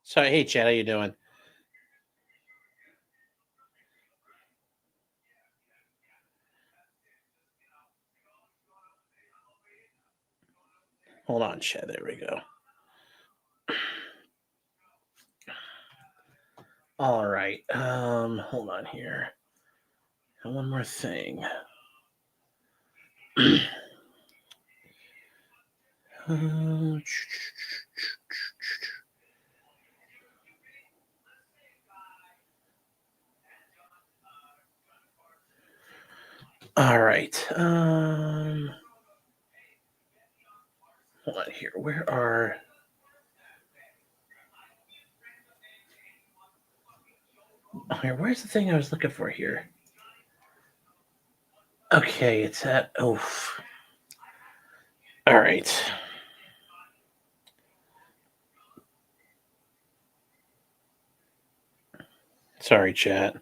So, hey, Chad, how you doing? Hold on, Chad. There we go. All right. Hold on here. And one more thing. All right. Hold on here. Where's the thing I was looking for here? Okay, it's at oof. All right. Sorry, chat.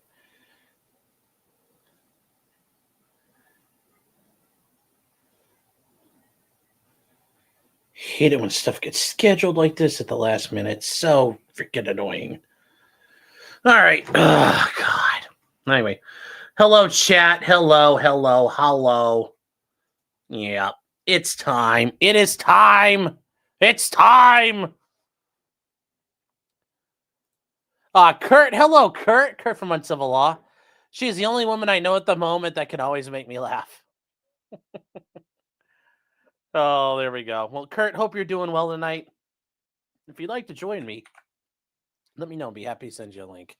Hate it when stuff gets scheduled like this at the last minute. So freaking annoying. All right. Oh, God. Anyway. Hello, chat. Hello. Yeah. It's time. It is time. It's time. Kurt. Hello, Kurt. Kurt from Uncivil Law. She's the only woman I know at the moment that can always make me laugh. Oh, there we go. Well, Kurt, hope you're doing well tonight. If you'd like to join me, let me know. I'll be happy to send you a link.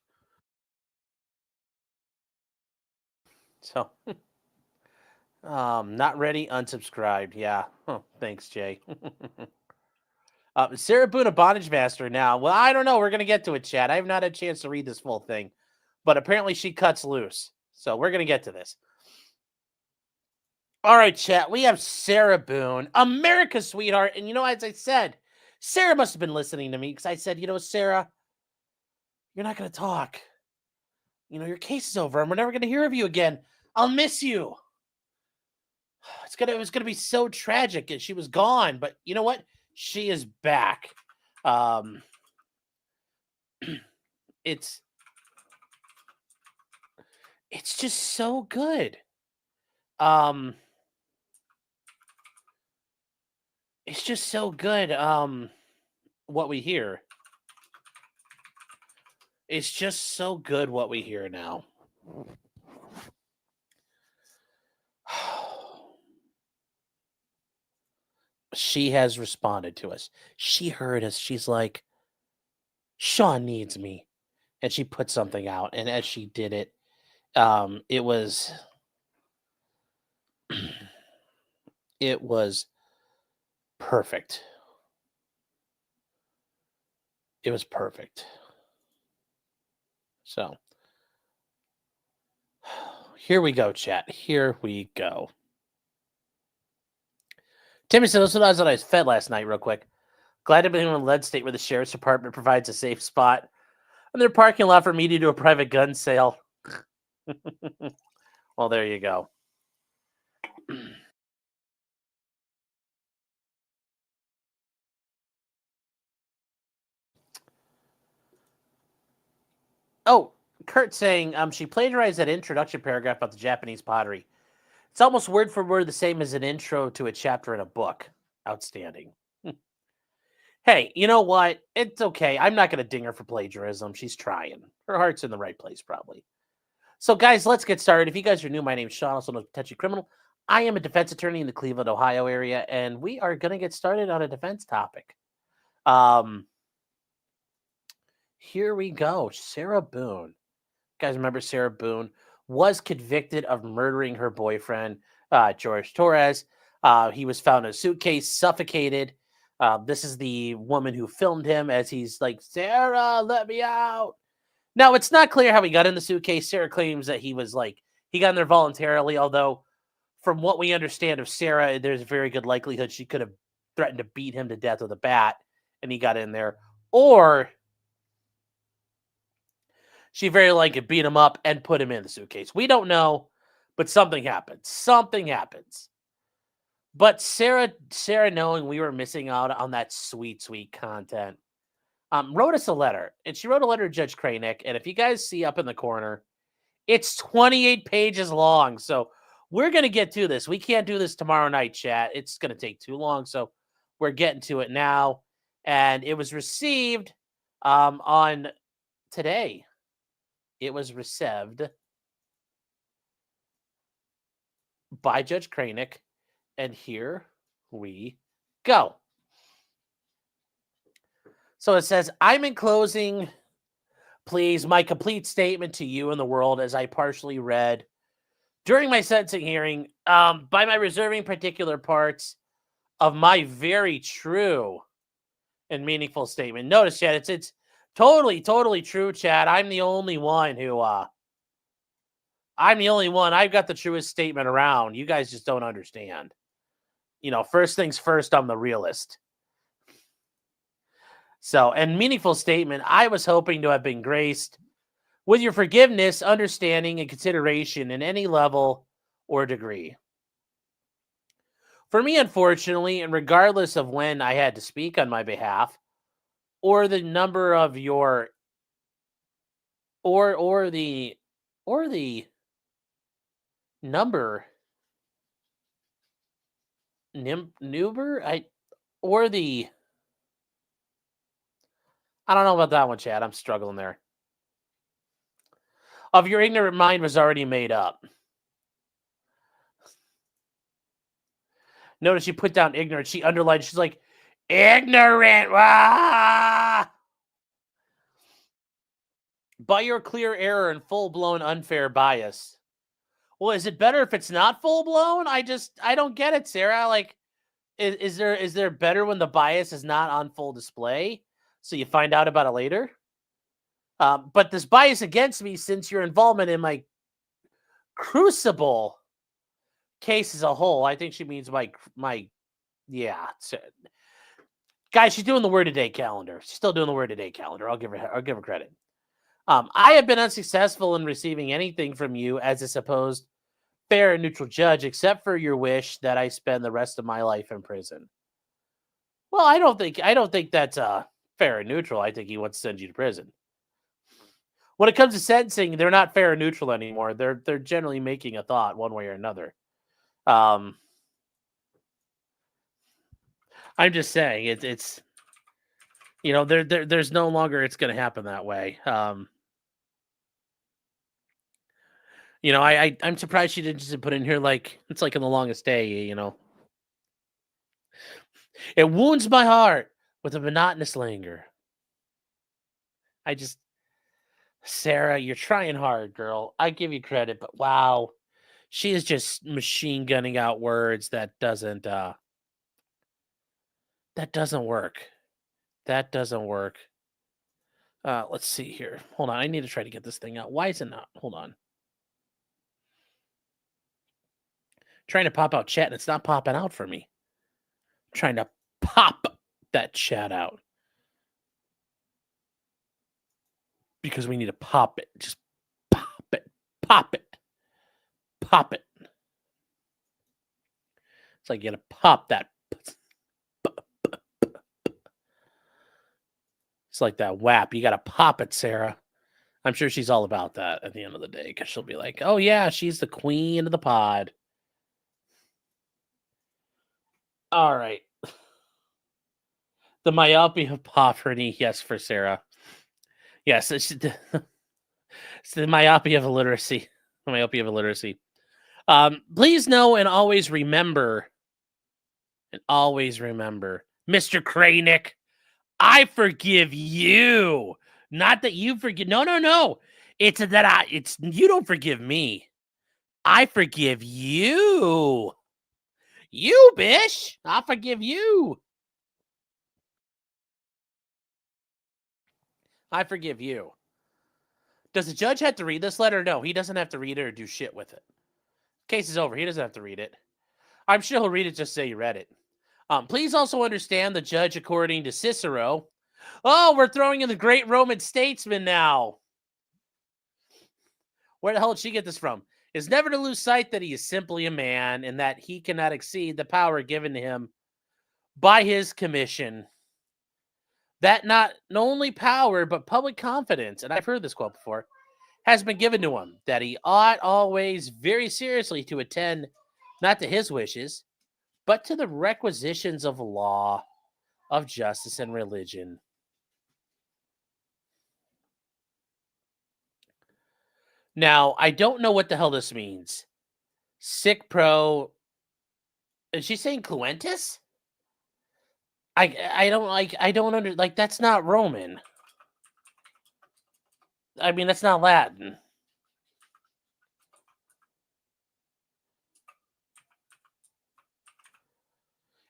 So, not ready, unsubscribed. Yeah. Oh, thanks, Jay. Sarah Boone, a bondage master now. Well, I don't know. We're going to get to it, Chad. I have not had a chance to read this full thing, but apparently she cuts loose. So we're going to get to this. All right, chat. We have Sarah Boone, America's sweetheart. And, as I said, Sarah must have been listening to me because I said, Sarah, you're not going to talk. Your case is over and we're never going to hear of you again. I'll miss you. It was going to be so tragic and she was gone. But you know what? She is back. It's just so good. It's just so good. What we hear. It's just so good what we hear now. She has responded to us. She heard us. She's like, Sean needs me. And she put something out. And as she did it, it was it was perfect. It was perfect. So here we go, chat. Here we go. Timmy said, listen, I was fed last night, real quick. Glad to be in a lead state where the sheriff's department provides a safe spot in their parking lot for me to do a private gun sale. Well, there you go. Oh, Kurt saying she plagiarized that introduction paragraph about the Japanese pottery. It's almost word for word the same as an intro to a chapter in a book. Outstanding. Hey, you know what? It's okay. I'm not going to ding her for plagiarism. She's trying. Her heart's in the right place, probably. So, guys, let's get started. If you guys are new, my name's Sean, also known as Potentially Criminal. I am a defense attorney in the Cleveland, Ohio area, and we are going to get started on a defense topic. Here we go. Sarah Boone. You guys remember Sarah Boone was convicted of murdering her boyfriend, George Torres. He was found in a suitcase, suffocated. This is the woman who filmed him as he's like, Sarah, let me out. Now, it's not clear how he got in the suitcase. Sarah claims that he got in there voluntarily, although from what we understand of Sarah, there's a very good likelihood she could have threatened to beat him to death with a bat, and he got in there. Or she very likely beat him up and put him in the suitcase. We don't know, but something happened. Something happens. But Sarah, knowing we were missing out on that sweet, sweet content, wrote us a letter. And she wrote a letter to Judge Kranick. And if you guys see up in the corner, it's 28 pages long. So we're going to get to this. We can't do this tomorrow night, chat. It's going to take too long. So we're getting to it now. And it was received on today. It was received by Judge Kranick. And here we go. So it says, I'm enclosing, please, my complete statement to you and the world as I partially read during my sentencing hearing by my reserving particular parts of my very true and meaningful statement. Notice, Chad, it's totally true, Chad. I'm the only one who, I've got the truest statement around. You guys just don't understand. First things first, I'm the realist. So, and meaningful statement, I was hoping to have been graced with your forgiveness, understanding, and consideration in any level or degree. For me, unfortunately, and regardless of when I had to speak on my behalf, or the number of your, or the number, I don't know about that one, Chad. I'm struggling there. Of your ignorant mind was already made up. Notice she put down ignorant. She underlined, she's like, ignorant. Ah! By your clear error and full-blown unfair bias. Well, is it better if it's not full-blown? I don't get it, Sarah. Like, is there better when the bias is not on full display? So you find out about it later? But this bias against me, since your involvement in my crucible case as a whole, I think she means yeah. Guys, she's doing the word a day calendar. She's still doing the word a day calendar. I'll give her credit. I have been unsuccessful in receiving anything from you as a supposed fair and neutral judge, except for your wish that I spend the rest of my life in prison. Well, I don't think that's fair and neutral. I think he wants to send you to prison. When it comes to sentencing, they're not fair and neutral anymore. They're generally making a thought one way or another. I'm just saying it's there's no longer it's going to happen that way. I'm surprised she didn't just put in here like it's like in The Longest Day. It wounds my heart with a monotonous languor. Sarah, you're trying hard, girl. I give you credit, but wow, she is just machine gunning out words that doesn't work. That doesn't work. Let's see here. Hold on. I need to try to get this thing out. Why is it not? Hold on. Trying to pop out chat and it's not popping out for me. Trying to pop that chat out. Because we need to pop it. Just pop it. Pop it. Pop it. It's like you gotta pop that. It's like that WAP. You gotta pop it, Sarah. I'm sure she's all about that at the end of the day because she'll be like, oh, yeah, she's the queen of the pod. All right. The myopia of poverty, yes, for Sarah. Yes, it's the myopia of illiteracy. The myopia of illiteracy. Please know and always remember, Mr. Kranick, I forgive you. Not that you forgive. No. It's that you don't forgive me. I forgive you. You, bish. I forgive you. I forgive you. Does the judge have to read this letter? No, he doesn't have to read it or do shit with it. Case is over. He doesn't have to read it. I'm sure he'll read it just say you read it. Please also understand the judge, according to Cicero. Oh, we're throwing in the great Roman statesman now. Where the hell did she get this from? Is never to lose sight that he is simply a man and that he cannot exceed the power given to him by his commission. that not only power, but public confidence, and I've heard this quote before, has been given to him, that he ought always very seriously to attend not to his wishes, but to the requisitions of law, of justice, and religion. Now, I don't know what the hell this means. Sic pro. Is she saying Cluentis? I don't like. I don't that's not Roman. I mean, that's not Latin.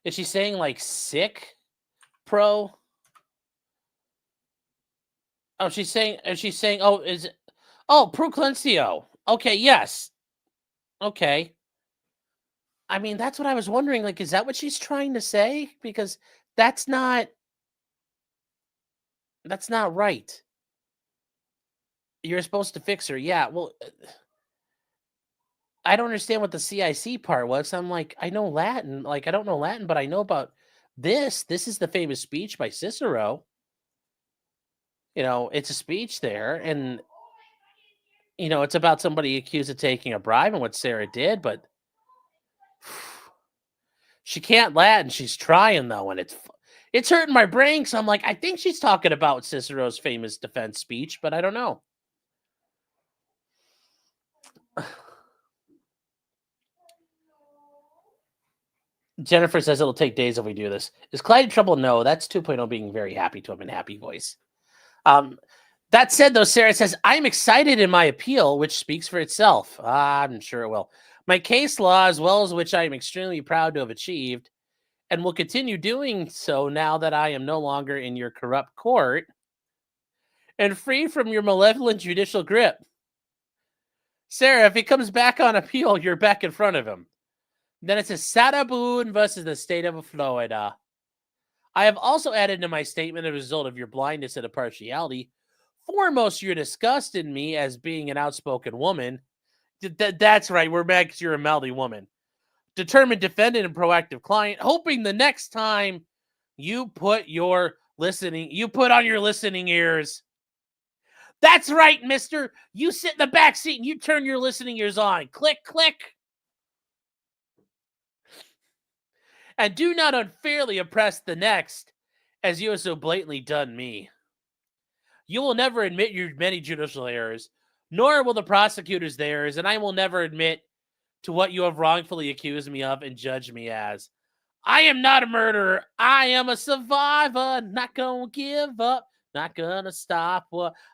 Is she saying like sick pro? Oh, she's saying. Is she saying? Oh, is it? Oh, proclencio. Okay, yes. Okay. I mean, that's what I was wondering. Like, is that what she's trying to say? Because that's not. That's not right. You're supposed to fix her. Yeah. Well, I don't understand what the CIC part was. I'm like, I know Latin. Like, I don't know Latin, but I know about this. This is the famous speech by Cicero. It's a speech there, and it's about somebody accused of taking a bribe and what Sarah did, but she can't Latin. She's trying though, and it's hurting my brain. So I'm like, I think she's talking about Cicero's famous defense speech, but I don't know. Jennifer says it'll take days if we do this. Is Clyde in trouble? No, that's 2.0 being very happy to him in happy voice. That said, though, Sarah says, I'm excited in my appeal, which speaks for itself. I'm sure it will. My case law, as well as which I am extremely proud to have achieved, and will continue doing so now that I am no longer in your corrupt court and free from your malevolent judicial grip. Sarah, if he comes back on appeal, you're back in front of him. Then it says Sarah Boone versus the state of Florida. I have also added to my statement as a result of your blindness and impartiality. Foremost, your disgust in me as being an outspoken woman. That's right. We're back because you're a mouthy woman. Determined defendant and proactive client, hoping the next time you put on your listening ears. That's right, mister. You sit in the back seat and you turn your listening ears on. Click, click. And do not unfairly oppress the next, as you have so blatantly done me. You will never admit your many judicial errors, nor will the prosecutors theirs, and I will never admit to what you have wrongfully accused me of and judged me as. I am not a murderer. I am a survivor. Not gonna give up. Not gonna stop.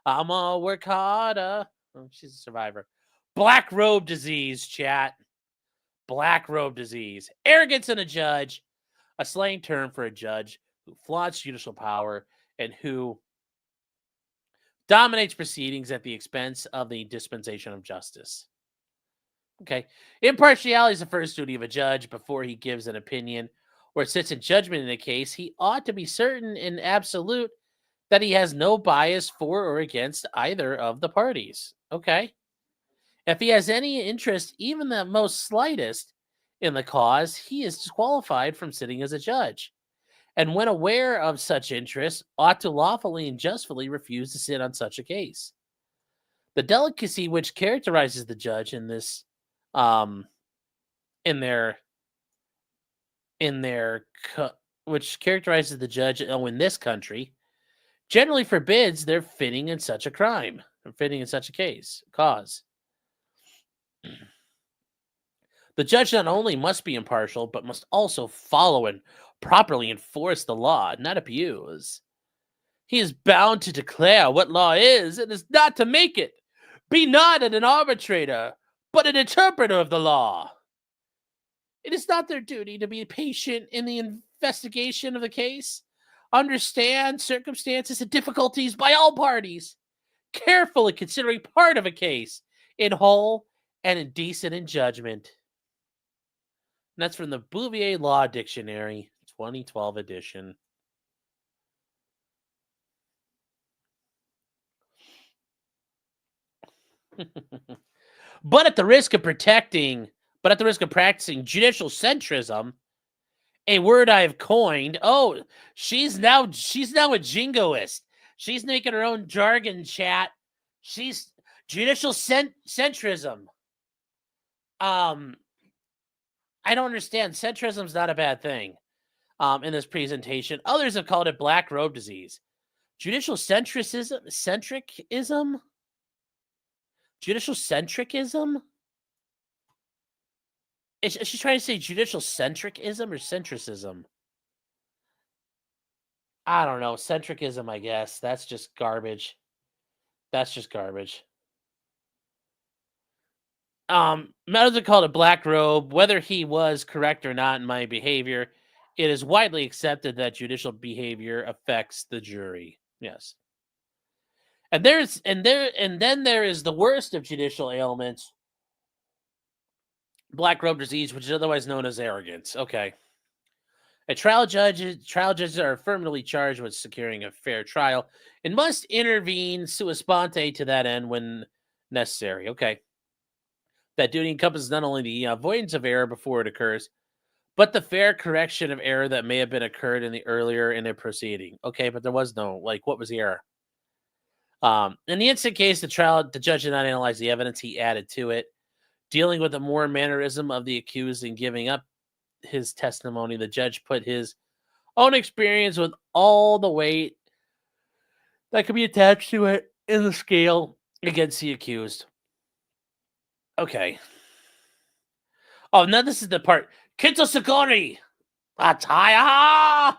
I'm gonna work harder. Oh, she's a survivor. Black robe disease, chat. Black robe disease. Arrogance in a judge. A slang term for a judge who flaunts judicial power and who dominates proceedings at the expense of the dispensation of justice. Okay. Impartiality is the first duty of a judge before he gives an opinion or sits in judgment in a case. He ought to be certain and absolute that he has no bias for or against either of the parties. Okay. If he has any interest, even the most slightest, in the cause, he is disqualified from sitting as a judge. And when aware of such interest, ought to lawfully and justly refuse to sit on such a case. The delicacy which characterizes the judge in this, which characterizes the judge in this country, generally forbids their fitting in such a crime, or fitting in such a cause. The judge not only must be impartial, but must also follow and properly enforce the law, not abuse. He is bound to declare what law is and is not to make it. Be not an arbitrator, but an interpreter of the law. It is not their duty to be patient in the investigation of the case, understand circumstances and difficulties by all parties, carefully considering part of a case in whole and indecent in judgment. And that's from the Bouvier Law Dictionary, 2012 edition. But at the risk of practicing judicial centrism A word I've coined. Oh, she's now a jingoist. She's making her own jargon chat. She's judicial centrism. Um, I don't understand. Centrism's not a bad thing. In this presentation, others have called it black robe disease. Judicial judicial centricism. Is she trying to say judicial centricism or centricism? I don't know. Centricism, I guess. That's just garbage. That's just garbage. Others have called it black robe. Whether he was correct or not in my behavior, it is widely accepted that judicial behavior affects the jury. Yes. And then there is the worst of judicial ailments, black robe disease, which is otherwise known as arrogance. Okay. Trial judges are affirmatively charged with securing a fair trial and must intervene sua sponte to that end when necessary. Okay. That duty encompasses not only the avoidance of error before it occurs, but the fair correction of error that may have been occurred in the proceeding. Okay, but there was no, like, what was the error? In the instant case, the judge did not analyze the evidence. He added to it, dealing with the more mannerism of the accused and giving up his testimony. The judge put his own experience with all the weight that could be attached to it in the scale against the accused. Okay. Oh, now this is the part. Kito Sakori! Ataya!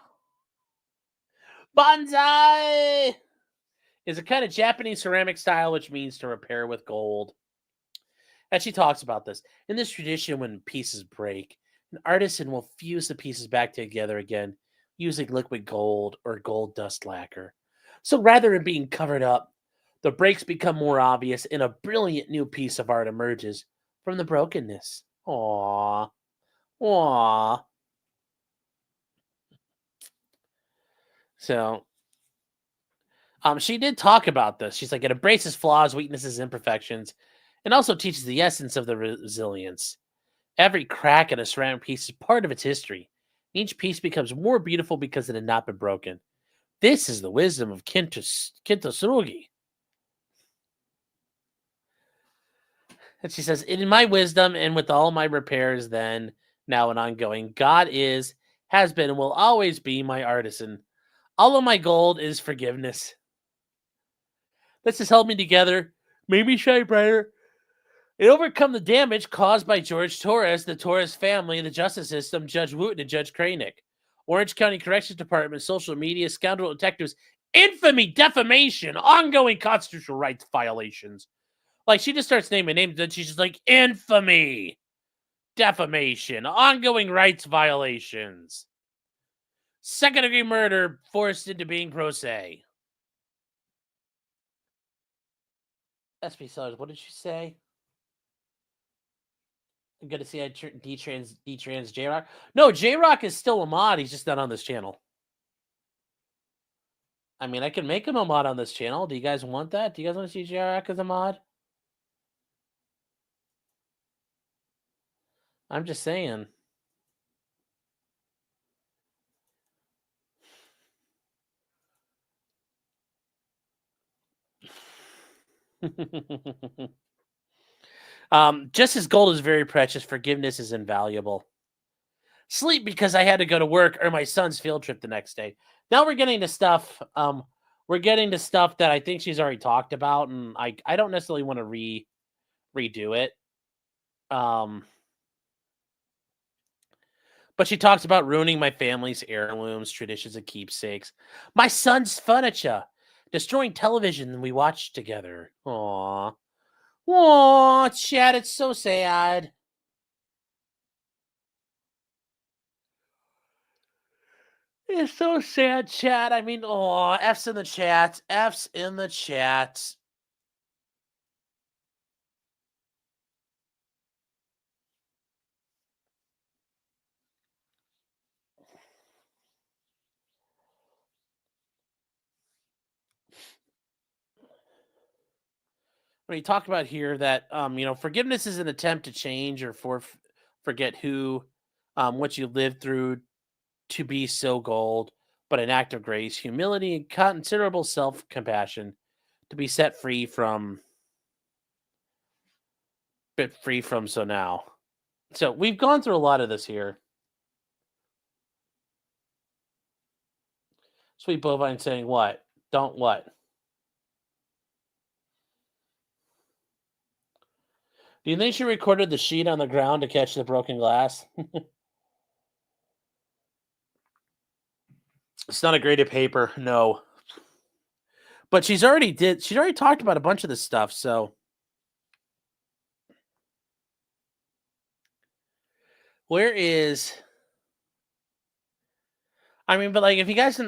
Banzai! Is a kind of Japanese ceramic style, which means to repair with gold. And she talks about this. In this tradition, when pieces break, an artisan will fuse the pieces back together again using liquid gold or gold dust lacquer. So rather than being covered up, the breaks become more obvious and a brilliant new piece of art emerges from the brokenness. Aww. Aww. So, she did talk about this. She's like, it embraces flaws, weaknesses, imperfections, and also teaches the essence of the resilience. Every crack in a ceramic piece is part of its history. Each piece becomes more beautiful because it had not been broken. This is the wisdom of Kintasugi. And she says, in my wisdom and with all my repairs then, now and ongoing, God is, has been, and will always be my artisan. All of my gold is forgiveness. This has held me together, made me shine brighter, and overcome the damage caused by George Torres, the Torres family, the justice system, Judge Wooten, and Judge Kranick. Orange County Corrections Department, social media, scoundrel detectives, infamy, defamation, ongoing constitutional rights violations. Like, she just starts naming names, and she's just like, infamy, defamation, ongoing rights violations, second-degree murder forced into being pro se. SP Sellers, what did she say? I'm gonna see D-Trans J-Rock. No, J-Rock is still a mod. He's just not on this channel. I mean, I can make him a mod on this channel. Do you guys want that? Do you guys want to see J-Rock as a mod? I'm just saying. Just as gold is very precious, forgiveness is invaluable. Sleep because I had to go to work or my son's field trip the next day. Now we're getting to stuff. We're getting to stuff that I think she's already talked about, and I don't necessarily want to redo it. But she talks about ruining my family's heirlooms, traditions, and keepsakes. My son's furniture, destroying television we watched together. Aww. Aww, Chad, it's so sad. It's so sad, chat. I mean, oh, F's in the chat. F's in the chat. When you talk about here that forgiveness is an attempt to change or forget what you lived through to be so gold, but an act of grace, humility, and considerable self-compassion to be set free from so now. So we've gone through a lot of this here. Sweet Bovine saying what? Don't what? Do you think she recorded the sheet on the ground to catch the broken glass? It's not a graded paper, no. But she's already talked about a bunch of this stuff, so where is I mean, but like if you guys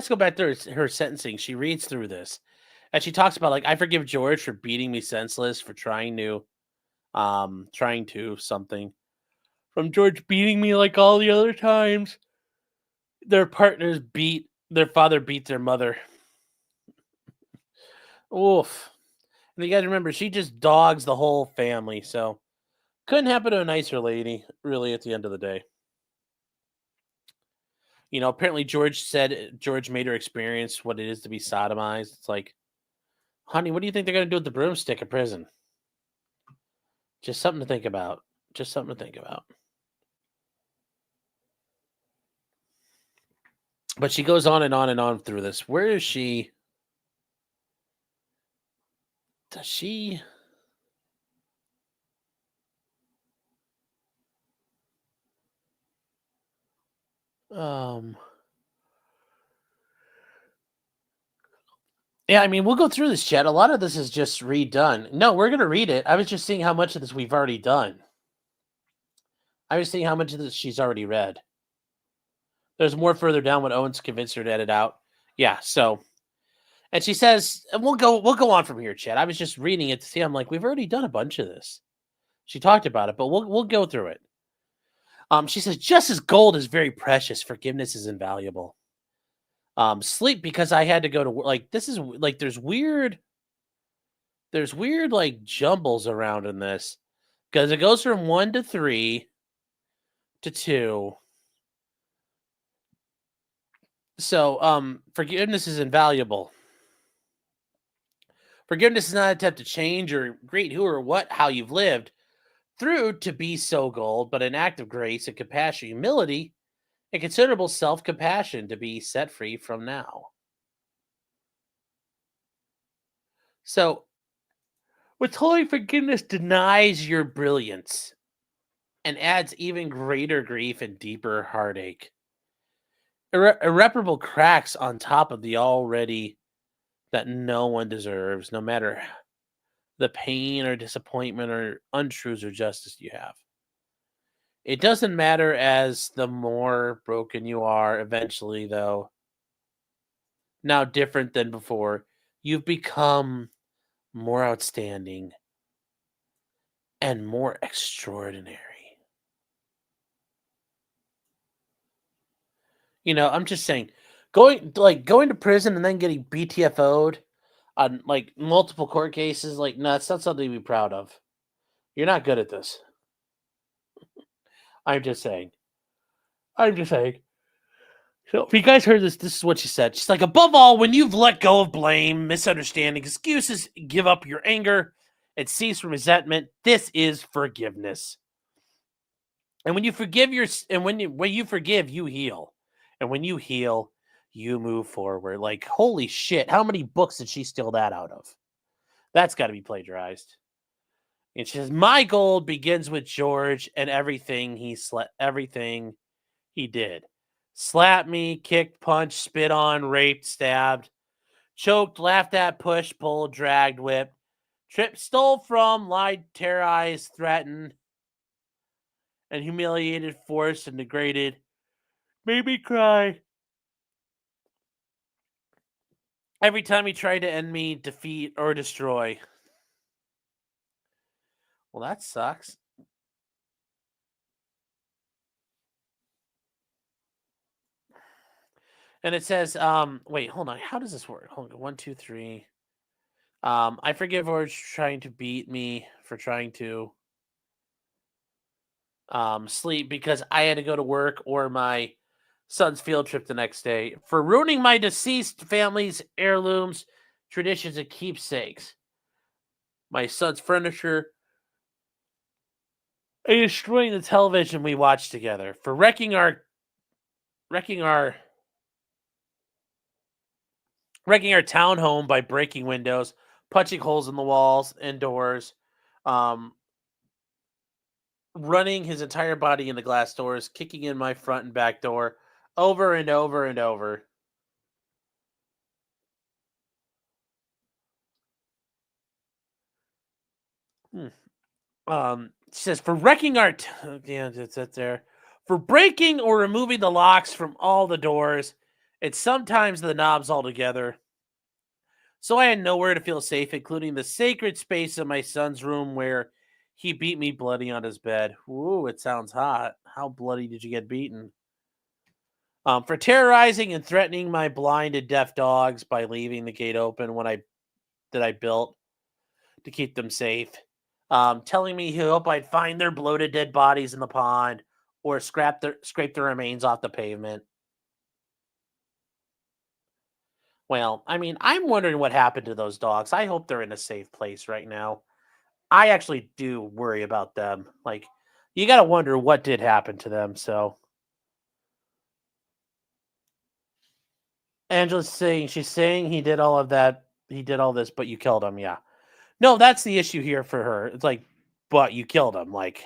go back through her sentencing, she reads through this and she talks about like I forgive George for beating me senseless for trying to something. From George beating me like all the other times their father beat their mother. Oof. And you guys remember she just dogs the whole family, so couldn't happen to a nicer lady, really, at the end of the day. Apparently George made her experience what it is to be sodomized. It's like, honey, what do you think they're gonna do with the broomstick at prison? Just something to think about. Just something to think about. But she goes on and on and on through this. Where is she? Does she? Yeah, I mean, we'll go through this, chat. A lot of this is just redone. No, we're gonna read it. I was just seeing how much of this we've already done. I was seeing how much of this she's already read. There's more further down when Owens convinced her to edit out. Yeah, so and she says, and we'll go on from here, Chad. I was just reading it to see. I'm like, we've already done a bunch of this. She talked about it, but we'll go through it. She says, just as gold is very precious, forgiveness is invaluable. Sleep because I had to go to work. Like this is like there's weird like jumbles around in this because it goes from 1 to 3 to 2. So forgiveness is invaluable. Forgiveness is not an attempt to change or great who or what how you've lived through to be so gold, but an act of grace and compassion, humility, and considerable self-compassion to be set free from now. So withholding forgiveness denies your brilliance and adds even greater grief and deeper heartache. Irreparable cracks on top of the already that no one deserves, no matter the pain or disappointment or untruths or justice you have. It doesn't matter as the more broken you are, eventually, though, now different than before, you've become more outstanding and more extraordinary. I'm just saying, going to prison and then getting BTFO'd on like multiple court cases, like no, that's not something to be proud of. You're not good at this. I'm just saying. So if you guys heard this is what she said. She's like, above all, when you've let go of blame, misunderstanding, excuses, give up your anger, and cease from resentment, this is forgiveness. And when you forgive when you forgive, you heal. And when you heal, you move forward. Like, holy shit, how many books did she steal that out of? That's got to be plagiarized. And she says, my goal begins with George and everything he did. Slapped me, kicked, punched, spit on, raped, stabbed, choked, laughed at, pushed, pulled, dragged, whipped, tripped, stole from, lied, terrorized, threatened, and humiliated, forced, and degraded. Made me cry. Every time he tried to end me, defeat, or destroy. Well, that sucks. And it says, wait, hold on. How does this work? Hold on. 1, 2, 3. I forgive George trying to beat me for trying to sleep because I had to go to work or my son's field trip the next day for ruining my deceased family's heirlooms, traditions, and keepsakes. My son's furniture and destroying the television we watched together. For wrecking our wrecking our townhome by breaking windows, punching holes in the walls and doors, um, running his entire body into glass doors, kicking in my front and back door over and over and over. Hmm. She says for wrecking our yeah, that's it there. For breaking or removing the locks from all the doors, and sometimes the knobs altogether. So I had nowhere to feel safe, including the sacred space of my son's room where he beat me bloody on his bed. Ooh, it sounds hot. How bloody did you get beaten? For terrorizing and threatening my blind and deaf dogs by leaving the gate open that I built to keep them safe. Telling me he hoped I'd find their bloated dead bodies in the pond or scrape their remains off the pavement. Well, I mean, I'm wondering what happened to those dogs. I hope they're in a safe place right now. I actually do worry about them. Like, you got to wonder what did happen to them. So, Angela's saying, she's saying he did all of that. He did all this, but you killed him. Yeah. No, that's the issue here for her. It's like, but you killed him. Like,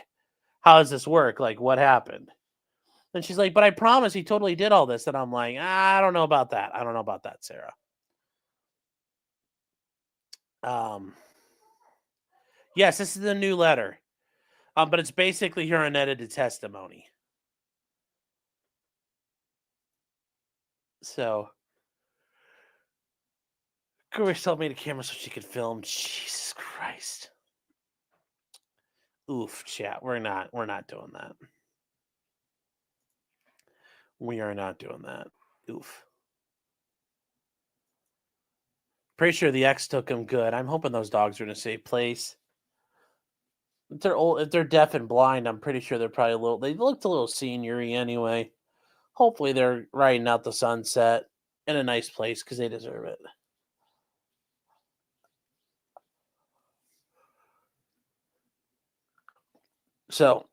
how does this work? Like, what happened? And she's like, but I promise he totally did all this. And I'm like, I don't know about that. I don't know about that, Sarah. Um, yes, this is a new letter. But it's basically her unedited testimony. So, Crystal made a camera so she could film. Jesus Christ. Oof, chat. We're not doing that. We are not doing that. Oof. Pretty sure the ex took him good. I'm hoping those dogs are in a safe place. If they're old, if they're deaf and blind, I'm pretty sure they're probably a little. They looked a little seniory anyway. Hopefully, they're riding out the sunset in a nice place because they deserve it. So,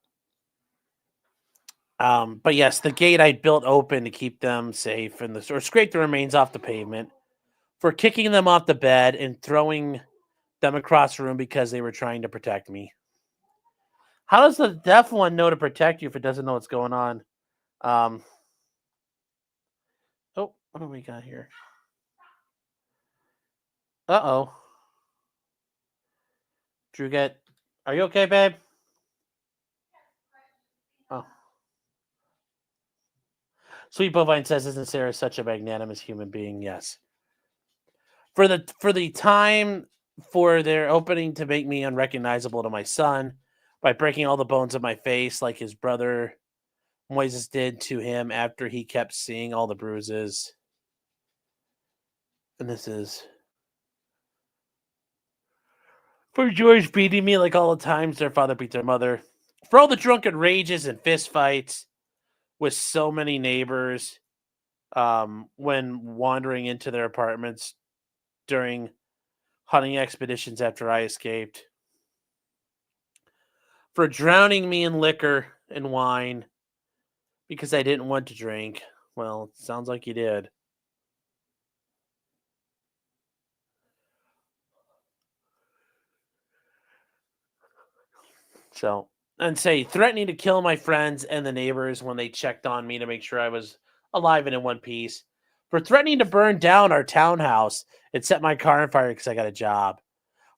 but yes, the gate I built open to keep them safe and or scrape the remains off the pavement for kicking them off the bed and throwing them across the room because they were trying to protect me. How does the deaf one know to protect you if it doesn't know what's going on? Um, oh, what do we got here? Uh-oh. Drew, are you okay, babe? Oh. Sweet Bovine says, isn't Sarah such a magnanimous human being? Yes. For the time for their opening to make me unrecognizable to my son by breaking all the bones of my face like his brother Moises did to him after he kept seeing all the bruises. And this is for George beating me like all the times their father beat their mother. For all the drunken rages and fist fights with so many neighbors when wandering into their apartments during hunting expeditions after I escaped. For drowning me in liquor and wine because I didn't want to drink. Well, it sounds like you did. So, and say threatening to kill my friends and the neighbors when they checked on me to make sure I was alive and in one piece. For threatening to burn down our townhouse and set my car on fire because I got a job.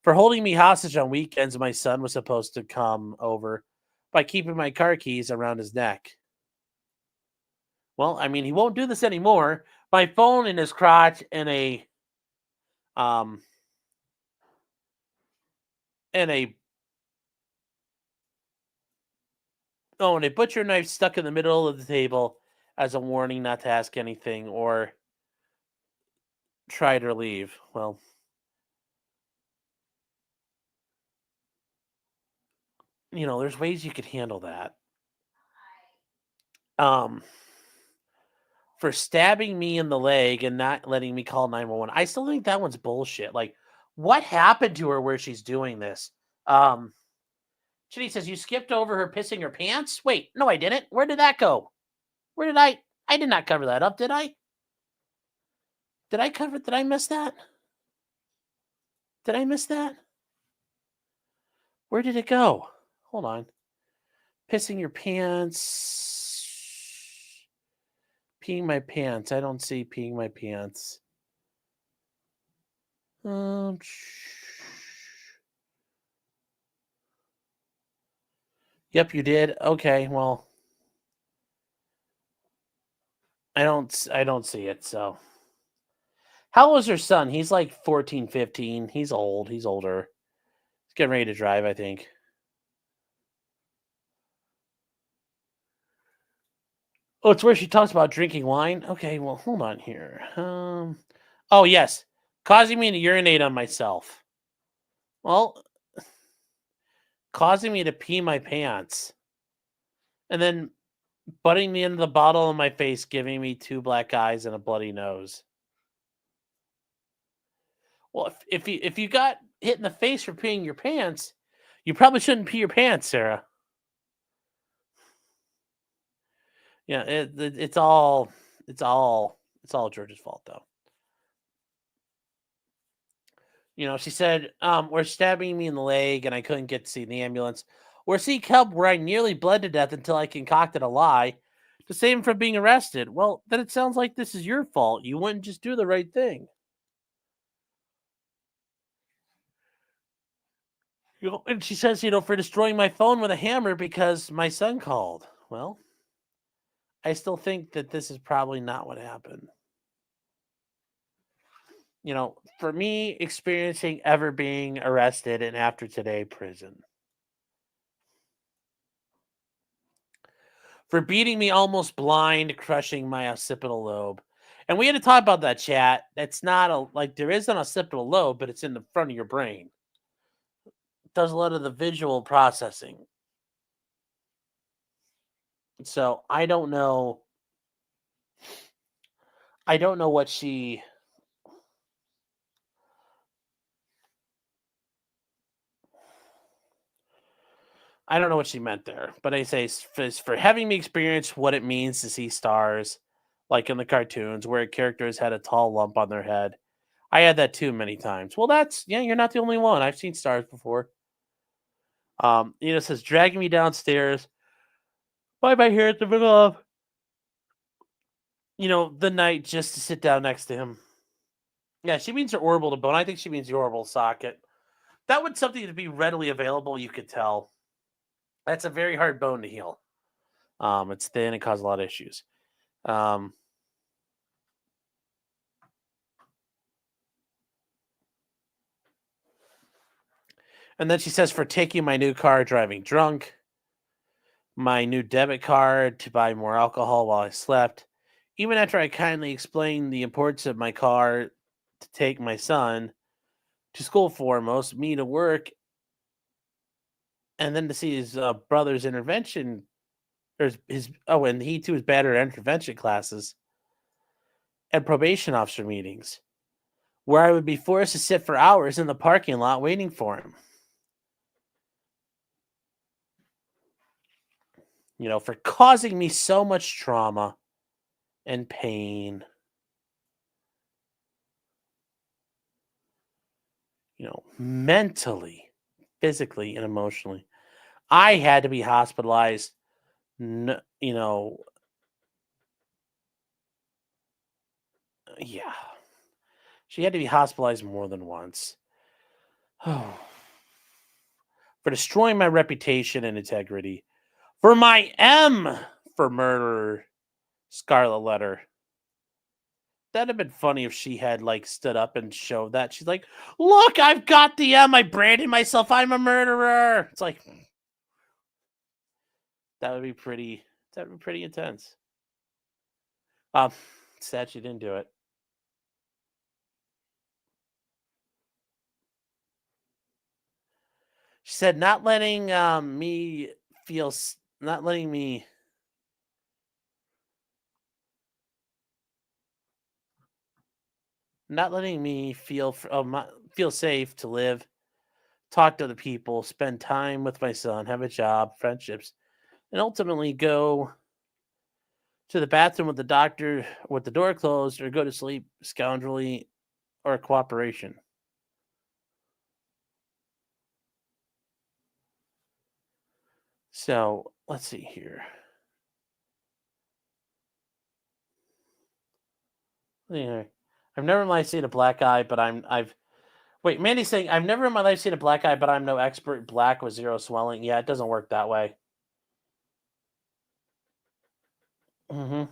For holding me hostage on weekends my son was supposed to come over by keeping my car keys around his neck. Well, I mean, he won't do this anymore. My phone in his crotch um and a and a butcher knife stuck in the middle of the table as a warning not to ask anything or try to leave. Well, there's ways you could handle that. Um for stabbing me in the leg and not letting me call 911. I still think that one's bullshit. Like, what happened to her where she's doing this? Chitty says, you skipped over her pissing her pants? Wait, no, I didn't. Where did that go? Where did I did not cover that up, did I? Did I miss that? Did I miss that? Where did it go? Hold on. Pissing your pants. Peeing my pants. I don't see peeing my pants. Yep, you did. Okay, well, I don't see it, so. How old is her son? He's like 14, 15. He's old. He's older. He's getting ready to drive, I think. Oh, it's where she talks about drinking wine? Okay, well, hold on here. Oh, yes. Causing me to urinate on myself. Well, causing me to pee my pants. And then butting me into the bottle of my face, giving me 2 black eyes and a bloody nose. Well, if you got hit in the face for peeing your pants, you probably shouldn't pee your pants, Sarah. Yeah, it's all George's fault, though. You know, she said, "We're stabbing me in the leg, and I couldn't get to see the ambulance. Or seek help where I nearly bled to death until I concocted a lie to save him from being arrested." Well, then it sounds like this is your fault. You wouldn't just do the right thing. And she says, for destroying my phone with a hammer because my son called. Well, I still think that this is probably not what happened. For me, experiencing ever being arrested and after today, prison. For beating me almost blind, crushing my occipital lobe. And we had to talk about that, chat. That's not there is an occipital lobe, but it's in the front of your brain. It does a lot of the visual processing. So I don't know. I don't know what she. I don't know what she meant there, but I say for having me experience what it means to see stars, like in the cartoons, where characters had a tall lump on their head. I had that too many times. Well, you're not the only one. I've seen stars before. Says dragging me downstairs. Why am I here at the middle of, the night just to sit down next to him? Yeah, she means her orbital bone. I think she means the orbital socket. That would something to be readily available. You could tell. That's a very hard bone to heal. It's thin and causes a lot of issues. And then she says, for taking my new car driving drunk, my new debit card to buy more alcohol while I slept, even after I kindly explained the importance of my car to take my son to school foremost, me to work, and then to see his brother's intervention, or and he too is bad at intervention classes and probation officer meetings, where I would be forced to sit for hours in the parking lot waiting for him. For causing me so much trauma and pain. Mentally, physically, and emotionally. I had to be hospitalized, yeah. She had to be hospitalized more than once. For destroying my reputation and integrity. For my M for murder, Scarlet Letter. That'd have been funny if she had stood up and showed that. She's like, look, I've got the M. I branded myself. I'm a murderer. It's like, that would be pretty intense. Sad she didn't do it. She said, not letting me feel, not letting me. not letting me feel safe to live, talk to other people, spend time with my son, have a job, friendships, and ultimately go to the bathroom with the doctor with the door closed or go to sleep scoundrelly or cooperation. So let's see here. Yeah. I've never in my life seen a black eye, but I've wait, Mandy's saying I've never in my life seen a black eye, but I'm no expert black with zero swelling. Yeah, it doesn't work that way. hmm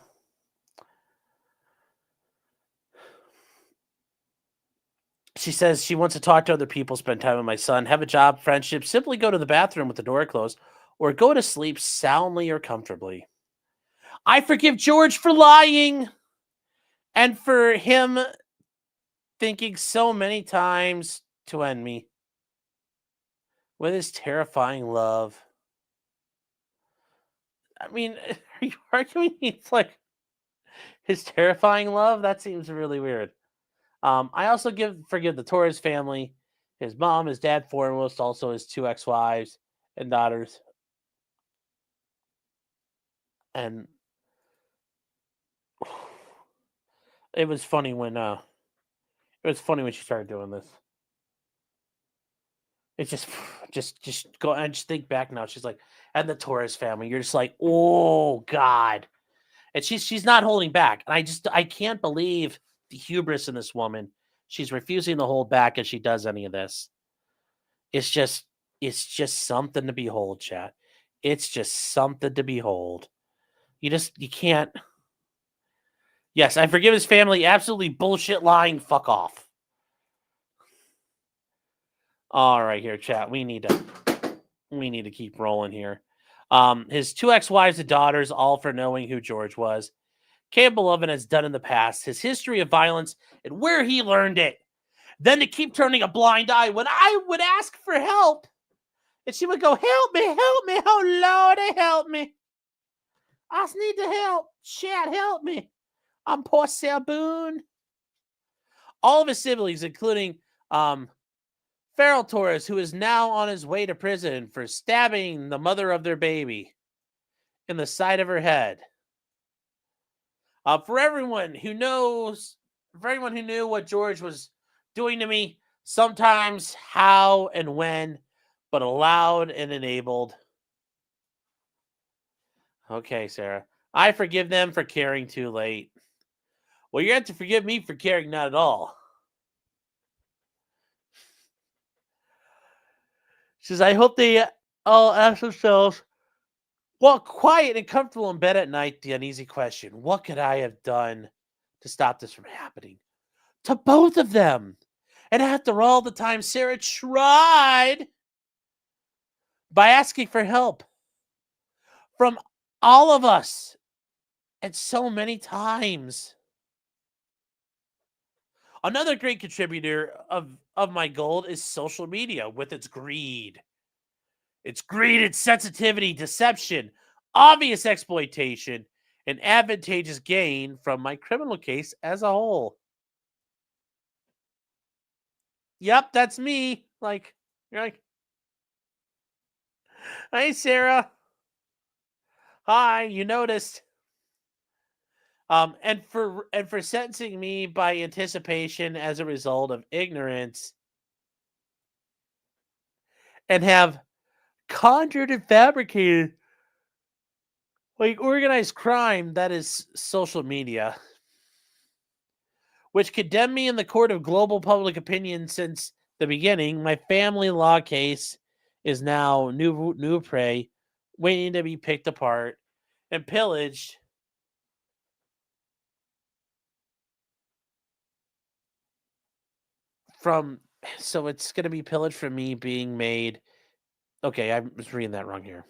She says she wants to talk to other people, spend time with my son, have a job, friendship, simply go to the bathroom with the door closed, or go to sleep soundly or comfortably. I forgive George for lying and for him thinking so many times to end me with his terrifying love. I mean, are you arguing it's like his terrifying love? That seems really weird. I also forgive the Torres family, his mom, his dad foremost, also his two ex-wives and daughters. And it was funny when she started doing this. It's just just go and just think back now. She's like, and the Torres family. You're just like, oh God. And she's not holding back. And I can't believe the hubris in this woman. She's refusing to hold back as she does any of this. It's just something to behold, chat. It's just something to behold. You can't. Yes, I forgive his family. Absolutely bullshit lying. Fuck off. All right, here, chat. We need to keep rolling here. His two ex-wives and daughters, all for knowing who George was. Caleb Beloved has done in the past, his history of violence and where he learned it. Then to keep turning a blind eye when I would ask for help. And she would go, help me, oh Lord, help me. I just need the help. Chat, help me. I'm poor Sarah Boone. All of his siblings, including Farrell Torres, who is now on his way to prison for stabbing the mother of their baby in the side of her head. For everyone who knew what George was doing to me, sometimes how and when, but allowed and enabled. Okay, Sarah. I forgive them for caring too late. Well, you have to forgive me for caring not at all. She says, I hope they all ask themselves, while quiet and comfortable in bed at night, the uneasy question, what could I have done to stop this from happening? To both of them. And after all the time Sarah tried by asking for help from all of us and so many times. Another great contributor of my gold is social media with its greed. Its greed, its sensitivity, deception, obvious exploitation, and advantageous gain from my criminal case as a whole. Yep, that's me. Like, you're like, hey, Sarah. Hi, you noticed. And for sentencing me by anticipation as a result of ignorance and have conjured and fabricated like organized crime that is social media, which condemned me in the court of global public opinion since the beginning. My family law case is now new prey, waiting to be picked apart and pillaged. So it's going to be pillaged from me being made. Okay, I was reading that wrong here.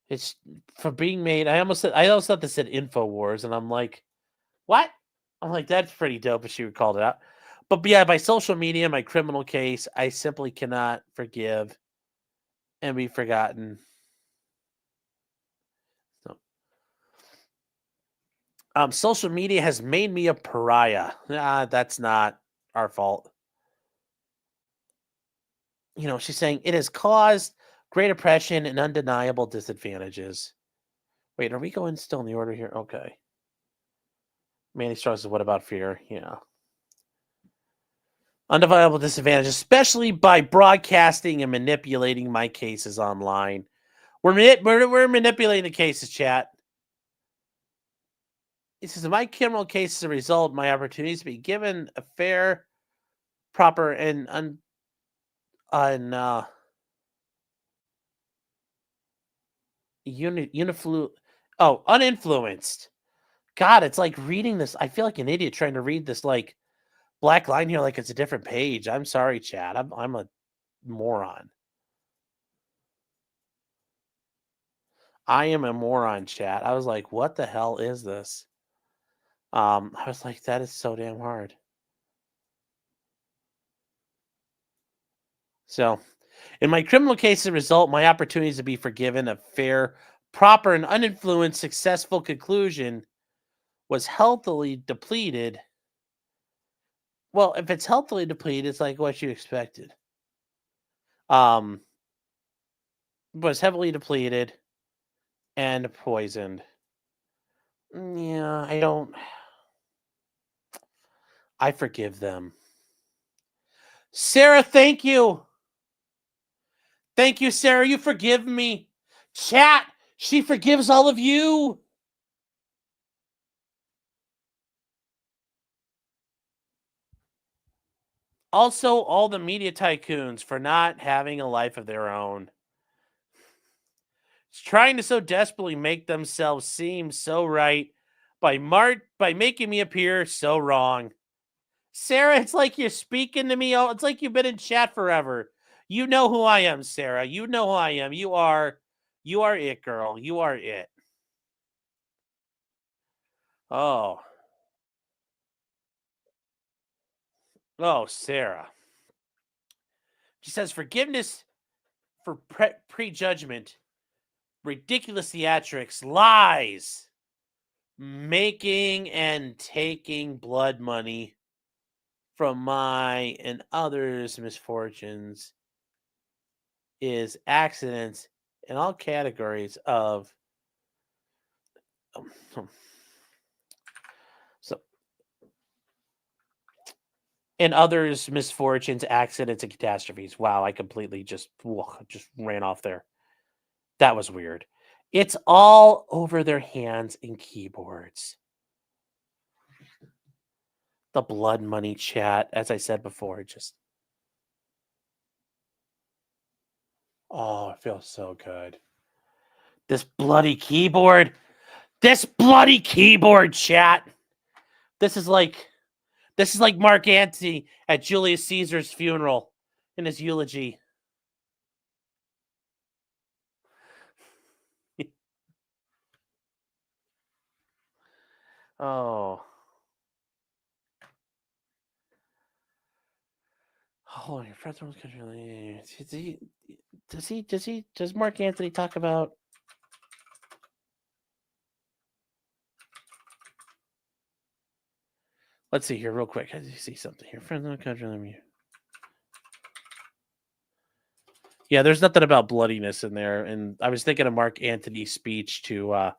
It's for being made. I almost thought this said InfoWars, and I'm like, what? I'm like, that's pretty dope if she would call it out. But yeah, by social media, my criminal case, I simply cannot forgive and be forgotten. So, Social media has made me a pariah. That's not our fault. She's saying it has caused great oppression and undeniable disadvantages. Wait, are we going still in the order here? Okay. Manny Strauss says, what about fear? Yeah. Undeniable disadvantage, especially by broadcasting and manipulating my cases online. We're manipulating the cases, chat. It says, in my criminal case, as a result, my opportunities to be given a fair, proper, and uninfluenced. God, it's like reading this. I feel like an idiot trying to read this like black line here like it's a different page. I'm sorry, chat. I'm a moron. I am a moron, chat. I was like, what the hell is this? I was like, that is so damn hard. So, in my criminal case, as a result, my opportunities to be forgiven a fair, proper, and uninfluenced, successful conclusion was healthily depleted. Well, if it's healthily depleted, it's like what you expected. Was heavily depleted and poisoned. Yeah, I forgive them. Sarah, thank you. Thank you, Sarah. You forgive me. Chat, she forgives all of you. Also, all the media tycoons for not having a life of their own. Trying to so desperately make themselves seem so right by making me appear so wrong. Sarah, it's like you're speaking to me. It's like you've been in chat forever. You know who I am, Sarah. You know who I am. You are it, girl. You are it. Oh. Oh, Sarah. She says forgiveness for prejudgment, ridiculous theatrics, lies, making and taking blood money from my and others' misfortunes is accidents in all categories of and others' misfortunes, accidents, and catastrophes. Wow, I completely just ran off there. That was weird. It's all over their hands and keyboards. The blood money chat, as I said before, just it feels so good. This bloody keyboard. This bloody keyboard chat. This is like Mark Antony at Julius Caesar's funeral in his eulogy. Oh. Oh, your friends from country. Does Mark Antony talk about? Let's see here real quick. I see something here. Friends from country. Yeah, there's nothing about bloodiness in there. And I was thinking of Mark Antony's speech to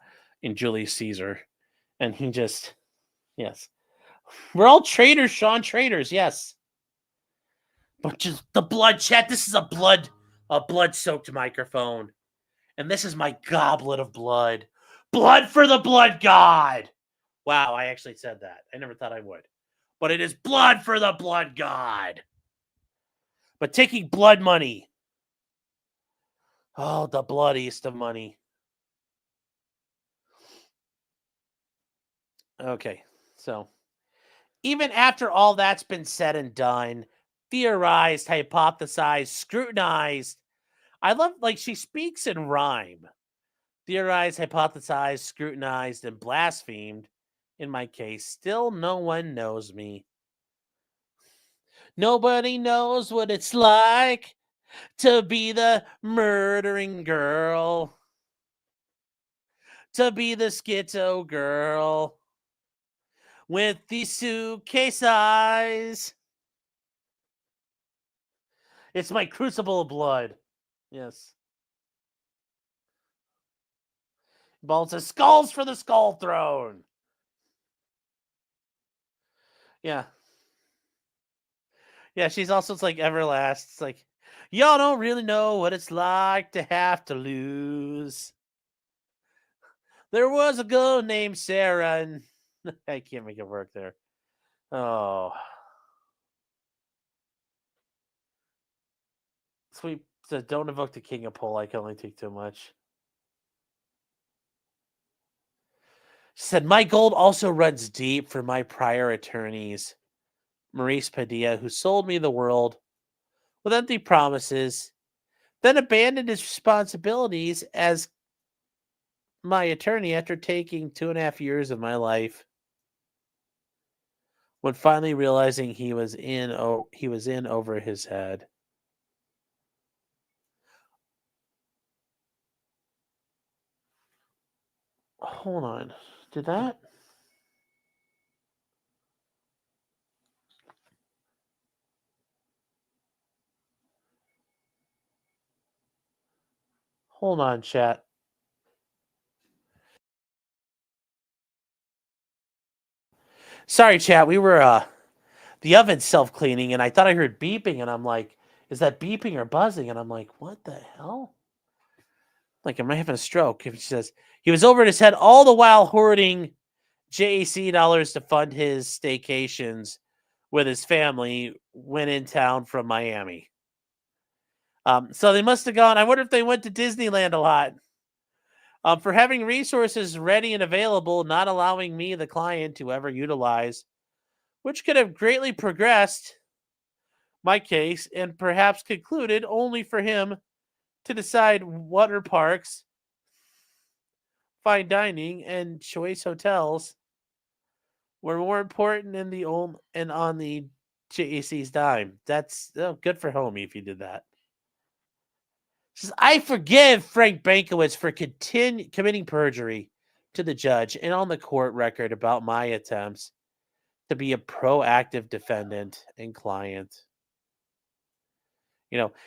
in Julius Caesar. And he just yes. We're all traitors, Sean. Traitors, yes. But just the blood chat. This is a blood-soaked microphone. And this is my goblet of blood. Blood for the blood god. Wow, I actually said that. I never thought I would. But it is blood for the blood god. But taking blood money. Oh, the bloodiest of money. Okay, so even after all that's been said and done, theorized, hypothesized, scrutinized, I love, like, she speaks in rhyme. Theorized, hypothesized, scrutinized, and blasphemed. In my case, still no one knows me. Nobody knows what it's like to be the murdering girl. To be the schizo girl. with the suitcase eyes. It's my crucible of blood. Yes. Ball says skulls for the skull throne. Yeah. Yeah, she's also it's like Everlast. It's like, y'all don't really know what it's like to have to lose. There was a girl named Sarah, and I can't make it work there. Oh. Sweet says, don't evoke the king of pole. I can only take too much. She said, my gold also runs deep for my prior attorneys. Maurice Padilla, who sold me the world with empty promises, then abandoned his responsibilities as my attorney after taking 2.5 years of my life. When finally realizing he was in over his head. Hold on. Did that? Hold on, chat. Sorry, chat. We were the oven's self-cleaning, and I thought I heard beeping, and I'm like, is that beeping or buzzing? And I'm like, what the hell? Like, am I having a stroke? If she says he was over his head all the while hoarding JAC dollars to fund his staycations with his family when in town from Miami. So they must have gone. I wonder if they went to Disneyland a lot. For having resources ready and available, not allowing me, the client, to ever utilize, which could have greatly progressed my case and perhaps concluded only for him to decide water parks, fine dining, and choice hotels were more important in the and on the JAC's dime. That's good for Homie if you did that. Says, I forgive Frank Bankowitz for committing perjury to the judge and on the court record about my attempts to be a proactive defendant and client.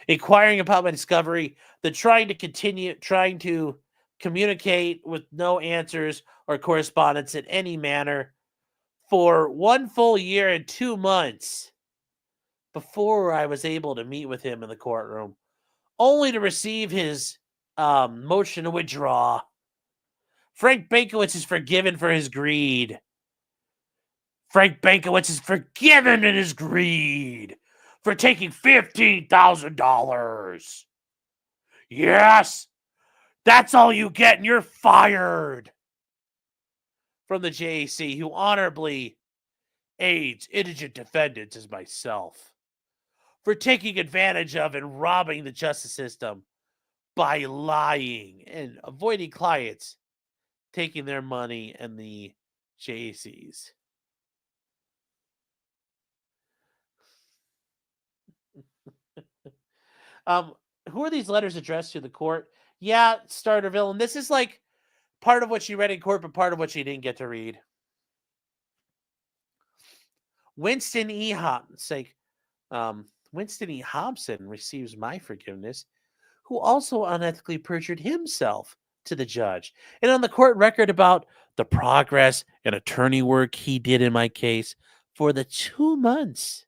Inquiring about my discovery, the trying to communicate with no answers or correspondence in any manner for 1 full year and 2 months before I was able to meet with him in the courtroom, only to receive his motion to withdraw. Frank Bankowitz is forgiven for his greed. Frank Bankowitz is forgiven in his greed for taking $15,000. Yes, that's all you get, and you're fired. From the JAC, who honorably aids indigent defendants as myself for taking advantage of and robbing the justice system by lying and avoiding clients taking their money and the JACs. Who are these letters addressed to? The court? Yeah, Starterville. And this is like part of what she read in court, but part of what she didn't get to read. Winston E. Winston E. Hobson receives my forgiveness, who also unethically perjured himself to the judge and on the court record about the progress and attorney work he did in my case for the 2 months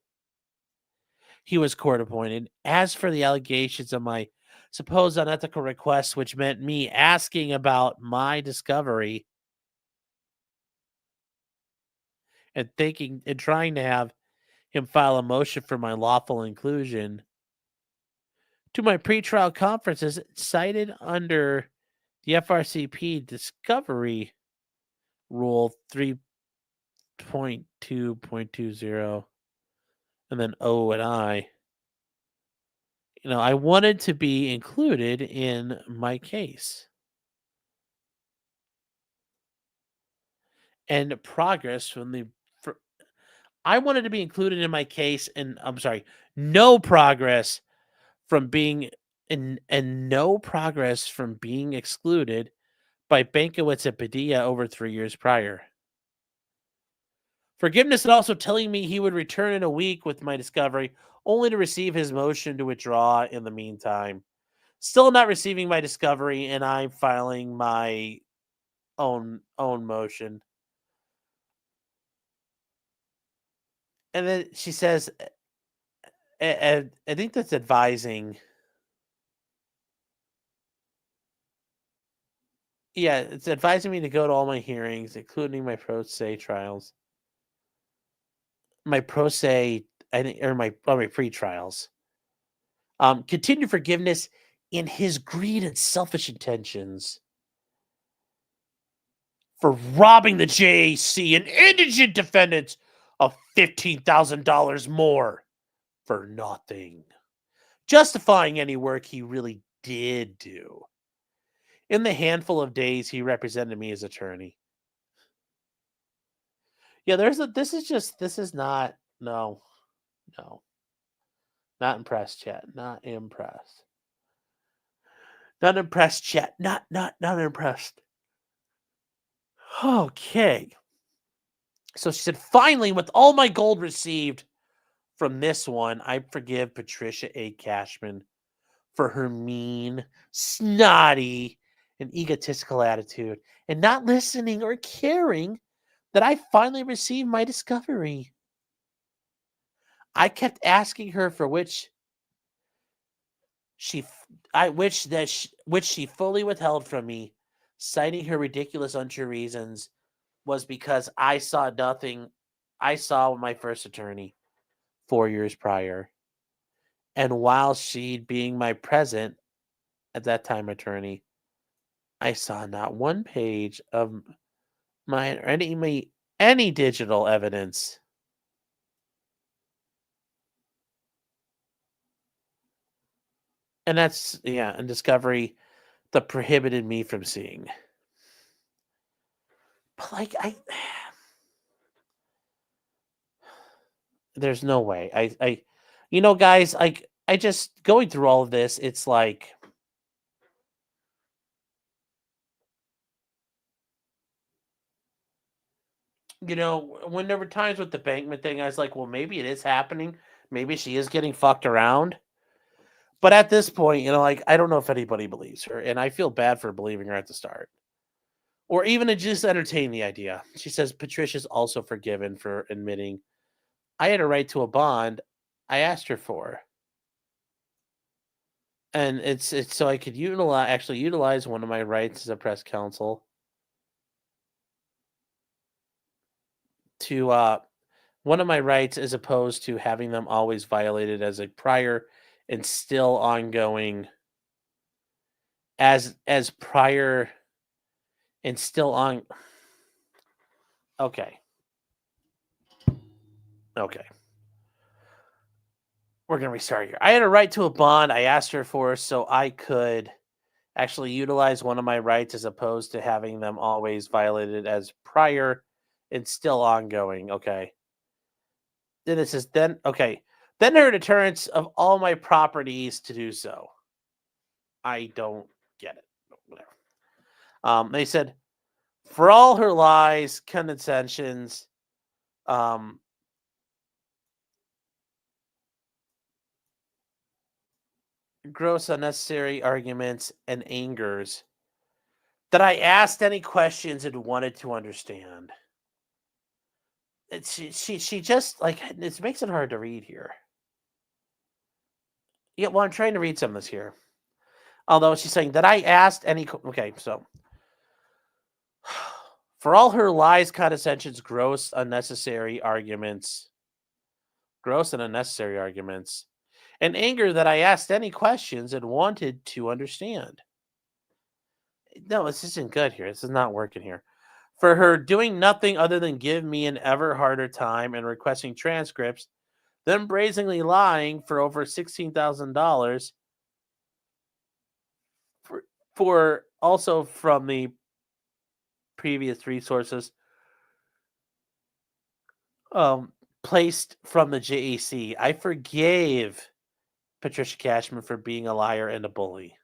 he was court appointed. As for the allegations of my supposed unethical requests, which meant me asking about my discovery and trying to have him file a motion for my lawful inclusion to my pretrial conferences cited under the FRCP discovery rule 3.2.20 and then O and I. I wanted to be included in my case. And progress from I wanted to be included in my case, and I'm sorry, no progress from being and no progress from being excluded by Bankowitz and Padilla over 3 years prior. Forgiveness and also telling me he would return in a week with my discovery, only to receive his motion to withdraw in the meantime. Still not receiving my discovery, and I'm filing my own motion. And then she says, I think that's advising. Yeah, it's advising me to go to all my hearings, including my pro se trials. My pro se, or my pre-trials. Continue forgiveness in his greed and selfish intentions for robbing the JAC and indigent defendants of $15,000 more for nothing, justifying any work he really did do. In the handful of days he represented me as attorney. Yeah, this is not, no, not impressed yet. Not impressed. Not impressed yet. Not impressed. Okay. So she said, finally, with all my gold received from this one, I forgive Patricia A. Cashman for her mean, snotty, and egotistical attitude and not listening or caring that I finally received my discovery. I kept asking her for which she fully withheld from me, citing her ridiculous untrue reasons was because I saw nothing I saw with my first attorney 4 years prior. And while she being my present at that time attorney, I saw not one page of my any digital evidence. And that's, yeah, and discovery that prohibited me from seeing. But like there's no way. Guys, I just going through all of this, it's like when there were times with the Bankman thing, I was like, well, maybe it is happening. Maybe she is getting fucked around. But at this point, like, I don't know if anybody believes her, and I feel bad for believing her at the start. Or even to just entertain the idea. She says Patricia's also forgiven for admitting I had a right to a bond I asked her for. And it's so I could utilize one of my rights as a press counsel to one of my rights as opposed to having them always violated as a prior and still ongoing as prior and still on. Okay. We're going to restart here. I had a right to a bond I asked her for so I could actually utilize one of my rights as opposed to having them always violated as prior and still ongoing. Okay. Then it says then her deterrence of all my properties to do so. I don't get it. Whatever. They said for all her lies, condescensions, gross unnecessary arguments and angers that I asked any questions and wanted to understand. She just like it makes it hard to read here. Yeah, well, I'm trying to read some of this here. Although she's saying that I asked any okay, so for all her lies, condescensions, gross and unnecessary arguments, and anger that I asked any questions and wanted to understand. No, this isn't good here. This is not working here. For her doing nothing other than give me an ever harder time and requesting transcripts, then brazenly lying for over $16,000 for also from the previous resources placed from the JAC. I forgave Patricia Cashman for being a liar and a bully.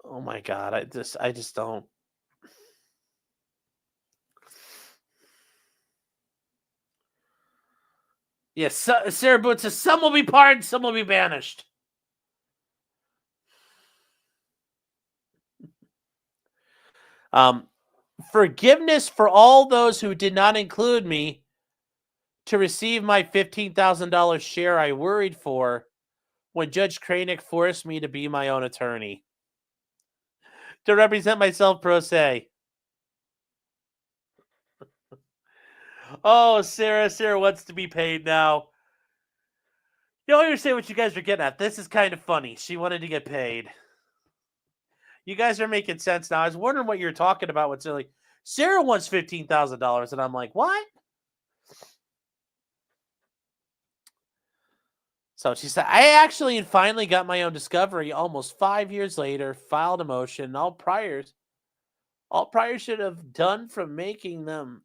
Oh my God, I just don't. Yes, Sarah Boone says some will be pardoned, some will be banished. Forgiveness for all those who did not include me to receive my $15,000 share I worried for when Judge Kranick forced me to be my own attorney. To represent myself pro se. Oh, Sarah wants to be paid now. You don't understand what you guys are getting at. This is kind of funny. She wanted to get paid. You guys are making sense now. I was wondering what you're talking about with Silly. Sarah wants $15,000, and I'm like, what? So she said, I actually finally got my own discovery almost 5 years later, filed a motion. All priors should have done from making them.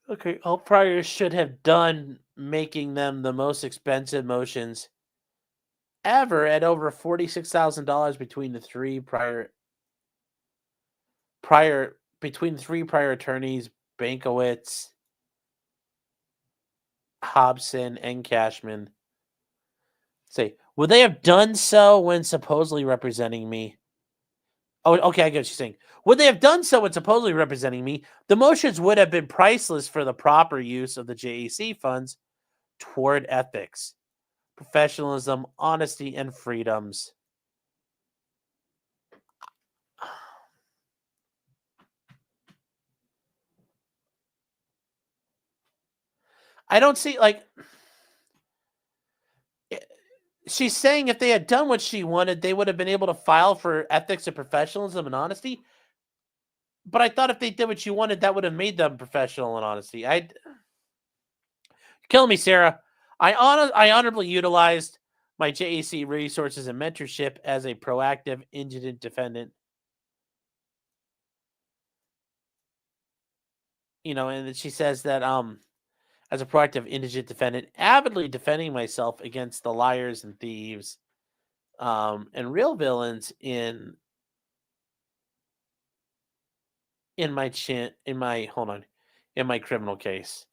Okay, all priors should have done making them the most expensive motions ever at over $46,000 between the three prior attorneys, Bankowitz, Hobson, and Cashman. Say, would they have done so when supposedly representing me? Oh, okay, I get what she's saying. Would they have done so when supposedly representing me? The motions would have been priceless for the proper use of the JAC funds toward ethics, professionalism, honesty, and freedoms. I don't see, like, she's saying if they had done what she wanted, they would have been able to file for ethics and professionalism and honesty. But I thought if they did what you wanted, that would have made them professional and honesty. Kill me, Sarah. I honorably utilized my JAC resources and mentorship as a proactive indigent defendant. And she says that as a proactive indigent defendant, avidly defending myself against the liars and thieves, and real villains in my criminal case.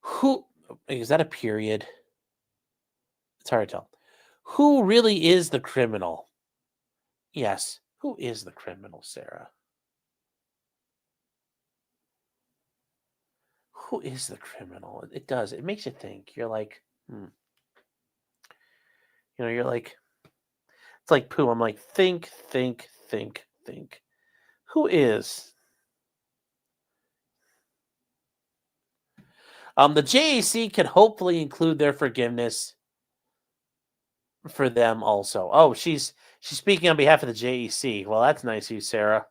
Who is that? A period? It's hard to tell. Who really is the criminal? Yes, who is the criminal, Sarah? Who is the criminal? It does. It makes you think. You're like, you're like, it's like poo. I'm like, think. Who is? The JAC can hopefully include their forgiveness for them also. Oh, she's speaking on behalf of the JAC. Well, that's nice of you, Sarah.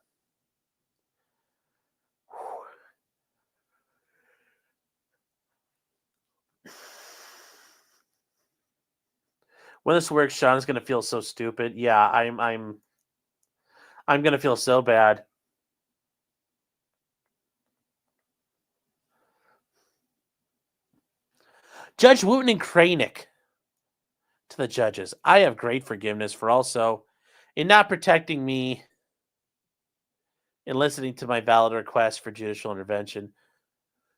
When this works, Sean is going to feel so stupid. Yeah, I'm going to feel so bad. Judge Wooten and Kranick to the judges. I have great forgiveness for also in not protecting me and listening to my valid request for judicial intervention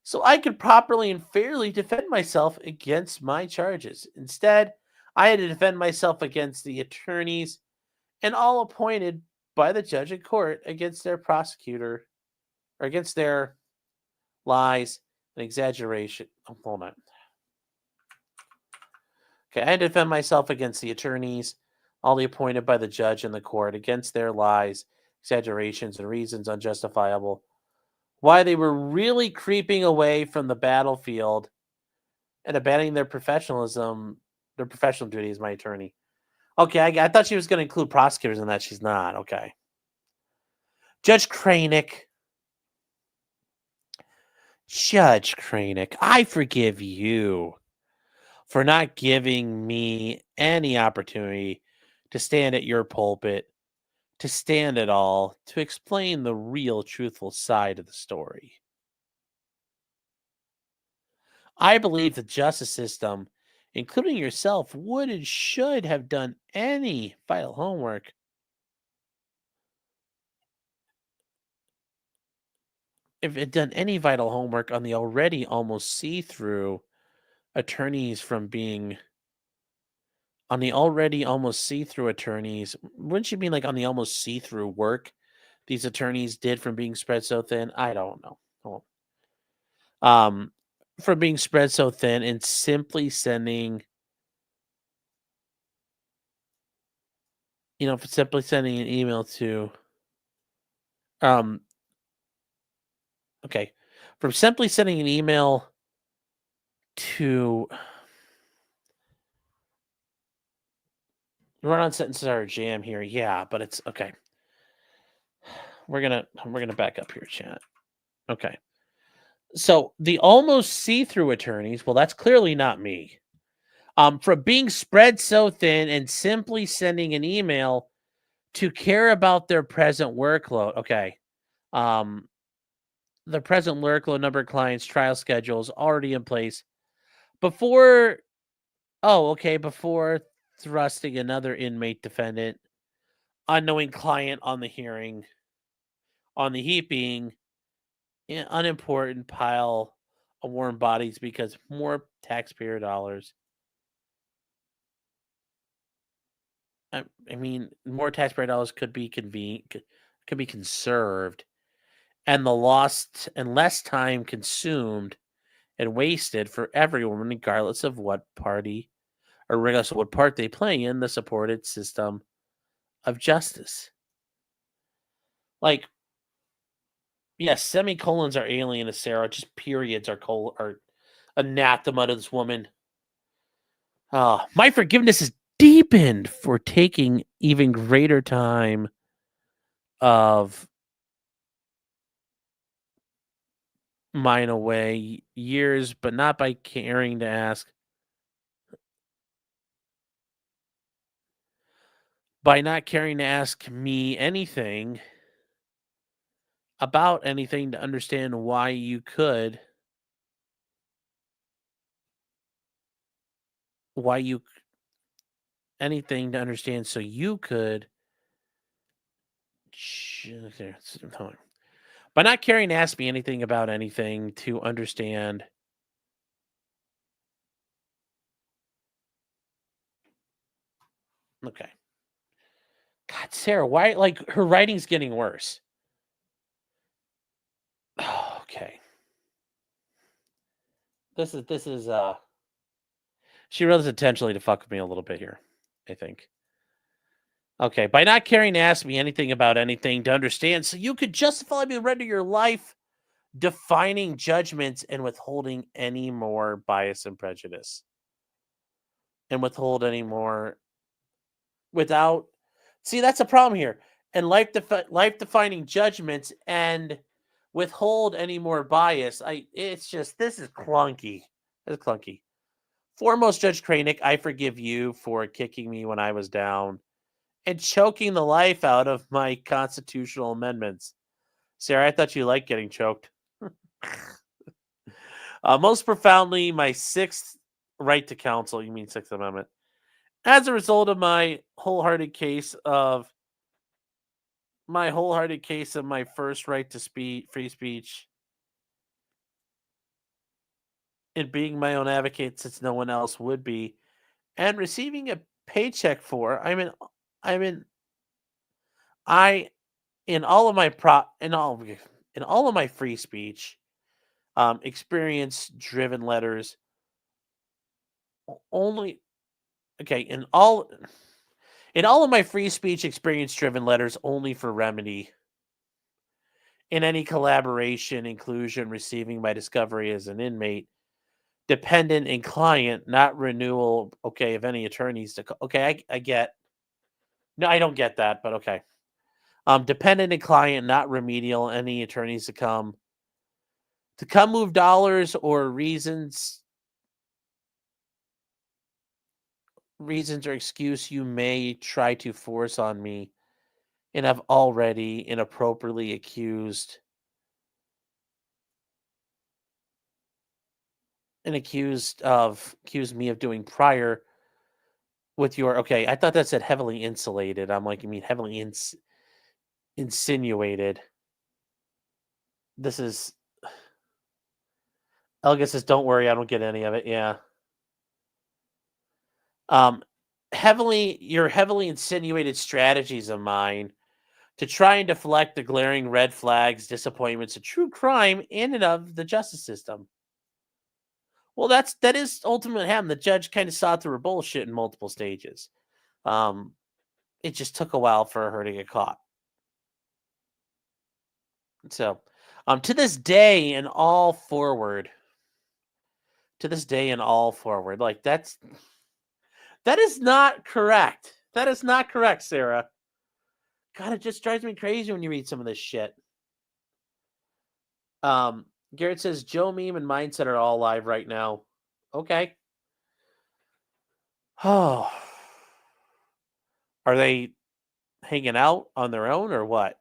so I could properly and fairly defend myself against my charges. Instead, I had to defend myself against the attorneys and all appointed by the judge in court against their prosecutor or against their lies and exaggeration. Oh, hold on. Okay, I had to defend myself against the attorneys, all the appointed by the judge in the court, against their lies, exaggerations, and reasons unjustifiable. Why they were really creeping away from the battlefield and abandoning their professional duty as my attorney. Okay, I thought she was going to include prosecutors in that. She's not. Okay. Judge Kranick, I forgive you for not giving me any opportunity to stand at your pulpit, to stand at all, to explain the real truthful side of the story. I believe the justice system, including yourself, would and should have done any vital homework if it done any vital homework on the already almost see-through attorneys from being on the already almost see-through attorneys, wouldn't you mean like on the almost see-through work these attorneys did from being spread so thin? I don't know. Hold Um, from being spread so thin and simply sending, simply sending an email to, um, okay, from simply sending an email to run on sentences are a jam here. Yeah, but it's okay. We're gonna back up here, chat. Okay. So the almost see-through attorneys, well, that's clearly not me. From being spread so thin and simply sending an email to care about their present workload. Okay. Um, the present workload, number of clients, trial schedules already in place before. Oh, okay. Before thrusting another inmate defendant, unknowing client on the hearing, on the heaping, unimportant pile of warm bodies because more taxpayer dollars. I mean, more taxpayer dollars could be could be conserved, and the lost and less time consumed and wasted for everyone, regardless of what party or regardless of what part they play in the supported system of justice. Like, yes, semicolons are alien to Sarah. Just periods are anathema to this woman. My forgiveness is deepened for taking even greater time of mine away years, but not by caring to ask. By not caring to ask me anything about anything to understand why you could, why you anything to understand so you could. By not caring to ask me anything about anything to understand. Okay. God, Sarah, why like her writing's getting worse. Oh, okay. This is she wrote this intentionally to fuck with me a little bit here, I think. Okay, by not caring to ask me anything about anything to understand, so you could justifiably render your life defining judgments and withholding any more bias and prejudice. And withhold any more without see, that's a problem here. And life defining judgments and withhold any more bias. It's just this is clunky. It's clunky. Foremost, Judge Kranick, I forgive you for kicking me when I was down and choking the life out of my constitutional amendments. Sarah, I thought you liked getting choked. Most profoundly, my sixth right to counsel, you mean Sixth Amendment, as a result of my wholehearted case of my first right to free speech, and being my own advocate since no one else would be, and receiving a paycheck for, I'm in, I, in all of my in all of my free speech, experience driven letters only, okay, in all of my free speech experience driven letters only for remedy. In any collaboration, inclusion, receiving my discovery as an inmate, dependent and client, not renewal. Okay, of any attorneys to. Okay, I get. No, I don't get that, but okay. Dependent and client, not remedial. Any attorneys to come move dollars or reasons or excuse you may try to force on me, and have already inappropriately accused me of doing prior with your. Okay, I thought that said heavily insulated. I'm like, you mean heavily insinuated. This is Elga says, "Don't worry, I don't get any of it." Yeah. Um, your heavily insinuated strategies of mine to try and deflect the glaring red flags, disappointments, and true crime in and of the justice system. Well, that is ultimately happened. The judge kind of saw through her bullshit in multiple stages. Um, it just took a while for her to get caught. So, to this day and all forward, like that is not correct. That is not correct, Sarah. God, it just drives me crazy when you read some of this shit. Garrett says Joe Meme and Mindset are all live right now. Okay. Oh, are they hanging out on their own or what?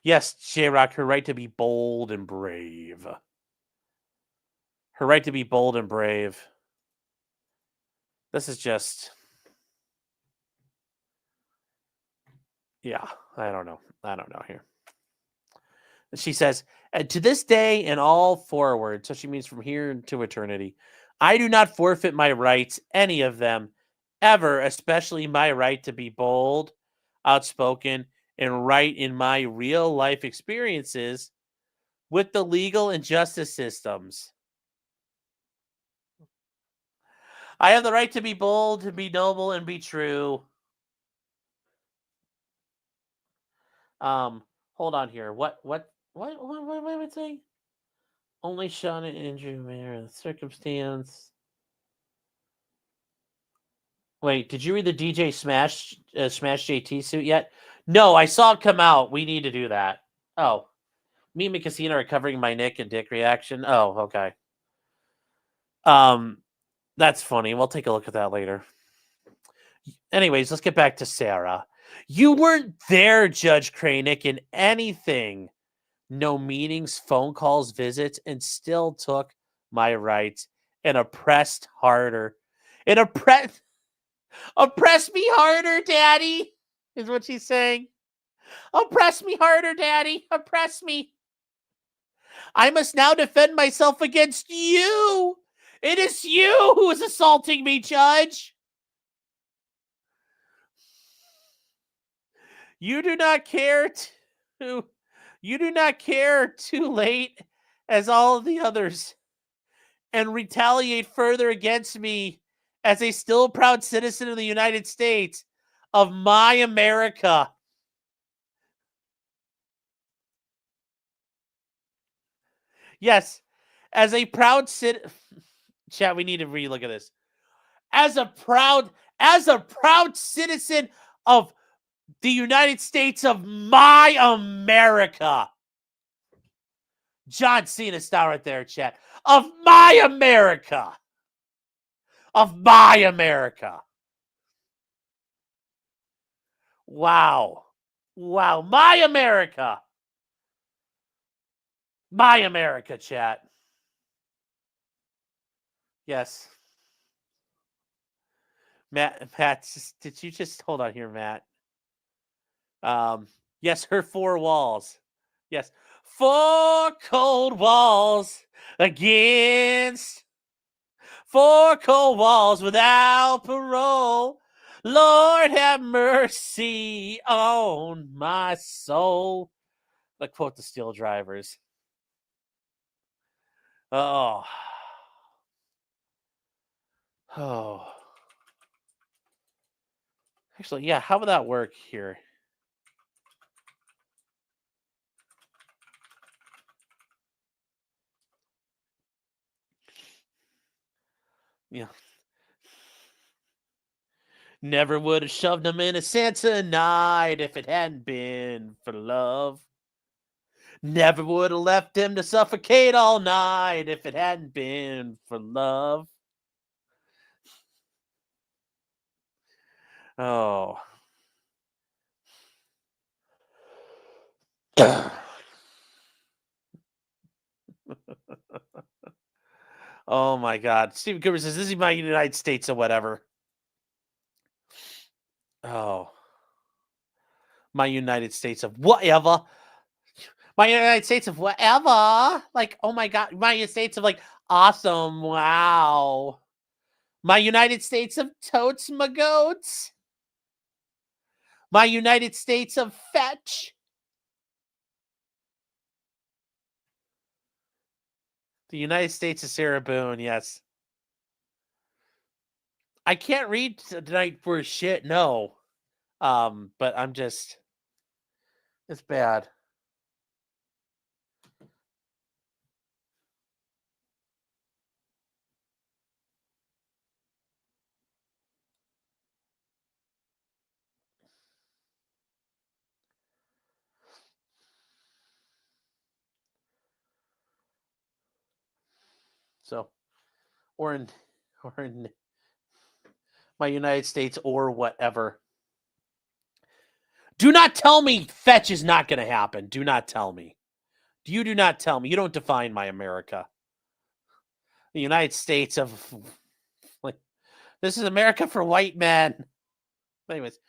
Yes, J-Rock, her right to be bold and brave. Her right to be bold and brave. This is just... Yeah, I don't know here. She says, and to this day and all forward, so she means from here to eternity, I do not forfeit my rights, any of them, ever, especially my right to be bold, outspoken, and right in my real life experiences with the legal and justice systems. I have the right to be bold, to be noble, and be true. Hold on here. What am I saying? Only Sean and Andrew Mayer, the circumstance. Wait, did you read the DJ Smash JT suit yet? No, I saw it come out. We need to do that. Oh, me and Casino are covering my Nick and Dick reaction. Oh, okay. That's funny. We'll take a look at that later. Anyways, let's get back to Sarah. You weren't there, Judge Kranick, in anything. No meetings, phone calls, visits, and still took my rights and oppressed harder. And oppress me harder, Daddy, is what she's saying. Oppress me harder, Daddy. Oppress me. I must now defend myself against you. It is you who is assaulting me, Judge. You do not care too late as all of the others and retaliate further against me as a still proud citizen of the United States of my America. Yes, as a proud citizen. Chat, we need to relook at this. As a proud citizen of the United States of my America. John Cena style right there, chat. Of my America. Of my America. Wow. Wow. My America. My America, chat. Yes. Matt, did you just hold on here, Matt? Yes, her four walls. Yes. Four cold walls against four cold walls without parole. Lord have mercy on my soul. I quote the Steel Drivers. Oh. Oh. Actually, yeah, how would that work here? Yeah. Never would have shoved him in a Santa night if it hadn't been for love. Never would have left him to suffocate all night if it hadn't been for love. Oh. Oh my God. Stephen Cooper says, this is my United States or whatever. Oh. My United States of whatever. My United States of whatever. Like, oh my God. My United States of like, awesome. Wow. My United States of totes my goats. My United States of fetch. The United States of Sarah Boone, yes. I can't read tonight for shit, no. But I'm just, it's bad. So, or in, or in my United States or whatever. Do not tell me fetch is not going to happen. Do not tell me. You do not tell me. You don't define my America. The United States of, like, this is America for white men. Anyways,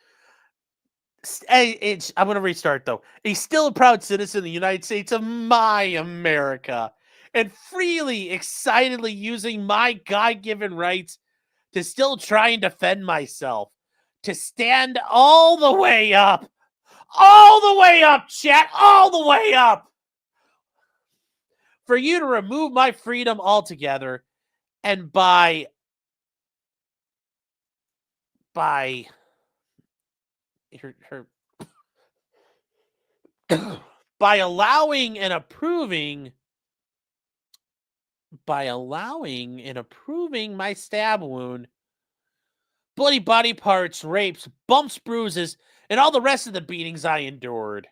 I'm going to restart though. He's still a proud citizen of the United States of my America and freely, excitedly using my God-given rights to still try and defend myself, to stand all the way up, chat, all the way up, for you to remove my freedom altogether, and by her by allowing and approving my stab wound, bloody body parts, rapes, bumps, bruises, and all the rest of the beatings I endured.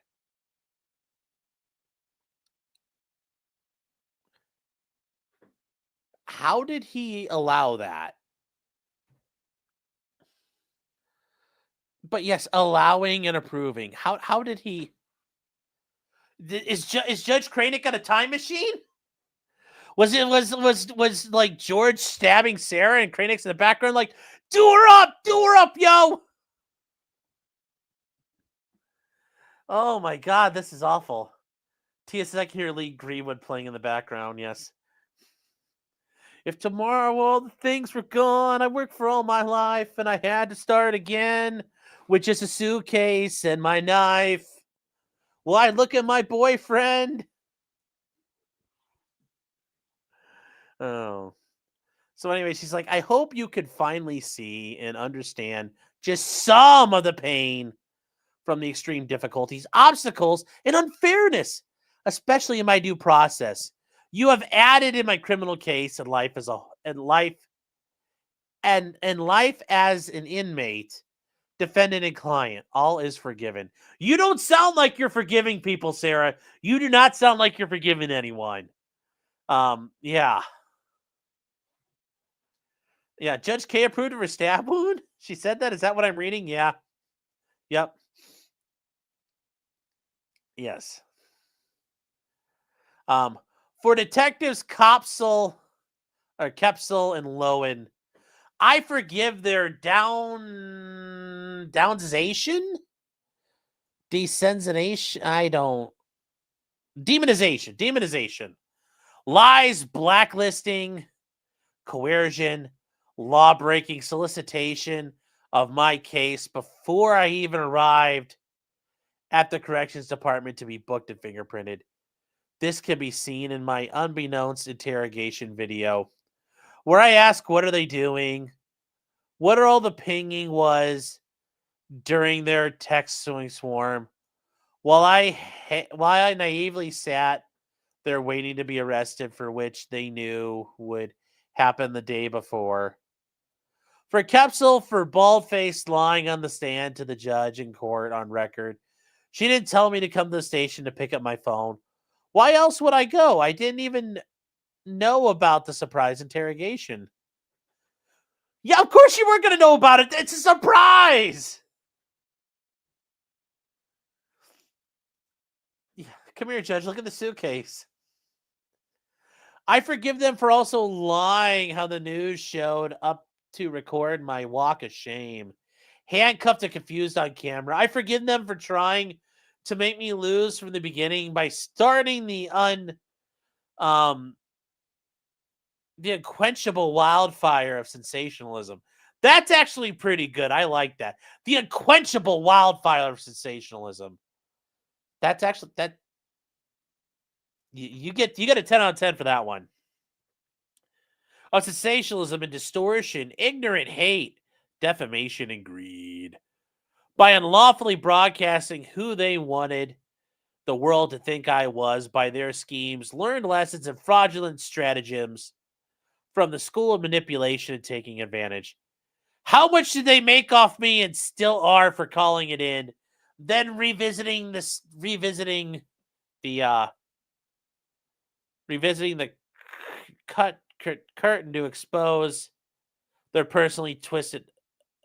How did he allow that? But yes, allowing and approving. How did he? Is Judge Cranick got a time machine? Was like George stabbing Sarah and Cranick's in the background like, do her up, yo? Oh my God, this is awful. Tia says I can hear Lee Greenwood playing in the background. Yes. If tomorrow all the things were gone, I worked for all my life and I had to start again with just a suitcase and my knife. Well, I look at my boyfriend. Oh. So anyway, she's like, I hope you could finally see and understand just some of the pain from the extreme difficulties, obstacles, and unfairness, especially in my due process. You have added in my criminal case and life as an inmate, defendant, and client. All is forgiven. You don't sound like you're forgiving people, Sarah. You do not sound like you're forgiving anyone. Yeah. Yeah, Judge K approved of her stab wound? She said that? Is that what I'm reading? Yeah. Yep. Yes. For detectives Kepsel and Lowen, I forgive their demonization, lies, blacklisting, coercion, law-breaking, solicitation of my case before I even arrived at the corrections department to be booked and fingerprinted. This can be seen in my unbeknownst interrogation video, where I ask, what are they doing? What are all the pinging was during their text swarm? While I naively sat there waiting to be arrested, for which they knew would happen the day before. For Kepsel, for bald-faced lying on the stand to the judge in court on record, she didn't tell me to come to the station to pick up my phone. Why else would I go? I didn't even know about the surprise interrogation. Yeah, of course you weren't going to know about it. It's a surprise. Yeah, come here, Judge. Look at the suitcase. I forgive them for also lying how the news showed up to record my walk of shame. handcuffed and confused on camera. I forgive them for trying to make me lose from the beginning by starting the unquenchable wildfire of sensationalism. That's actually pretty good. I like that. The unquenchable wildfire of sensationalism. That's actually that. You get a 10 out of 10 for that one. Of sensationalism and distortion, ignorant hate, defamation, and greed. By unlawfully broadcasting who they wanted the world to think I was by their schemes, learned lessons and fraudulent stratagems from the school of manipulation and taking advantage. How much did they make off me and still are for calling it in? Then revisiting the curtain to expose their personally twisted,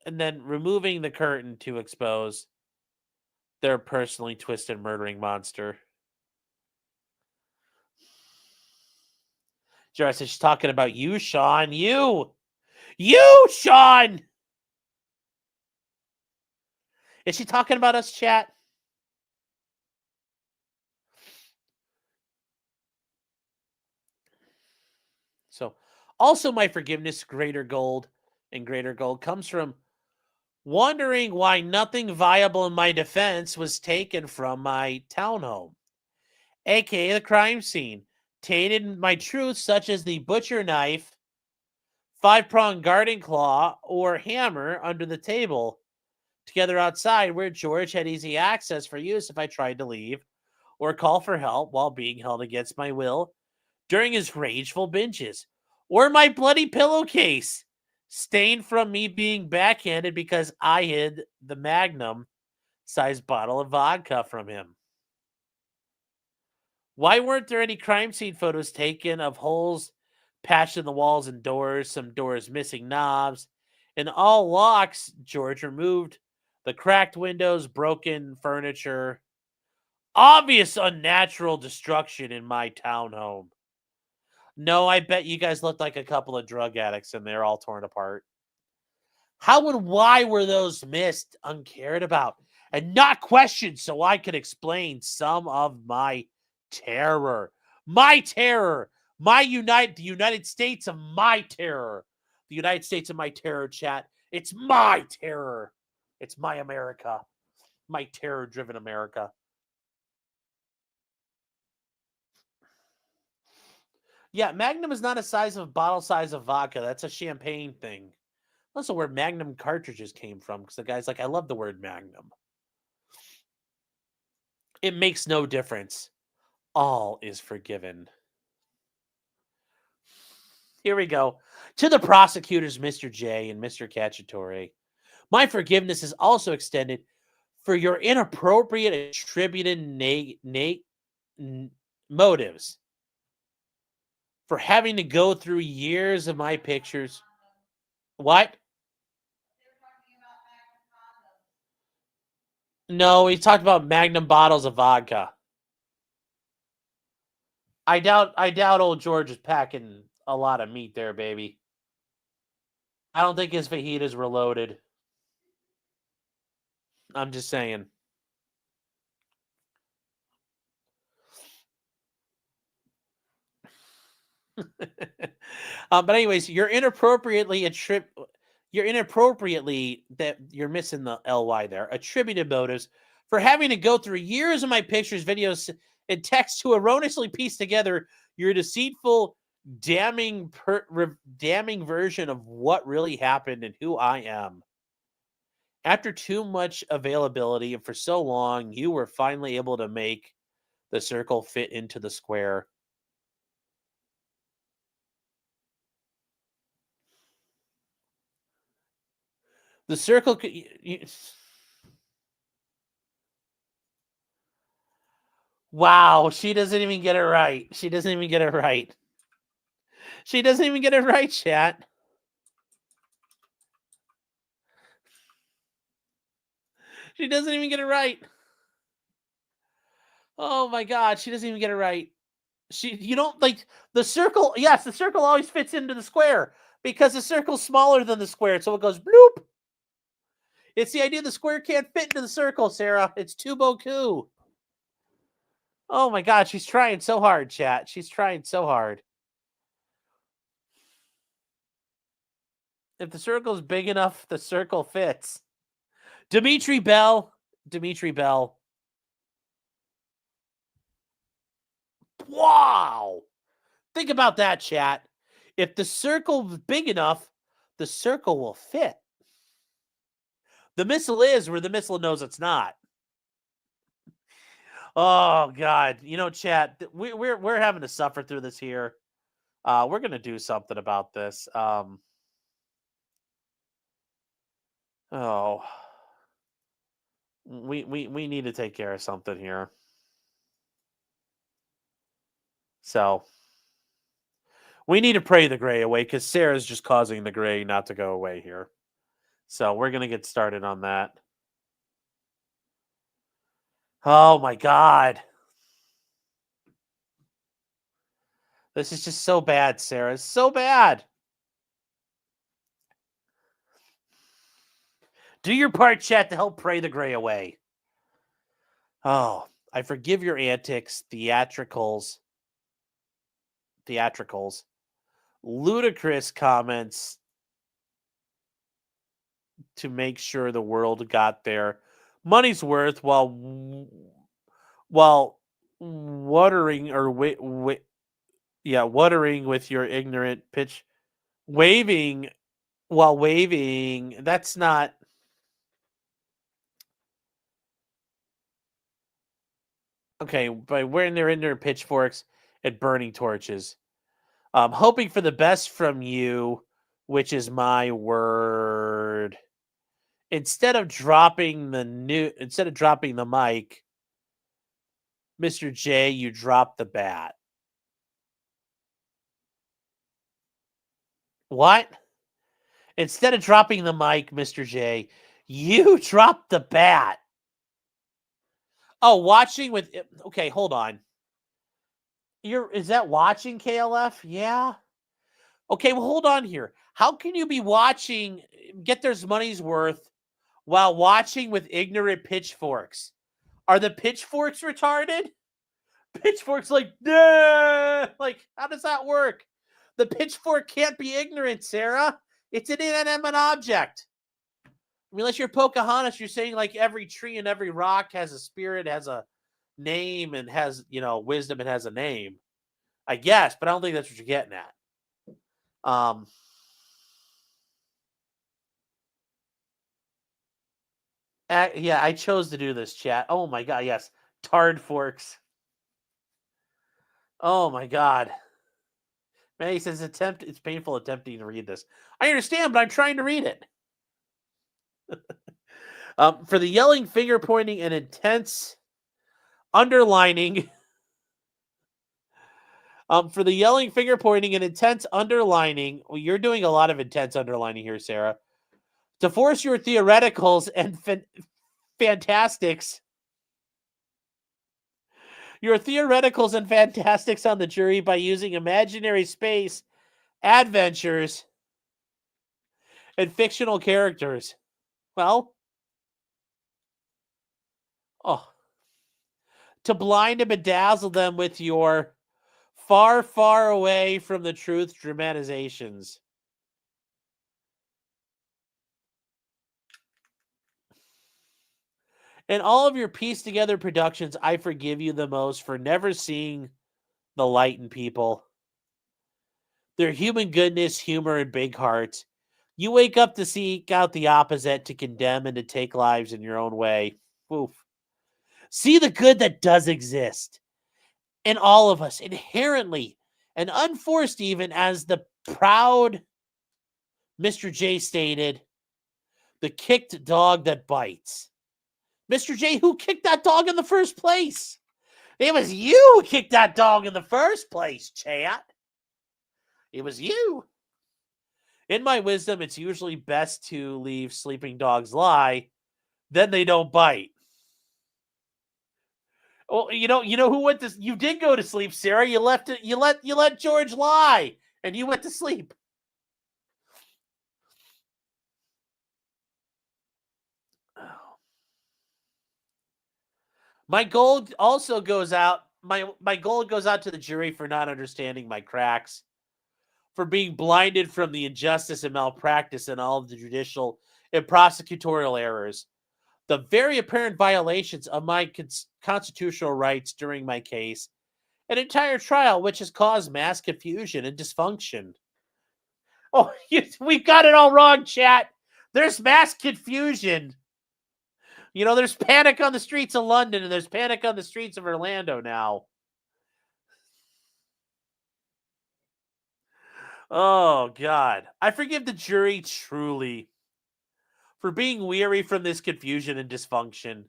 and then removing the curtain to expose their personally twisted murdering monster. Jara says she's talking about you, Sean. You, Sean. Is she talking about us, chat? So, also my forgiveness, greater gold comes from wondering why nothing viable in my defense was taken from my townhome, aka the crime scene. Tainted my truth, such as the butcher knife, 5-pronged garden claw, or hammer under the table, together outside where George had easy access for use if I tried to leave or call for help while being held against my will during his rageful binges, or my bloody pillowcase, stained from me being backhanded because I hid the Magnum-sized bottle of vodka from him. Why weren't there any crime scene photos taken of holes patched in the walls and doors, some doors missing knobs, and all locks? George removed the cracked windows, broken furniture, obvious unnatural destruction in my townhome. No, I bet you guys looked like a couple of drug addicts and they're all torn apart. How and why were those missed, uncared about, and not questioned so I could explain some of my terror? My terror. The United States of my terror. The United States of my terror, chat. It's my terror. It's my America. My terror-driven America. Yeah, Magnum is not a bottle size of vodka. That's a champagne thing. Also, where Magnum cartridges came from, because the guy's like, I love the word Magnum. It makes no difference. All is forgiven. Here we go. To the prosecutors, Mr. J and Mr. Cacciatore, my forgiveness is also extended for your inappropriate attributed motives. For having to go through years of my pictures. What? No, he talked about Magnum bottles of vodka. I doubt old George is packing a lot of meat there, baby. I don't think his fajitas were loaded. I'm just saying. But anyways, you're inappropriately that you're missing the ly there. Attributed motives for having to go through years of my pictures, videos, and text to erroneously piece together your deceitful, damning version of what really happened and who I am. After too much availability and for so long, you were finally able to make the circle fit into the square. The circle could. Wow, she doesn't even get it right. She doesn't even get it right. She doesn't even get it right, chat. She doesn't even get it right. Oh my god, she doesn't even get it right. You don't like the circle. Yes, the circle always fits into the square because the circle's smaller than the square, so it goes bloop. It's the idea the square can't fit into the circle, Sarah. It's too beaucoup. Oh my God, she's trying so hard, chat. She's trying so hard. If the circle's big enough, the circle fits. Dimitri Bell. Wow. Think about that, chat. If the circle's big enough, the circle will fit. The missile is where the missile knows it's not. Oh God, chat. We're having to suffer through this here. We're gonna do something about this. We need to take care of something here. So we need to pray the gray away because Sarah's just causing the gray not to go away here. So we're gonna get started on that. Oh my God. This is just so bad, Sarah. It's so bad. Do your part, chat, to help pray the gray away. Oh, I forgive your antics, theatricals, ludicrous comments to make sure the world got their money's worth while watering with your ignorant pitch, waving. That's not. Okay, by wearing their ignorant pitchforks and burning torches. Hoping for the best from you, which is my word. Instead of dropping the mic, Mr. J, you drop the bat. What? Instead of dropping the mic, Mr. J, you drop the bat. Oh, watching with... Okay, hold on. Is that watching, KLF? Yeah. Okay, well, hold on here. How can you be watching, get their money's worth, while watching with ignorant pitchforks? Are the pitchforks retarded? Pitchfork's like, nah! Like, how does that work? The pitchfork can't be ignorant, Sarah. It's an inanimate object. I mean, unless you're Pocahontas, you're saying like every tree and every rock has a spirit, has a name, and has, wisdom and has a name. I guess, but I don't think that's what you're getting at. Yeah, I chose to do this, chat. Oh my God, yes. Tard forks. Oh my God. Man, he says it's painful attempting to read this. I understand, but I'm trying to read it. For the yelling, finger pointing, and intense underlining. For the yelling, finger pointing, and intense underlining. Well, you're doing a lot of intense underlining here, Sarah. To force your theoreticals and fantastics. Your theoreticals and fantastics on the jury by using imaginary space, adventures, and fictional characters. Well, to blind and bedazzle them with your far, far away from the truth dramatizations. In all of your pieced together productions, I forgive you the most for never seeing the light in people. Their human goodness, humor, and big hearts. You wake up to seek out the opposite, to condemn and to take lives in your own way. Oof. See the good that does exist in all of us, inherently and unforced, even as the proud Mr. J stated, the kicked dog that bites. Mr. J, who kicked that dog in the first place? It was you who kicked that dog in the first place, chat. It was you. In my wisdom, it's usually best to leave sleeping dogs lie, then they don't bite. Well, you know who went to... You did go to sleep, Sarah. You left it. You let George lie, and you went to sleep. My gold also goes out. My gold goes out to the jury for not understanding my cracks, for being blinded from the injustice and malpractice and all of the judicial and prosecutorial errors, the very apparent violations of my constitutional rights during my case, an entire trial which has caused mass confusion and dysfunction. Oh, we got it all wrong, chat. There's mass confusion. There's panic on the streets of London and there's panic on the streets of Orlando now. Oh, God. I forgive the jury truly for being weary from this confusion and dysfunction.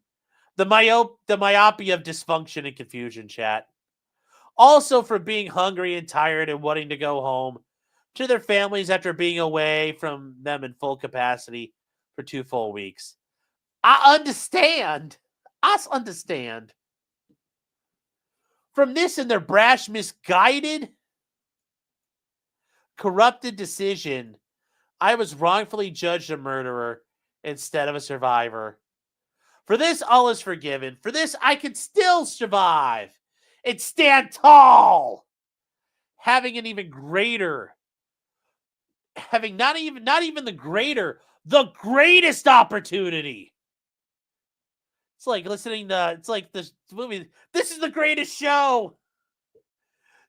The myopia of dysfunction and confusion, chat. Also for being hungry and tired and wanting to go home to their families after being away from them in full capacity for 2 full weeks. I understand. Us understand. From this and their brash, misguided, corrupted decision, I was wrongfully judged a murderer instead of a survivor. For this, all is forgiven. For this, I can still survive and stand tall, having not even the greatest opportunity. It's like it's like this movie. This is the greatest show.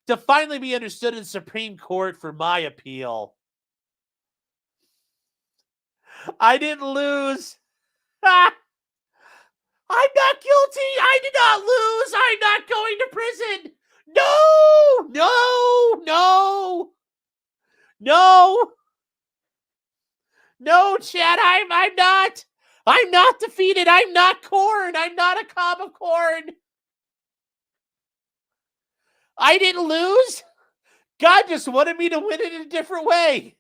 To finally be understood in the Supreme Court for my appeal. I didn't lose. I'm not guilty. I did not lose. I'm not going to prison. No, Chad, I'm not. I'm not defeated. I'm not corn. I'm not a cob of corn. I didn't lose. God just wanted me to win it in a different way.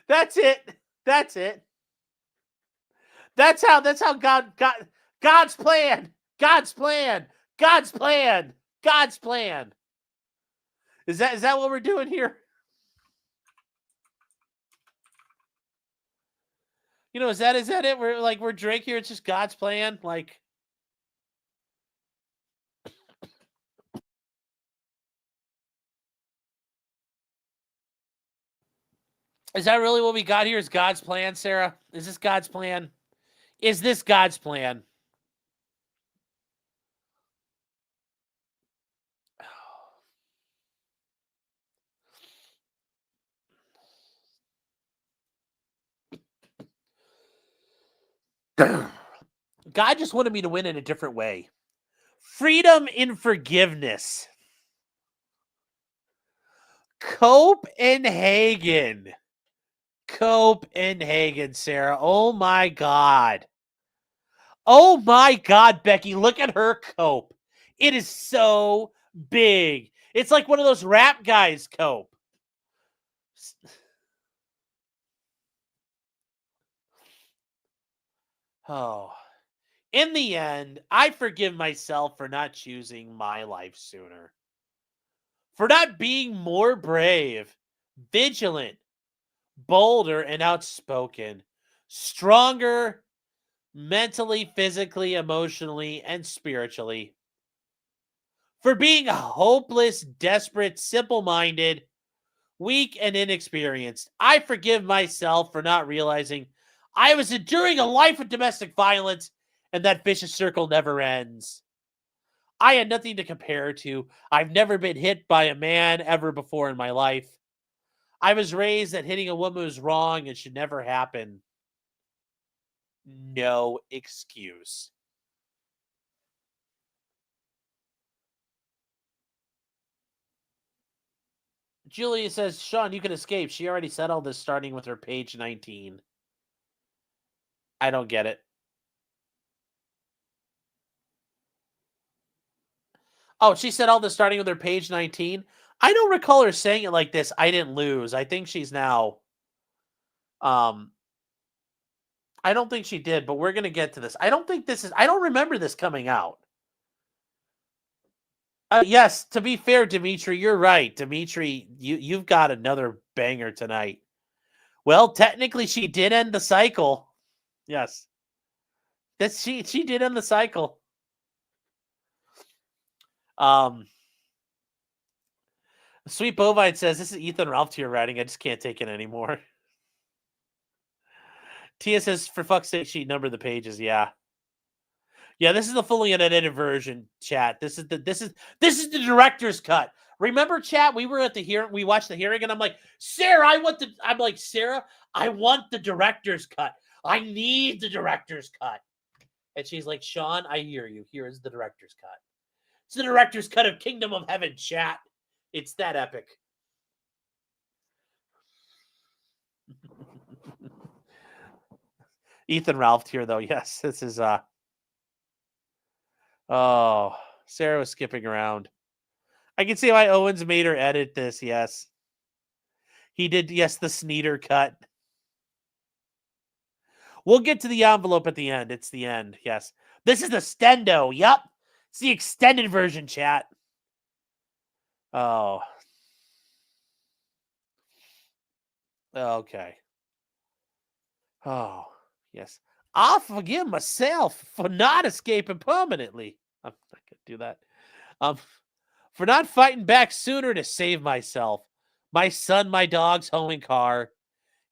That's it. That's how God's plan. God's plan. God's plan. God's plan. Is that what we're doing here? Is that it? We're Drake here. It's just God's plan. Like, is that really what we got here? Is God's plan, Sarah? Is this God's plan? Is this God's plan? God just wanted me to win in a different way. Freedom in forgiveness. Copenhagen, Sarah. Oh my God. Oh my God, Becky. Look at her cope. It is so big. It's like one of those rap guys' cope. Oh. In the end, I forgive myself for not choosing my life sooner. For not being more brave, vigilant, bolder, and outspoken. Stronger mentally, physically, emotionally, and spiritually. For being hopeless, desperate, simple-minded, weak, and inexperienced. I forgive myself for not realizing I was enduring a life of domestic violence and that vicious circle never ends. I had nothing to compare to. I've never been hit by a man ever before in my life. I was raised that hitting a woman was wrong and should never happen. No excuse. Julia says, Sean, you can escape. She already said all this starting with her page 19. I don't get it. Oh, she said all this starting with her page 19? I don't recall her saying it like this. I didn't lose. I think she's now... I don't think she did, but we're going to get to this. I don't remember this coming out. Yes, to be fair, Dimitri, you're right. Dimitri, you've got another banger tonight. Well, technically, she did end the cycle. Yes. That's she did on the cycle. Sweet Bovine says, this is Ethan Ralph to your writing. I just can't take it anymore. Tia says, for fuck's sake, she numbered the pages. Yeah. Yeah, this is the fully unedited version, chat. This is the director's cut. Remember, chat, we were at the hearing, we watched the hearing, and I'm like, Sarah, I want the director's cut. I need the director's cut. And she's like, Sean, I hear you. Here is the director's cut. It's the director's cut of Kingdom of Heaven, chat. It's that epic. Ethan Ralph here, though. Yes, this is oh, Sarah was skipping around. I can see why Owens made her edit this. Yes, he did. Yes, the Sneeder cut. We'll get to the envelope at the end. It's the end. Yes, this is the Stendo. Yup, it's the extended version, chat. Oh, okay. Oh, yes. I'll forgive myself for not escaping permanently. I'm not gonna do that. For not fighting back sooner to save myself, my son, my dogs, home and car.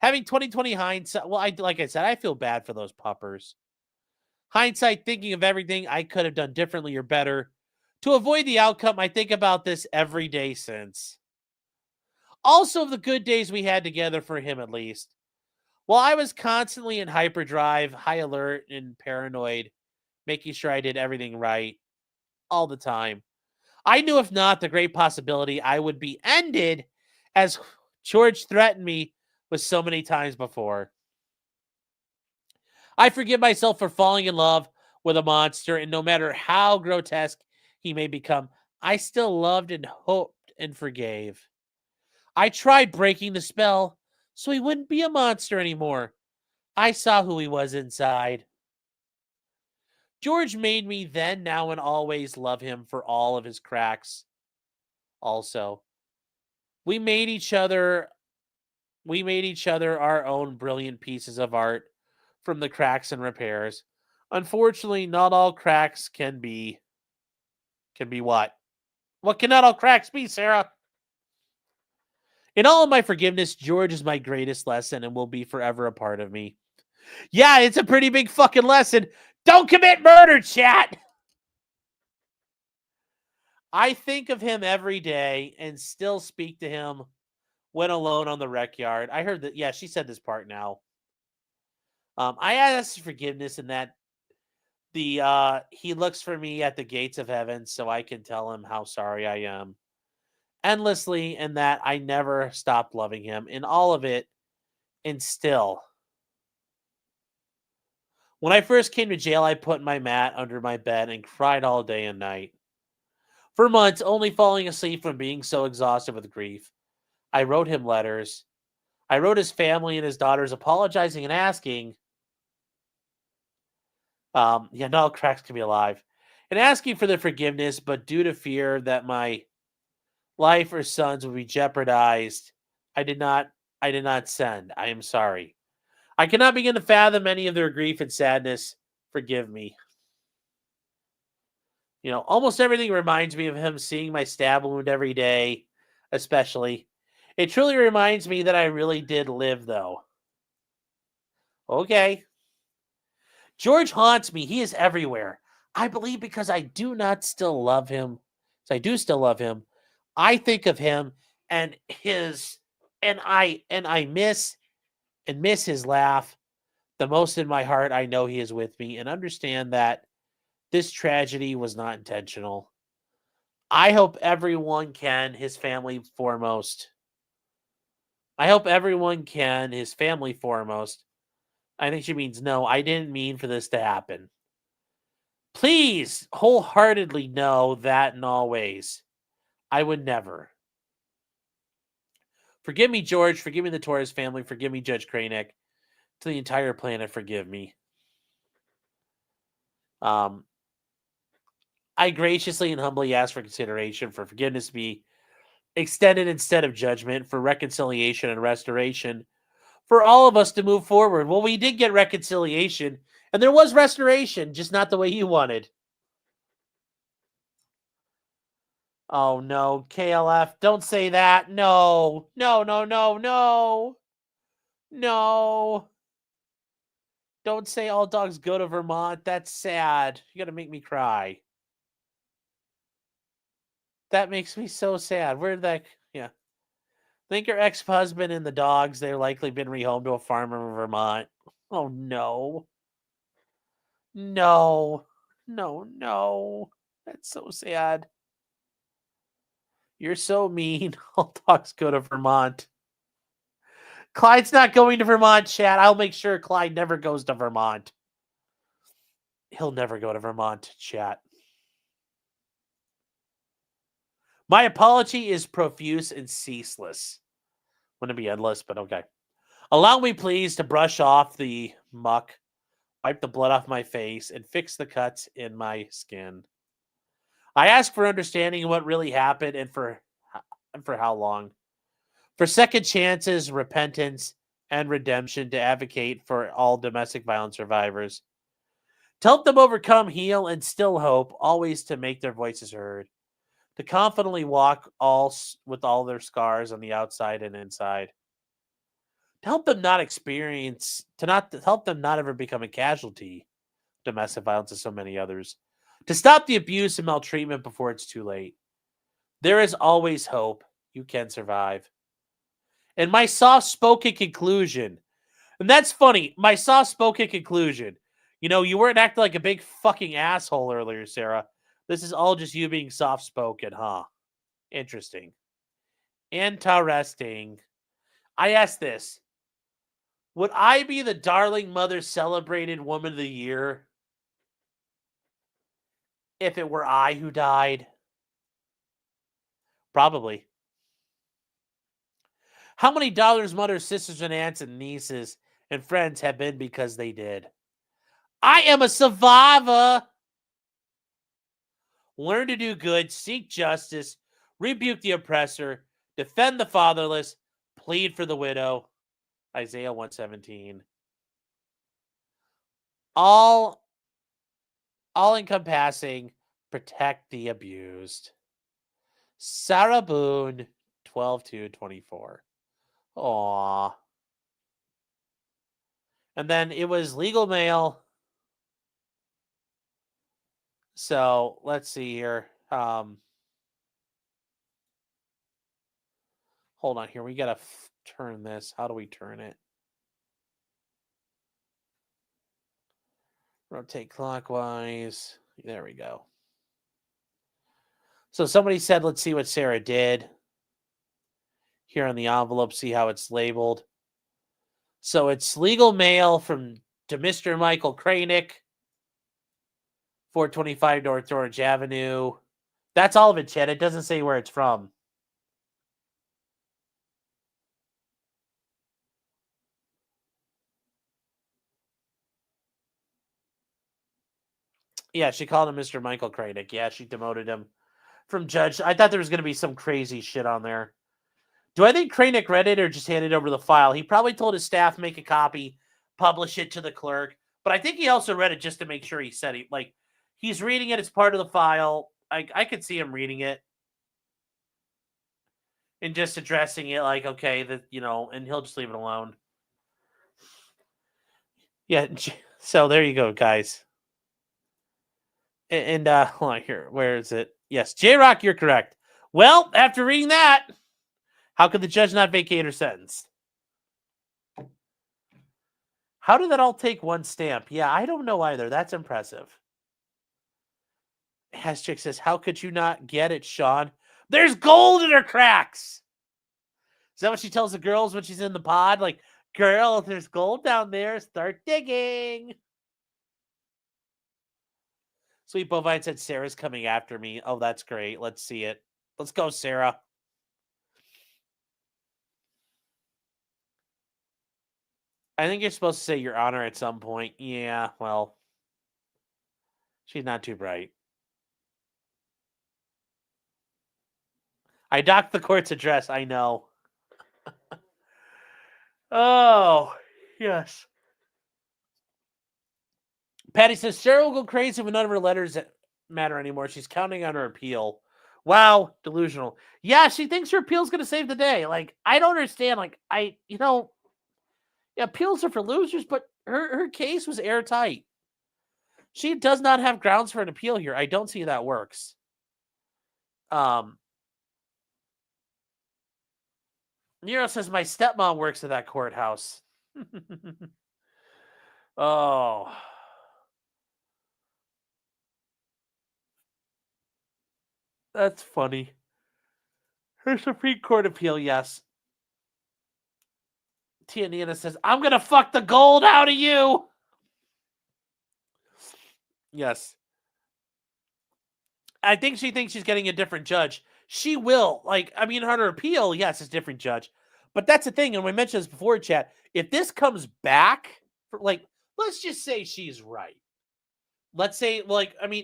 Having 2020 hindsight. Well, like I said, I feel bad for those puppers. Hindsight, thinking of everything I could have done differently or better to avoid the outcome. I think about this every day since. Also, the good days we had together, for him at least. While I was constantly in hyperdrive, high alert, and paranoid, making sure I did everything right all the time, I knew if not, the great possibility I would be ended as George threatened me with so many times before. I forgive myself for falling in love with a monster, and no matter how grotesque he may become, I still loved and hoped and forgave. I tried breaking the spell so he wouldn't be a monster anymore. I saw who he was inside. George made me then, now, and always love him for all of his cracks. Also, we made each other our own brilliant pieces of art from the cracks and repairs. Unfortunately, not all cracks can be what? What can not all cracks be, Sarah? In all of my forgiveness, George is my greatest lesson and will be forever a part of me. Yeah, it's a pretty big fucking lesson. Don't commit murder, chat. I think of him every day and still speak to him when alone on the rec yard. I heard that. Yeah, she said this part now. I ask forgiveness in that he looks for me at the gates of heaven so I can tell him how sorry I am endlessly, and that I never stopped loving him in all of it. And still, when I first came to jail, I put my mat under my bed and cried all day and night. For months, only falling asleep from being so exhausted with grief. I wrote him letters. I wrote his family and his daughters apologizing and asking, yeah, no cracks can be alive, and asking for their forgiveness, but due to fear that my life or sons would be jeopardized, I did not send. I am sorry. I cannot begin to fathom any of their grief and sadness. Forgive me. Almost everything reminds me of him seeing my stab wound every day, especially. It truly reminds me that I really did live, though. Okay. George haunts me. He is everywhere. I believe because I do not still love him. So I do still love him. I think of him and I miss his laugh. The most in my heart, I know he is with me and understand that this tragedy was not intentional. I hope everyone can, his family foremost. I hope everyone can, his family foremost. I think she means no, I didn't mean for this to happen. Please wholeheartedly know that in all ways. I would never. Forgive me, George. Forgive me, the Torres family. Forgive me, Judge Kranek. To the entire planet, forgive me. I graciously and humbly ask for consideration, for forgiveness to be extended instead of judgment, for reconciliation and restoration, for all of us to move forward. Well, we did get reconciliation, and there was restoration, just not the way you wanted. Oh no, KLF, don't say that. No, no, no, no, no, no. Don't say all dogs go to Vermont. That's sad. You gotta make me cry. That makes me so sad. Where did that? Yeah. Think your ex-husband and the dogs, they're likely been rehomed to a farm in Vermont. Oh no. No. No, no. That's so sad. You're so mean. All dogs go to Vermont. Clyde's not going to Vermont, chat. I'll make sure Clyde never goes to Vermont. He'll never go to Vermont, chat. My apology is profuse and ceaseless. Wouldn't be endless, but okay. Allow me, please, to brush off the muck, wipe the blood off my face, and fix the cuts in my skin. I ask for understanding of what really happened and for how long. For second chances, repentance, and redemption to advocate for all domestic violence survivors. To help them overcome, heal, and still hope, always to make their voices heard. To confidently walk with all their scars on the outside and inside. To help them not to help them not ever become a casualty of domestic violence as so many others. To stop the abuse and maltreatment before it's too late. There is always hope. You can survive. And my soft-spoken conclusion, and that's funny, my soft-spoken conclusion, you weren't acting like a big fucking asshole earlier, Sarah. This is all just you being soft-spoken, huh? Interesting. Interesting. I asked this. Would I be the darling mother celebrated woman of the year if it were I who died? Probably. How many daughters, mothers, sisters, and aunts and nieces and friends have been because they did? I am a survivor. Learn to do good, seek justice, rebuke the oppressor, defend the fatherless, plead for the widow. Isaiah 117. All encompassing, protect the abused. Sarah Boone, 12/2/24. Aww. And then it was legal mail. So let's see here. Hold on here. We gotta turn this. How do we turn it? Rotate clockwise. There we go. So somebody said, let's see what Sarah did. Here on the envelope, see how it's labeled. So it's legal mail to Mr. Michael Kranick, 425 North Orange Avenue. That's all of it, Chad. It doesn't say where it's from. Yeah, she called him Mr. Michael Kranick. Yeah, she demoted him from judge. I thought there was going to be some crazy shit on there. Do I think Kranick read it or just handed over the file? He probably told his staff, make a copy, publish it to the clerk. But I think he also read it just to make sure he said it. Like, he's reading it as part of the file. I could see him reading it and just addressing it like, okay, and he'll just leave it alone. Yeah, so there you go, guys. And hold on here. Where is it? Yes, J-Rock, you're correct. Well, after reading that, how could the judge not vacate her sentence? How did that all take one stamp? Yeah, I don't know either. That's impressive. Haschick says, how could you not get it, Sean? There's gold in her cracks. Is that what she tells the girls when she's in the pod? Like, girl, if there's gold down there, start digging. Sweet Bovine said, Sarah's coming after me. Oh, that's great. Let's see it. Let's go, Sarah. I think you're supposed to say your honor at some point. Yeah, well, she's not too bright. I docked the court's address. I know. Oh, yes. Patty says Sarah will go crazy when none of her letters matter anymore. She's counting on her appeal. Wow, delusional. Yeah, she thinks her appeal's going to save the day. Like, I don't understand. Like, yeah, appeals are for losers, but her case was airtight. She does not have grounds for an appeal here. I don't see how that works. Nero says my stepmom works at that courthouse. Oh. That's funny. Her Supreme Court appeal, yes. Tia Nina says, I'm going to fuck the gold out of you. Yes. I think she thinks she's getting a different judge. She will. Like, I mean, on her appeal, yes, it's a different judge. But that's the thing, and we mentioned this before, chat. If this comes back, let's just say she's right. Let's say,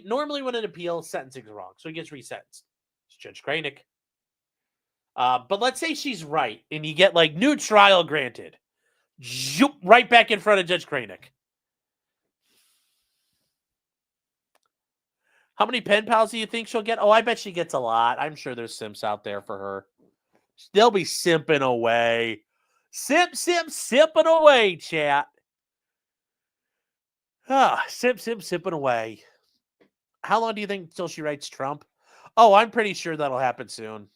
normally when an appeal, sentencing is wrong, so he gets resentenced. It's Judge Kranick. But let's say she's right, and you get, new trial granted. Right back in front of Judge Kranick. How many pen pals do you think she'll get? Oh, I bet she gets a lot. I'm sure there's simps out there for her. They'll be simping away. Simping away, chat. Simping away. How long do you think until she writes Trump? Oh, I'm pretty sure that'll happen soon.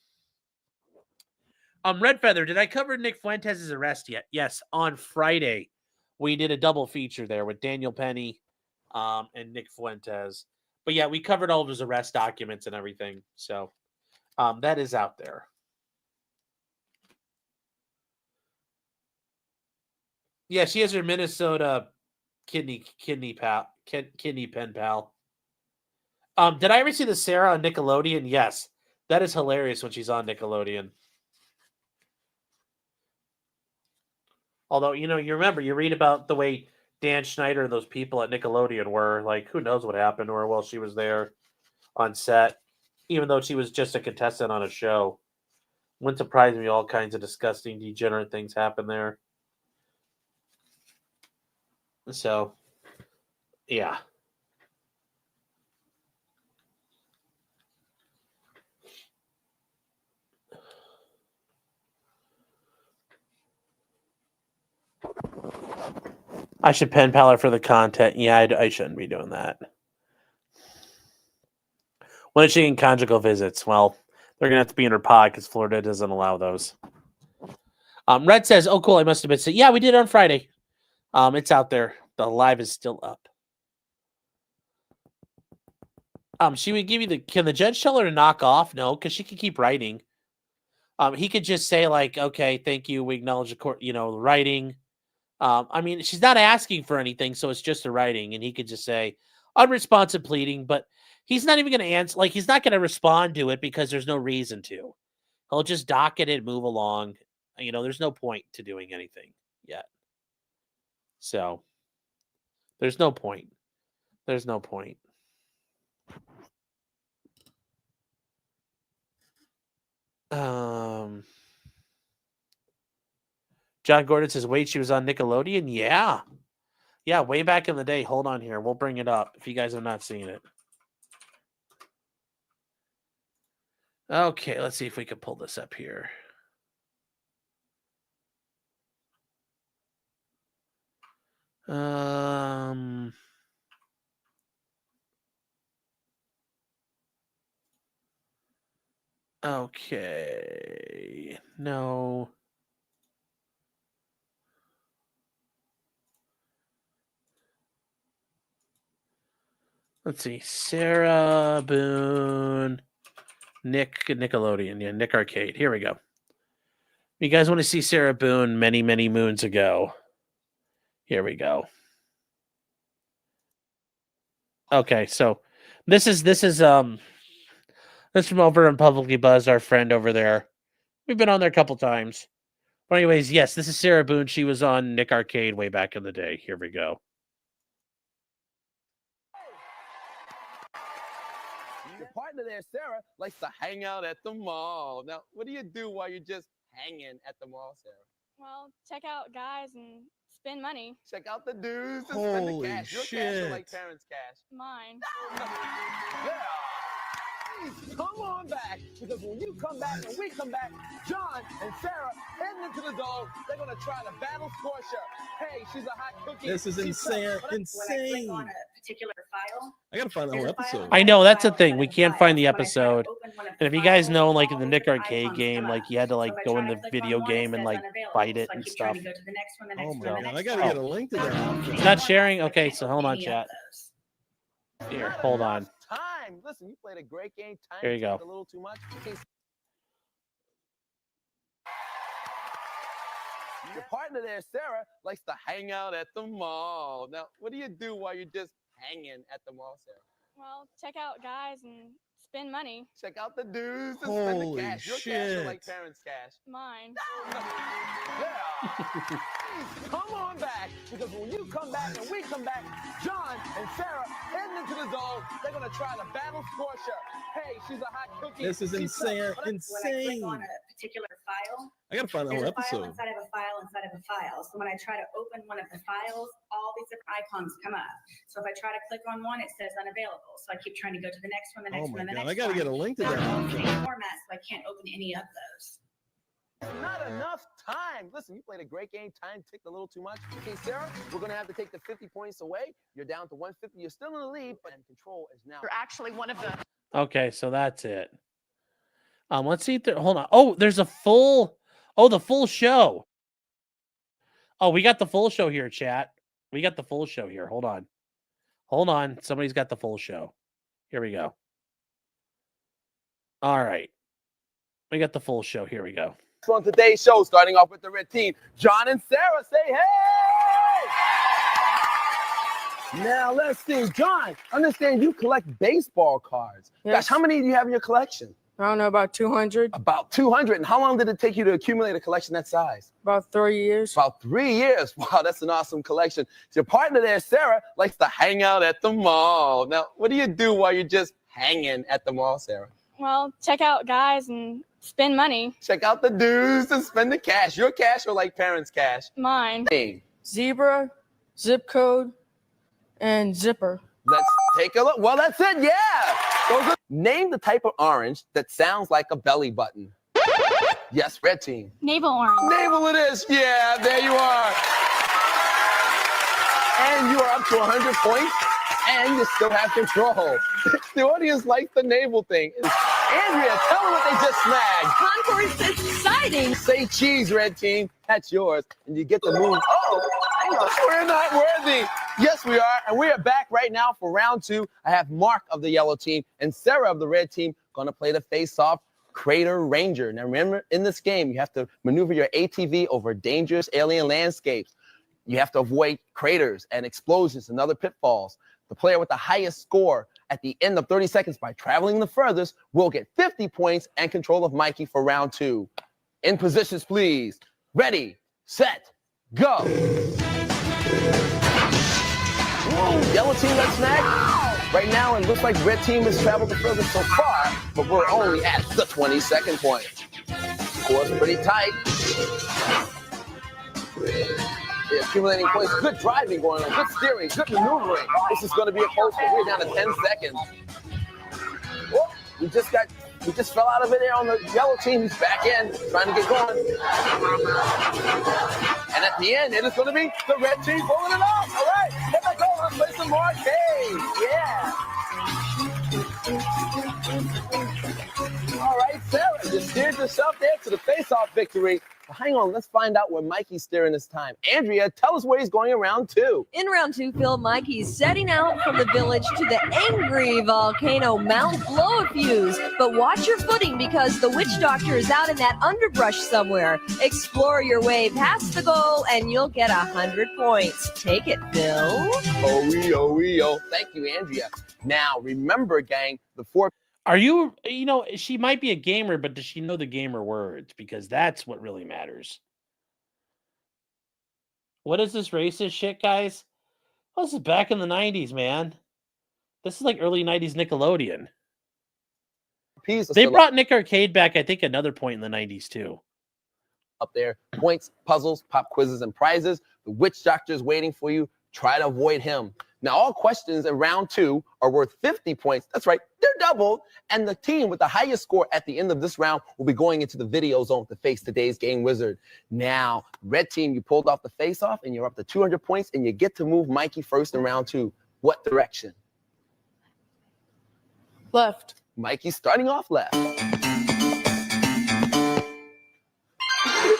Red Feather, did I cover Nick Fuentes' arrest yet? Yes, on Friday. We did a double feature there with Daniel Penny and Nick Fuentes. But yeah, we covered all of his arrest documents and everything. So that is out there. Yeah, she has her Minnesota kidney pen pal. Did I ever see the Sarah on Nickelodeon? Yes. That is hilarious when she's on Nickelodeon. Although, you remember, you read about the way Dan Schneider and those people at Nickelodeon were. Like, who knows what happened to her while she was there on set, even though she was just a contestant on a show. Wouldn't surprise me, all kinds of disgusting, degenerate things happen there. So, yeah. I should pen pal her for the content. Yeah, I shouldn't be doing that. When is she getting conjugal visits? Well, they're going to have to be in her pod because Florida doesn't allow those. Red says, oh, cool, I must have been sick. Yeah, we did it on Friday. It's out there. The live is still up. She would give you can the judge tell her to knock off? No, because she can keep writing. He could just say, okay, thank you. We acknowledge the court, the writing. She's not asking for anything, so it's just a writing. And he could just say, unresponsive pleading, but he's not even going to answer. He's not going to respond to it because there's no reason to. He'll just docket it, move along. There's no point to doing anything yet. So there's no point. There's no point. John Gordon says, wait, she was on Nickelodeon? Yeah. Yeah, way back in the day. Hold on here. We'll bring it up if you guys have not seen it. Okay, let's see if we can pull this up here. Okay. No. Let's see. Sarah Boone. Nickelodeon. Yeah, Nick Arcade. Here we go. You guys want to see Sarah Boone many, many moons ago? Here we go. Okay, so this is from over in Publicly Buzz, our friend over there. We've been on there a couple times. But anyways, yes, this is Sarah Boone. She was on Nick Arcade way back in the day. Here we go. Your partner there, Sarah, likes to hang out at the mall. Now, what do you do while you're just hanging at the mall, Sarah? Well, check out guys and spend money. Check out the dudes and spend the Holy cash. Your cash or like shit. parents' cash? Mine. Yeah. Come on back, because when you come back and we come back, John and Sarah heading into the dome. They're gonna try to battle Scorcher. Hey, she's a hot cookie. This is She's insane. tough, but When I click on a particular file, I gotta find the whole there's a file episode. inside I know of a that's the file thing. inside We of a can't file. find the So when I try to episode. open one of And the if you guys files, know, like in all the these Nick different Arcade icons game, come like up. you had to like So if I go try in to the click video on one, it game and says like unavailable. fight it So I and keep stuff. trying to go to the next one, the next Oh one, my the god, next I one. gotta get a link to that. It's not sharing. So I Okay, can't so open hold on, any of chat. those. Here, not hold enough on. time. Listen, you played a great game. Time Here you took go. a little too much. Your partner there, Sarah, likes to hang out at the mall. Now, what do you do while you're just hanging at the mall, Sarah? Well, check out guys and spend money. Check out the dudes and spend the Holy cash. Your cash or like shit. parents' cash? Mine. Yeah. Come on back, because when you come back and we come back, John and Sarah heading into the zone. They're gonna try to battle Scorcher. Hey, she's a hot cookie. This is She's tough, insane. but When I click on Insane. a particular file, I gotta find the whole there's a file episode. inside of a file inside of a file. So when I try to open one of the files, all these different icons come up. So if I try to click on one, it says unavailable. So I keep trying to go to the next one, the Oh next my one, the god, next I gotta one. get a link to They're all the that. same format, so I can't open any of those. Not enough time. Listen, you played a great game. Time ticked a little too much. Okay, Sarah, we're going to have to take the 50 points away. You're down to 150. You're still in the lead, but control is now. You're actually one of the Okay, so that's it. Let's see if there. Hold on. Oh, there's a full. Oh, the full show. Oh, we got the full show here, chat. We got the full show here. Hold on. Hold on. Somebody's got the full show. Here we go. All right. We got the full show. Here we go. On today's show, starting off with the red team, John and Sarah, say hey! Now let's see. John, understand you collect baseball cards. Yes. Gosh, how many do you have in your collection? I don't know, about 200, About 200. And how long did it take you to accumulate a collection that size? about 3 years. About 3 years. Wow, that's an awesome collection. So your partner there, Sarah, likes to hang out at the mall. Now, what do you do while you're just hanging at the mall, Sarah? Well, check out guys and spend money. Check out the dudes and spend the cash. Your cash or like parents' cash? Mine. Name. Zebra, zip code, and zipper. Let's take a look. Well, that's it. Yeah. Name the type of orange that sounds like a belly button. Yes, red team. Navel orange. Navel it is. Yeah, there you are. And you are up to 100 points, and you still have control. The audience likes the navel thing. Andrea, tell them what they just snagged. concourse exciting. Say cheese, red team. That's yours. And you get the move. Oh, hang on. We're not worthy. Yes, we are. And we are back right now for round 2. I have Mark of the yellow team and Sarah of the red team going to play the face-off Crater Ranger. Now, remember, in this game, you have to maneuver your ATV over dangerous alien landscapes. You have to avoid craters and explosions and other pitfalls. The player with the highest score at the end of 30 seconds by traveling the furthest will get 50 points and control of Mikey for round 2. In positions, please. Ready, set, go. Whoa, yellow team got snagged. Right now, it looks like red team has traveled the furthest so far, but we're only at the 22nd point. Score's pretty tight. They're accumulating points. Good driving going on. Good steering. Good maneuvering. This is going to be a close one. We're down to 10 seconds. Oh, we just fell out of it there on the yellow team. He's back in, trying to get going. And at the end, it is going to be the red team pulling it off. All right, here we go. Let's play some more arcade. Yeah. All right, Sarah, you steered yourself there to the face-off victory. Well, hang on, let's find out where Mikey's steering this time. Andrea, tell us where he's going in round 2. In round 2, Phil, Mikey's setting out from the village to the angry volcano Mount Blow a Fuse. But watch your footing because the witch doctor is out in that underbrush somewhere. Explore your way past the goal and you'll get 100 points. Take it, Phil. Oh. Thank you, Andrea. Now, remember, gang, the 4... Are you, she might be a gamer, but does she know the gamer words? Because that's what really matters. What is this racist shit, guys? Oh, this is back in the 90s, man. This is like early 90s Nickelodeon. They brought Nick Arcade back, I think, another point in the 90s, too. up there. Points, puzzles, pop quizzes, and prizes. The witch doctor is waiting for you. Try to avoid him. Now, all questions in round 2 are worth 50 points. That's right, they're doubled. And the team with the highest score at the end of this round will be going into the video zone to face today's game wizard. Now, red team, you pulled off the face-off, and you're up to 200 points, and you get to move Mikey first in round 2. What direction? Left. Mikey's starting off left.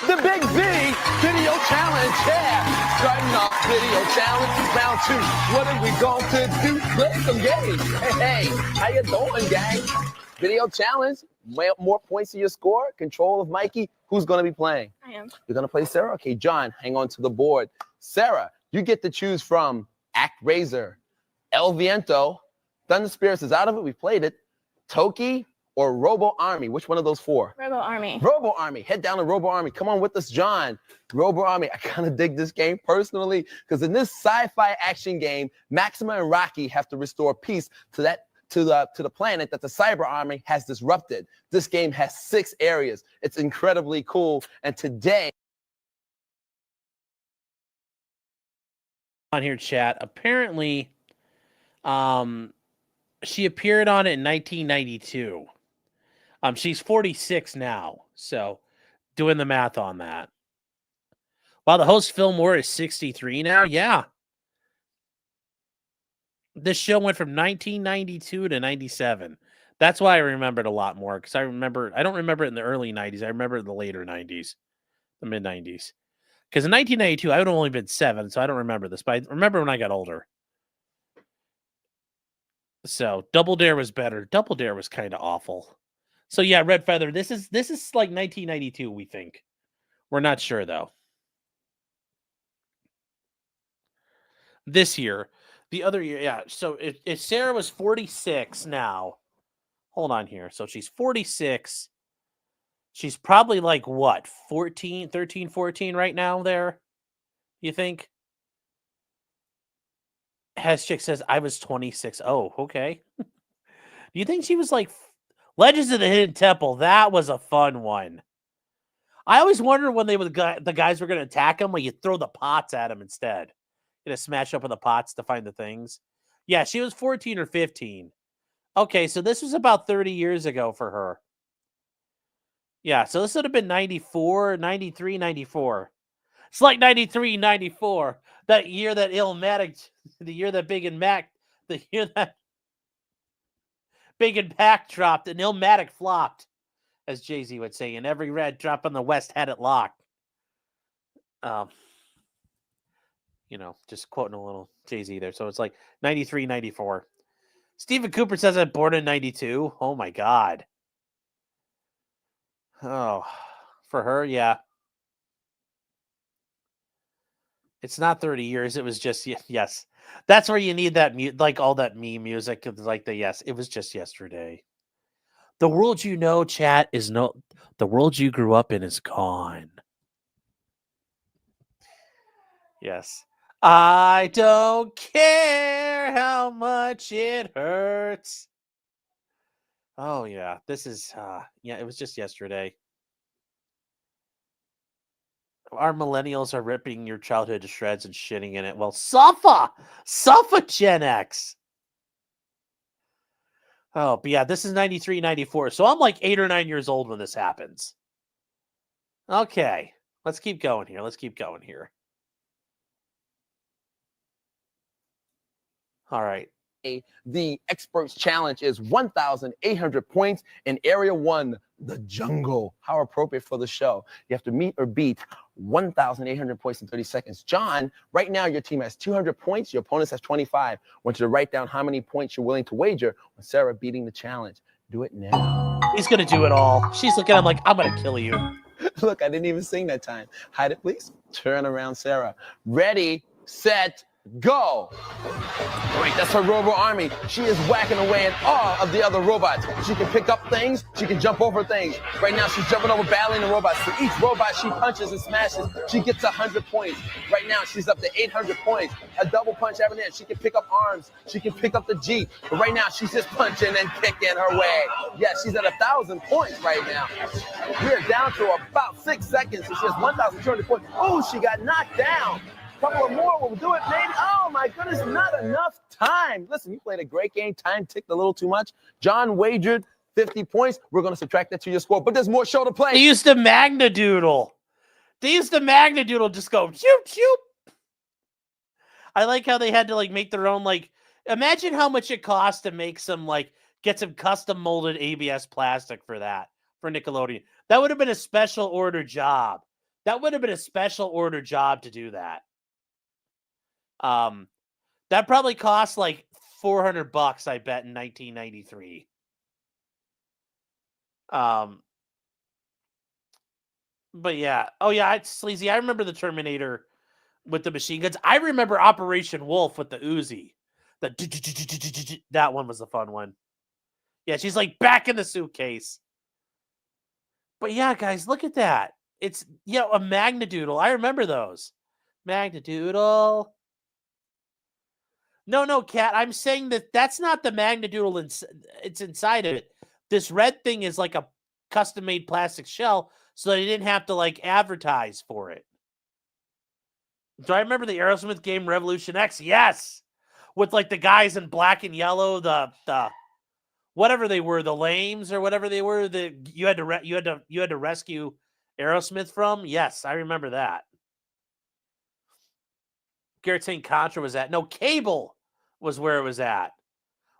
The Big V Video Challenge, yeah. Starting off Video Challenge, round 2. What are we going to do? Play some games. Hey, how you doing, gang? Video Challenge, more points to your score, control of Mikey. Who's going to be playing? I am. You're going to play Sarah? Okay, John, hang on to the board. Sarah, you get to choose from Act Razor, El Viento, Thunder Spirits is out of it, we played it, Toki, or Robo Army. Which one of those 4? Robo Army. Robo Army. Head down to Robo Army. Come on with us, John. Robo Army. I kind of dig this game personally because in this sci-fi action game, Maxima and Rocky have to restore peace to the planet that the Cyber Army has disrupted. This game has 6 areas. It's incredibly cool. And today, on here, chat. Apparently, she appeared on it in 1992. She's 46 now, so doing the math on that. Wow, the host Fillmore is 63 now. Yeah, this show went from 1992 to 97. That's why I remember it a lot more because I don't remember it in the early 90s. I remember it in the later 90s, the mid 90s. Because in 1992, I would have only been 7, so I don't remember this, but I remember when I got older. So Double Dare was better. Double Dare was kind of awful. So yeah, Red Feather. This is like 1992. We think. We're not sure though. This year, the other year, yeah. So if Sarah was 46 now, hold on here. So she's 46. She's probably like what, 13, 14 right now there? You think? Chick says, I was 26. Oh, okay. Do you think she was like Legends of the Hidden Temple? That was a fun one. I always wondered when the guys were going to attack him, when you throw the pots at him instead. You know, smash up with the pots to find the things. Yeah, she was 14 or 15. Okay, so this was about 30 years ago for her. Yeah, so this would have been 94, 93, 94. It's like 93, 94. That year that Illmatic, the year that Big and Mac, the year that Big and Pac dropped and Illmatic flopped, as Jay-Z would say, and every red drop on the West had it locked. You know, just quoting a little Jay-Z there. So it's like 93, 94. Stephen Cooper says I'm born in 92. Oh my God. Oh, for her, yeah. It's not 30 years. It was just, yes. That's where you need that, like all that meme music. Like yes, it was just yesterday. The world you know, chat, the world you grew up in is gone. Yes. I don't care how much it hurts. Oh, yeah. This is, yeah, it was just yesterday. Our millennials are ripping your childhood to shreds and shitting in it. Well, suffer Gen X. Oh, but yeah, this is 93, 94. So I'm like 8 or 9 years old when this happens. Okay, let's keep going here. All right. The Experts Challenge is 1,800 points in Area 1, the jungle. How appropriate for the show. You have to meet or beat 1,800 points in 30 seconds. John, right now your team has 200 points. Your opponent has 25. I want you to write down how many points you're willing to wager on Sarah beating the challenge. Do it now. He's going to do it all. She's looking at him like, I'm going to kill you. Look, I didn't even sing that time. Hide it, please. Turn around, Sarah. Ready, set, go. Great, that's her robo army. She is whacking away at all of the other robots. She can pick up things. She can jump over things. Right now, she's jumping over, battling the robots. For each robot she punches and smashes, she gets 100 points. Right now, she's up to 800 points. A double punch every day. She can pick up arms. She can pick up the Jeep. But right now, she's just punching and kicking her way. Yeah, she's at 1,000 points right now. We're down to about 6 seconds, so she has 1,200 points. Oh, she got knocked down. Couple of more will do it, maybe. Oh my goodness, not enough time. Listen, you played a great game. Time ticked a little too much. John wagered 50 points. We're going to subtract that to your score, but there's more show to play. They used the Magnadoodle. Just go shoop shoop. I like how they had to like make their own like. Imagine how much it costs to make some like get some custom molded ABS plastic for that for Nickelodeon. That would have been a special order job. To do that. That probably cost like $400, I bet, in 1993. But yeah. Oh yeah, it's sleazy. I remember the Terminator with the machine guns. I remember Operation Wolf with the Uzi. That one was a fun one. Yeah, she's like back in the suitcase. But yeah, guys, look at that. It's, a Magnadoodle. I remember those. Magnadoodle. No, Kat. I'm saying that's not the Magnadoodle. It's inside of it. This red thing is like a custom-made plastic shell, so they didn't have to like advertise for it. Do I remember the Aerosmith game Revolution X? Yes, with like the guys in black and yellow, the whatever they were, the lames or whatever they were, that you had to rescue Aerosmith from. Yes, I remember that. Garrett saying Contra was at. No, Cable was where it was at.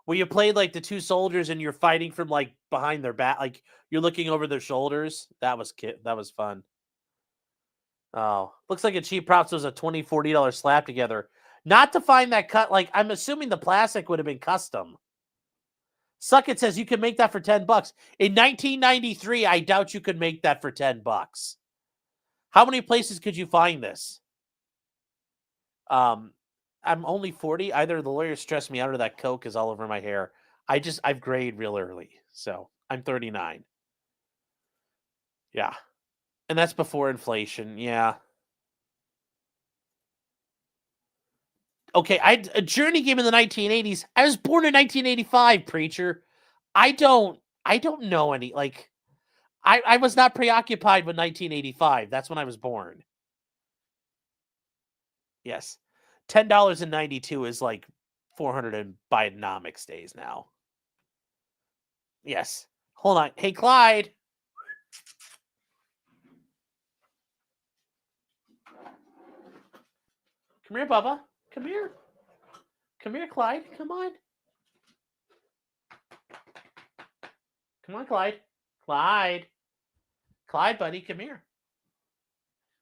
Where you played like the two soldiers and you're fighting from like behind their back, like you're looking over their shoulders. That was fun. Oh, looks like a cheap props was a $20, $40 slap together. Not to find that cut. Like I'm assuming the plastic would have been custom. Suckett says you could make that for $10. In 1993, I doubt you could make that for $10. How many places could you find this? I'm only 40. Either the lawyers stress me out or that coke is all over my hair. I've grayed real early. So I'm 39. Yeah. And that's before inflation. Yeah. Okay. A Journey game in the 1980s. I was born in 1985, preacher. I don't know any, like, I was not preoccupied with 1985. That's when I was born. Yes. $10.92 is like 400 in Bidenomics days now. Yes. Hold on. Hey, Clyde. Come here, Bubba. Come here. Come here, Clyde. Come on. Come on, Clyde. Clyde, buddy, come here.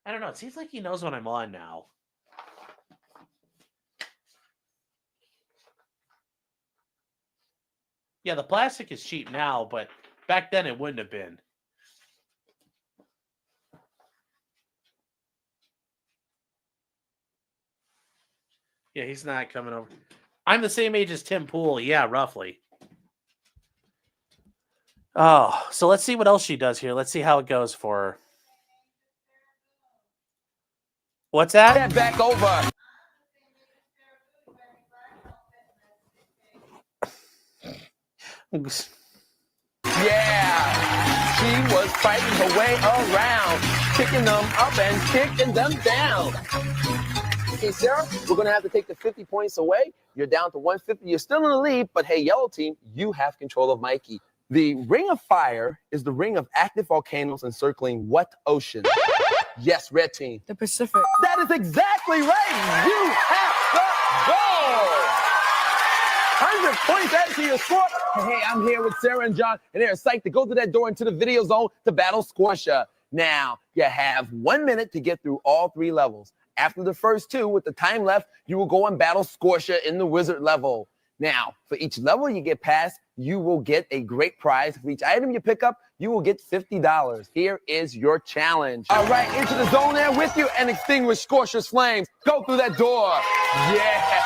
I don't know. It seems like he knows when I'm on now. Yeah, the plastic is cheap now, but back then it wouldn't have been. Yeah, he's not coming over. I'm the same age as Tim Pool. Yeah, roughly. Oh, so let's see what else she does here. Let's see how it goes for her. What's that? Head back over. Yeah, she was fighting her way around, kicking them up and kicking them down. Okay, Sarah, we're going to have to take the 50 points away. You're down to 150. You're still in the lead, but hey, yellow team, you have control of Mikey. The Ring of Fire is the ring of active volcanoes encircling what ocean? Yes, red team. The Pacific. That is exactly right. You have the goal. 100 points added to your score. Hey, I'm here with Sarah and John, and they're psyched to go to that door into the video zone to battle Scotia. Now, you have 1 minute to get through all 3 levels. After the first 2, with the time left, you will go and battle Scotia in the wizard level. Now, for each level you get past, you will get a great prize. For each item you pick up, you will get $50. Here is your challenge. All right, into the zone there with you and extinguish Scorcher's flames. Go through that door. Yeah.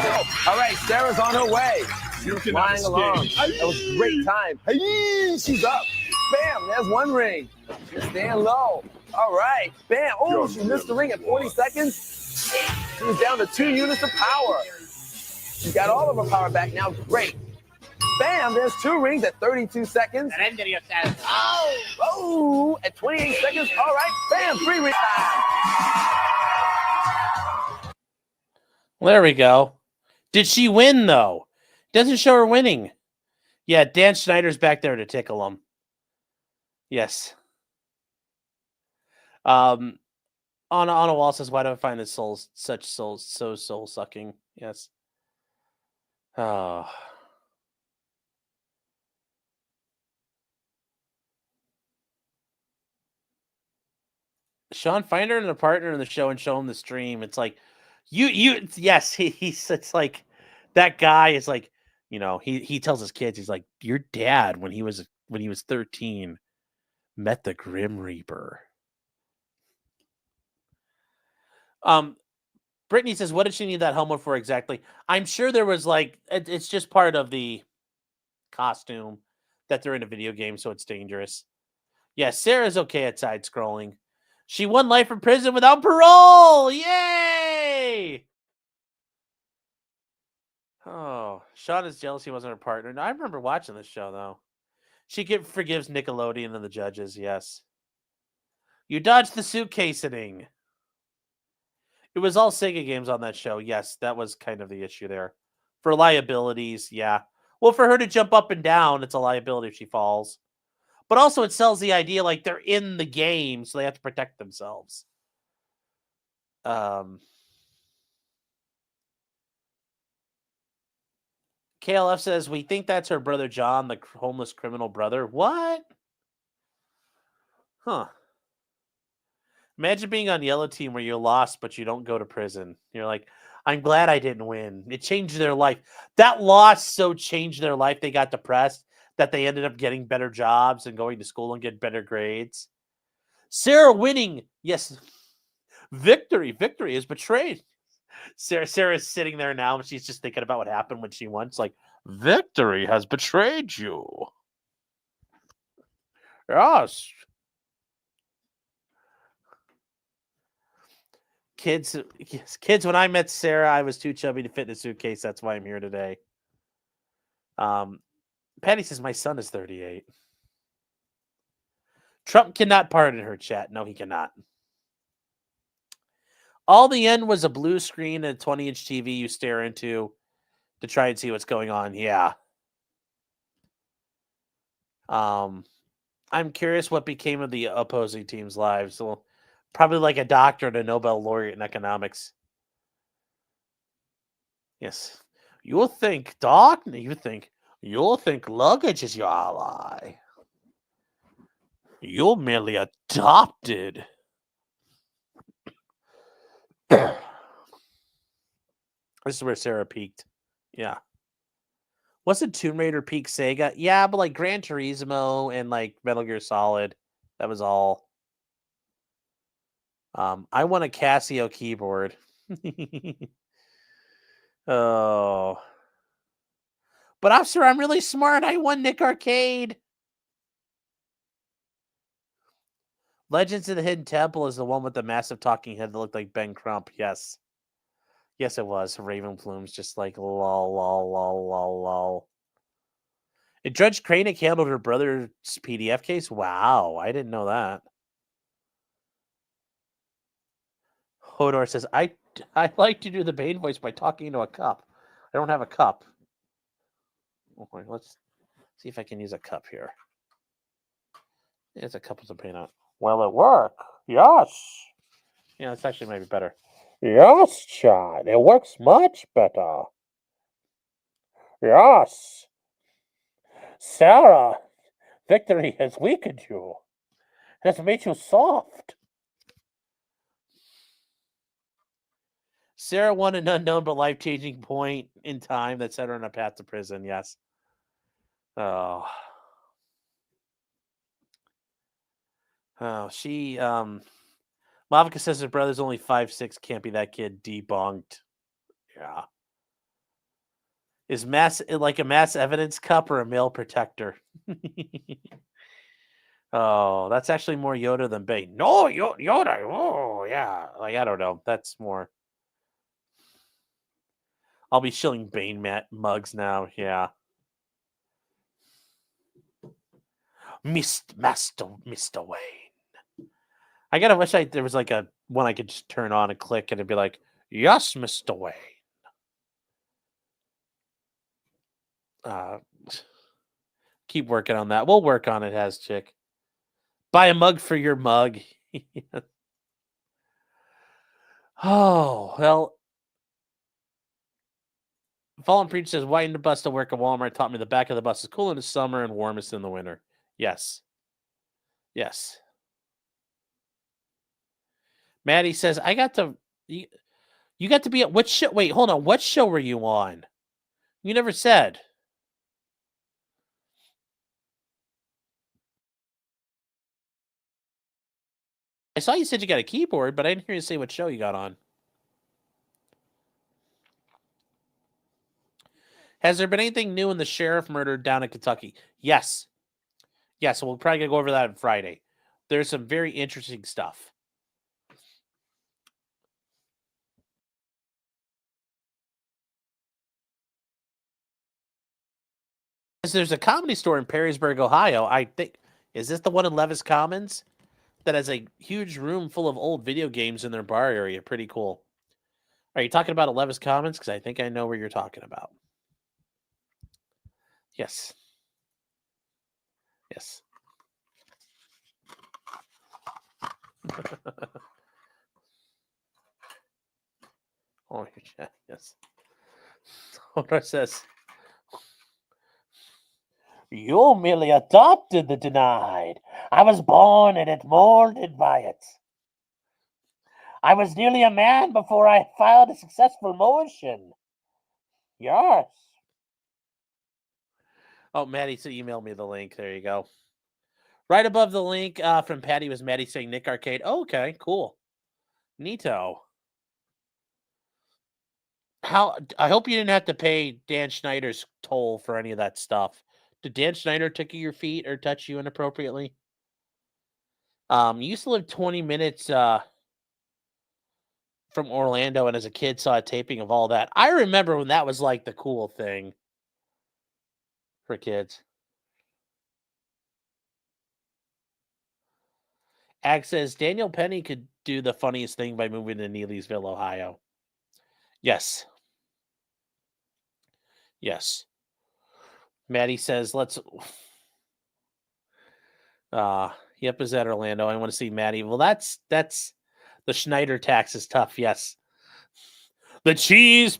Now, all right, Sarah's on her way. You cannot Flying escape. along. That was a great time. Hey, she's up. Bam, there's one ring. She's staying low. All right, bam. Oh, she missed the ring at 40 seconds. She was down to 2 units of power. She got all of her power back now. Great. Bam, there's 2 rings at 32 seconds. Oh, at 28 seconds. All right, bam, 3 rings. There we go. Did she win, though? Doesn't show her winning. Yeah, Dan Schneider's back there to tickle him. Yes. Anna Wall says, why do I find this so soul-sucking? Yes. Oh. Sean, find her and a partner in the show and show him the stream. It's like, yes, it's like, that guy is like, you know, he tells his kids, he's like, your dad, when he was 13, met the Grim Reaper. Brittany says, what did she need that helmet for exactly? I'm sure there was like, it's just part of the costume that they're in a video game, so it's dangerous. Yeah, Sarah's okay at side scrolling. She won life in prison without parole. Yay! Oh, Sean is jealous he wasn't her partner. No, I remember watching this show, though. She forgives Nickelodeon and the judges, yes. You dodged the suitcasening. It was all Sega games on that show. Yes, that was kind of the issue there. For liabilities, yeah. Well, for her to jump up and down, it's a liability if she falls. But also it sells the idea like they're in the game, so they have to protect themselves. KLF says, we think that's her brother John, the homeless criminal brother. What? Huh. Imagine being on Yellow Team where you're lost, but you don't go to prison. You're like, I'm glad I didn't win. It changed their life. That loss so changed their life. They got depressed that they ended up getting better jobs and going to school and get better grades. Sarah winning. Yes. Victory. Victory is betrayed. Sarah's sitting there now and she's just thinking about what happened when she won. It's like, victory has betrayed you. Yes. Kids, when I met Sarah, I was too chubby to fit in a suitcase. That's why I'm here today. Patty says, my son is 38. Trump cannot pardon her, chat. No, he cannot. All the end was a blue screen and a 20-inch TV you stare into to try and see what's going on. Yeah. I'm curious what became of the opposing team's lives. So probably like a doctor and a Nobel laureate in economics. Yes. You'll think, Doc, you'll think luggage is your ally. You're merely adopted. This is where Sarah peaked. Yeah. Wasn't Tomb Raider peak Sega? Yeah, but like Gran Turismo and like Metal Gear Solid. That was all. I want a Casio keyboard. Oh. But officer, I'm really smart. I won Nick Arcade. Legends of the Hidden Temple is the one with the massive talking head that looked like Ben Crump. Yes. Yes, it was. Raven Plume's just like lol, lol, lol, lol, lol. And Judge Kranick handled her brother's PDF case? Wow, I didn't know that. Hodor says, I like to do the Bane voice by talking into a cup. I don't have a cup. Okay, let's see if I can use a cup here. There's a cup with some paint on it. Will it work? Yes. Yeah, it's actually maybe better. Yes, Chad. It works much better. Yes. Sarah, victory has weakened you. It has made you soft. Sarah won an unknown but life-changing point in time that set her on a path to prison, yes. Oh. Oh, Mavika says her brother's only 5'6", can't be that kid. Debunked. Yeah. Is mass like a mass evidence cup or a male protector? Oh, that's actually more Yoda than Bane. No, Yoda. Oh, yeah. Like, I don't know. That's more. I'll be shilling Bane mugs now. Yeah. Mr. Wayne. I gotta wish there was like a one I could just turn on and click and it'd be like, yes, Mr. Wayne. Keep working on that. We'll work on it, Has Chick. Buy a mug for your mug. Oh, well. Fallen Preach says, why in the bus to work at Walmart taught me the back of the bus is cool in the summer and warmest in the winter. Yes. Yes. Maddie says, I got to... You got to be at... What show? Wait, hold on. What show were you on? You never said. I saw you said you got a keyboard, but I didn't hear you say what show you got on. Has there been anything new in the sheriff murder down in Kentucky? Yes. Yes, we'll probably gonna go over that on Friday. There's some very interesting stuff. There's a comedy store in Perrysburg, Ohio. I think, is this the one in Levis Commons? That has a huge room full of old video games in their bar area. Pretty cool. Are you talking about Levis Commons? Because I think I know where you're talking about. Yes. Yes. Oh, yes. Hodor says, you merely adopted the denied. I was born in it, molded by it. I was nearly a man before I filed a successful motion. Yes. Oh, Maddie emailed me the link. There you go. Right above the link from Patty was Maddie saying Nick Arcade. Oh, okay, cool. Neato. I hope you didn't have to pay Dan Schneider's toll for any of that stuff. Did Dan Schneider tickle your feet or touch you inappropriately? You used to live 20 minutes from Orlando, and as a kid saw a taping of all that. I remember when that was like the cool thing for kids. Ag says Daniel Penny could do the funniest thing by moving to Neelysville, Ohio. Yes. Yes. Maddie says, let's... Yep, is that Orlando? I want to see Maddie. Well, that's the Schneider tax is tough. Yes. The cheese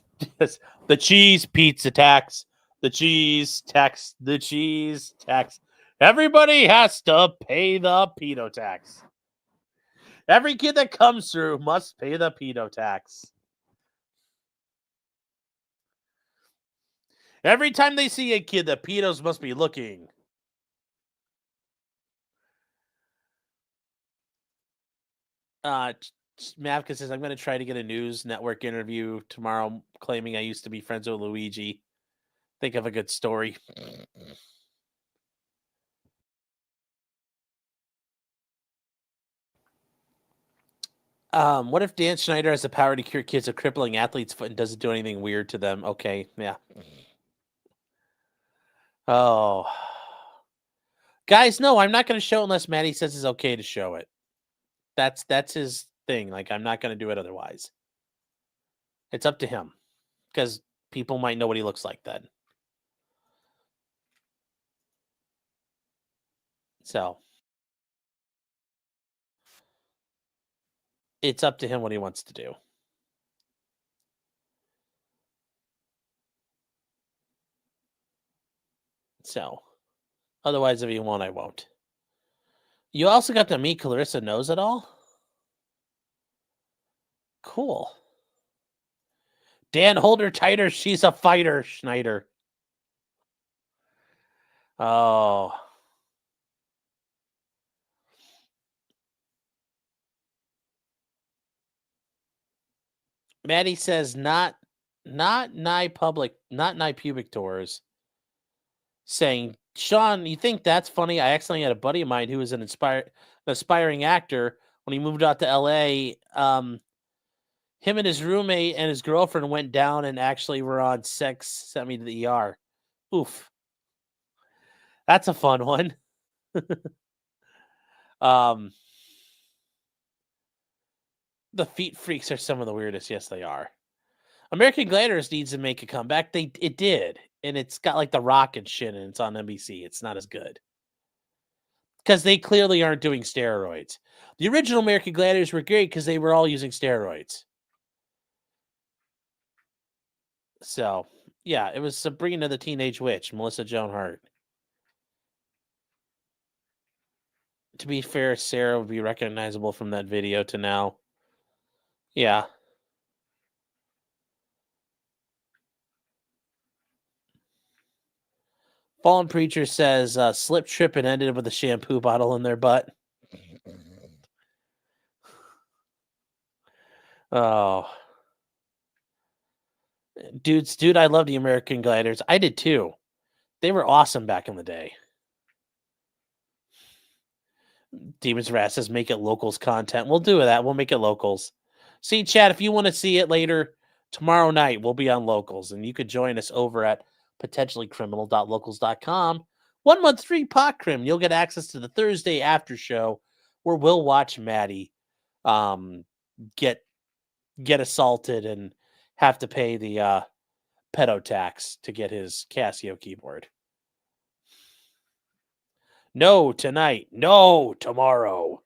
pizza tax. The cheese tax. The cheese tax. Everybody has to pay the pedo tax. Every kid that comes through must pay the pedo tax. Every time they see a kid, the pedos must be looking. Mavka says, I'm going to try to get a news network interview tomorrow claiming I used to be friends with Luigi. Think of a good story. What if Dan Schneider has the power to cure kids of crippling athlete's foot and doesn't do anything weird to them? Okay, yeah. Oh. Guys, no, I'm not going to show it unless Maddie says it's okay to show it. That's his thing. Like, I'm not going to do it otherwise. It's up to him. Because people might know what he looks like then. So. It's up to him what he wants to do. So. Otherwise, if you want, I won't. You also got to meet Clarissa Knows It All? Cool. Dan, hold her tighter. She's a fighter, Schneider. Oh. Maddie says not nigh pubic tours. Saying, Sean, you think that's funny? I accidentally had a buddy of mine who was an aspiring actor when he moved out to LA. Him and his roommate and his girlfriend went down and actually were on sex, sent me to the ER. Oof. That's a fun one. The feet freaks are some of the weirdest. Yes, they are. American Gladiators needs to make a comeback. It did. And it's got like The Rock and shit, and it's on NBC. It's not as good. Because they clearly aren't doing steroids. The original American Gladiators were great because they were all using steroids. So, yeah, it was Sabrina the Teenage Witch, Melissa Joan Hart. To be fair, Sarah would be recognizable from that video to now. Yeah. Fallen Preacher says, slip, trip, and ended with a shampoo bottle in their butt. Oh. Dude, I love the American Gladiators. I did too. They were awesome back in the day. Demons Wrath says, make it locals content. We'll do that. We'll make it locals. See, Chad, if you want to see it later, tomorrow night, we'll be on locals. And you could join us over at potentiallycriminal.locals.com. 1 month free PodCrim. You'll get access to the Thursday after show where we'll watch Maddie get assaulted and have to pay the pedo tax to get his Casio keyboard. No tonight. No tomorrow.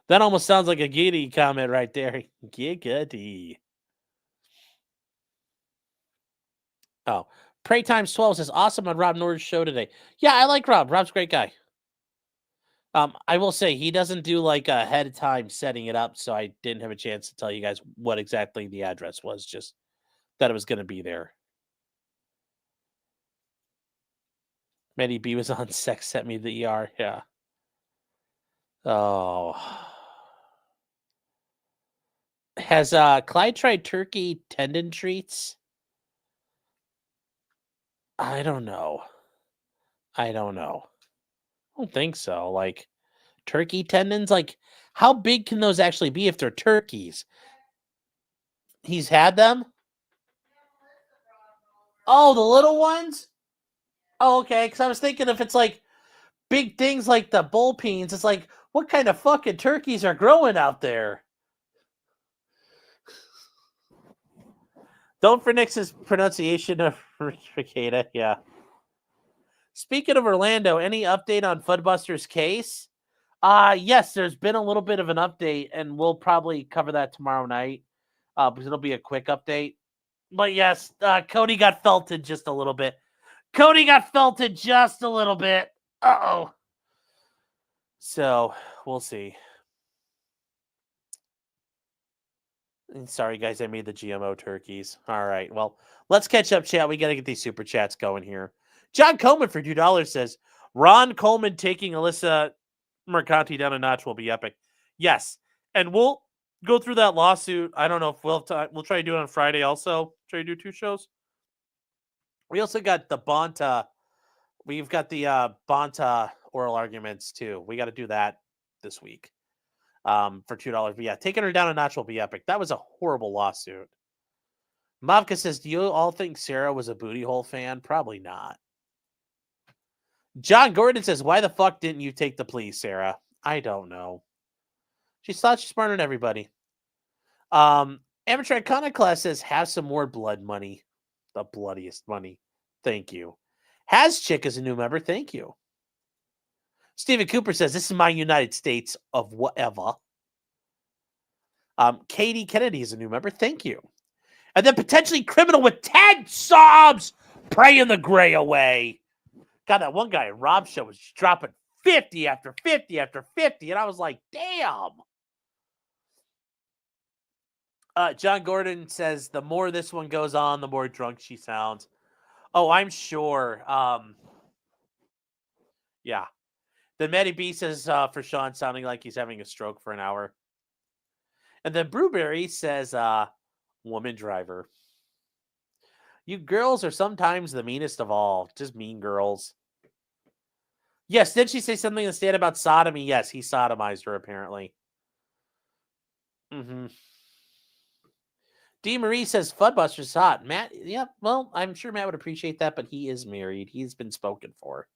That almost sounds like a Giggity comment right there. Giggity. Oh, Pray Times 12 says, awesome on Rob Norris' show today. Yeah, I like Rob. Rob's a great guy. I will say he doesn't do like ahead of time setting it up, so I didn't have a chance to tell you guys what exactly the address was, just that it was going to be there. Maddie B was on Sex Sent Me to the ER. Yeah. Oh. Has Clyde tried turkey tendon treats? I don't know. I don't think so. Like turkey tendons, like how big can those actually be if they're turkeys? He's had them? Oh, the little ones? Oh, okay. Because I was thinking if it's like big things like the bull peens, it's like, what kind of fucking turkeys are growing out there? Don't for Nix's pronunciation of Ricada. Yeah. Speaking of Orlando, any update on Fudbuster's case? Yes, there's been a little bit of an update, and we'll probably cover that tomorrow night because it'll be a quick update. But yes, Cody got felted just a little bit. Uh-oh. So, we'll see. And sorry, guys, I made the GMO turkeys. All right, well, let's catch up, chat. We got to get these super chats going here. John Coleman for $2 says, Ron Coleman taking Alyssa Mercanti down a notch will be epic. Yes, and we'll go through that lawsuit. I don't know if we'll try to do it on Friday also. Try to do 2 shows. We also got the Bonta. We've got the Bonta oral arguments, too. We got to do that this week. For $2. But yeah, taking her down a notch will be epic. That was a horrible lawsuit. Mavka says, do you all think Sarah was a booty hole fan? Probably not. John Gordon says, why the fuck didn't you take the plea, Sarah? I don't know. She thought she's smarter than everybody. Amateur Iconoclast says, have some more blood money. The bloodiest money. Thank you. Has Chick as a new member. Thank you. Stephen Cooper says, this is my United States of whatever. Katie Kennedy is a new member. Thank you. And then potentially criminal with 10 sobs praying the gray away. God, that one guy at Rob's show was dropping 50 after 50 after 50. And I was like, damn. John Gordon says the more this one goes on, the more drunk she sounds. Oh, I'm sure. Yeah. Then Maddie B says for Sean sounding like he's having a stroke for an hour. And then Brewberry says, woman driver. You girls are sometimes the meanest of all. Just mean girls. Yes, did she say something in the stand about sodomy? Yes, he sodomized her, apparently. Mm-hmm. D. Marie says Fudbuster's hot. Matt, yeah, well, I'm sure Matt would appreciate that, but he is married. He's been spoken for.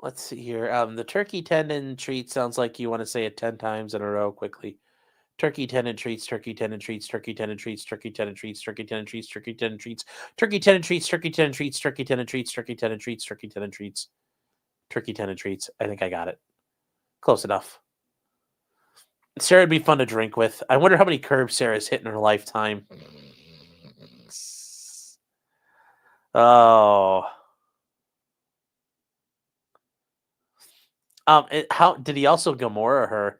Let's see here. The turkey tendon treat sounds like you want to say it 10 times in a row quickly. Turkey tendon treats, turkey tendon treats, turkey tendon treats, turkey tendon treats, turkey tendon treats, turkey tendon treats, turkey tendon treats, turkey tendon treats, turkey tendon treats, turkey tendon treats, turkey tendon treats, turkey tendon treats. I think I got it. Close enough. Sarah would be fun to drink with. I wonder how many curbs Sarah's hit in her lifetime. Oh. How did he also Gamora her?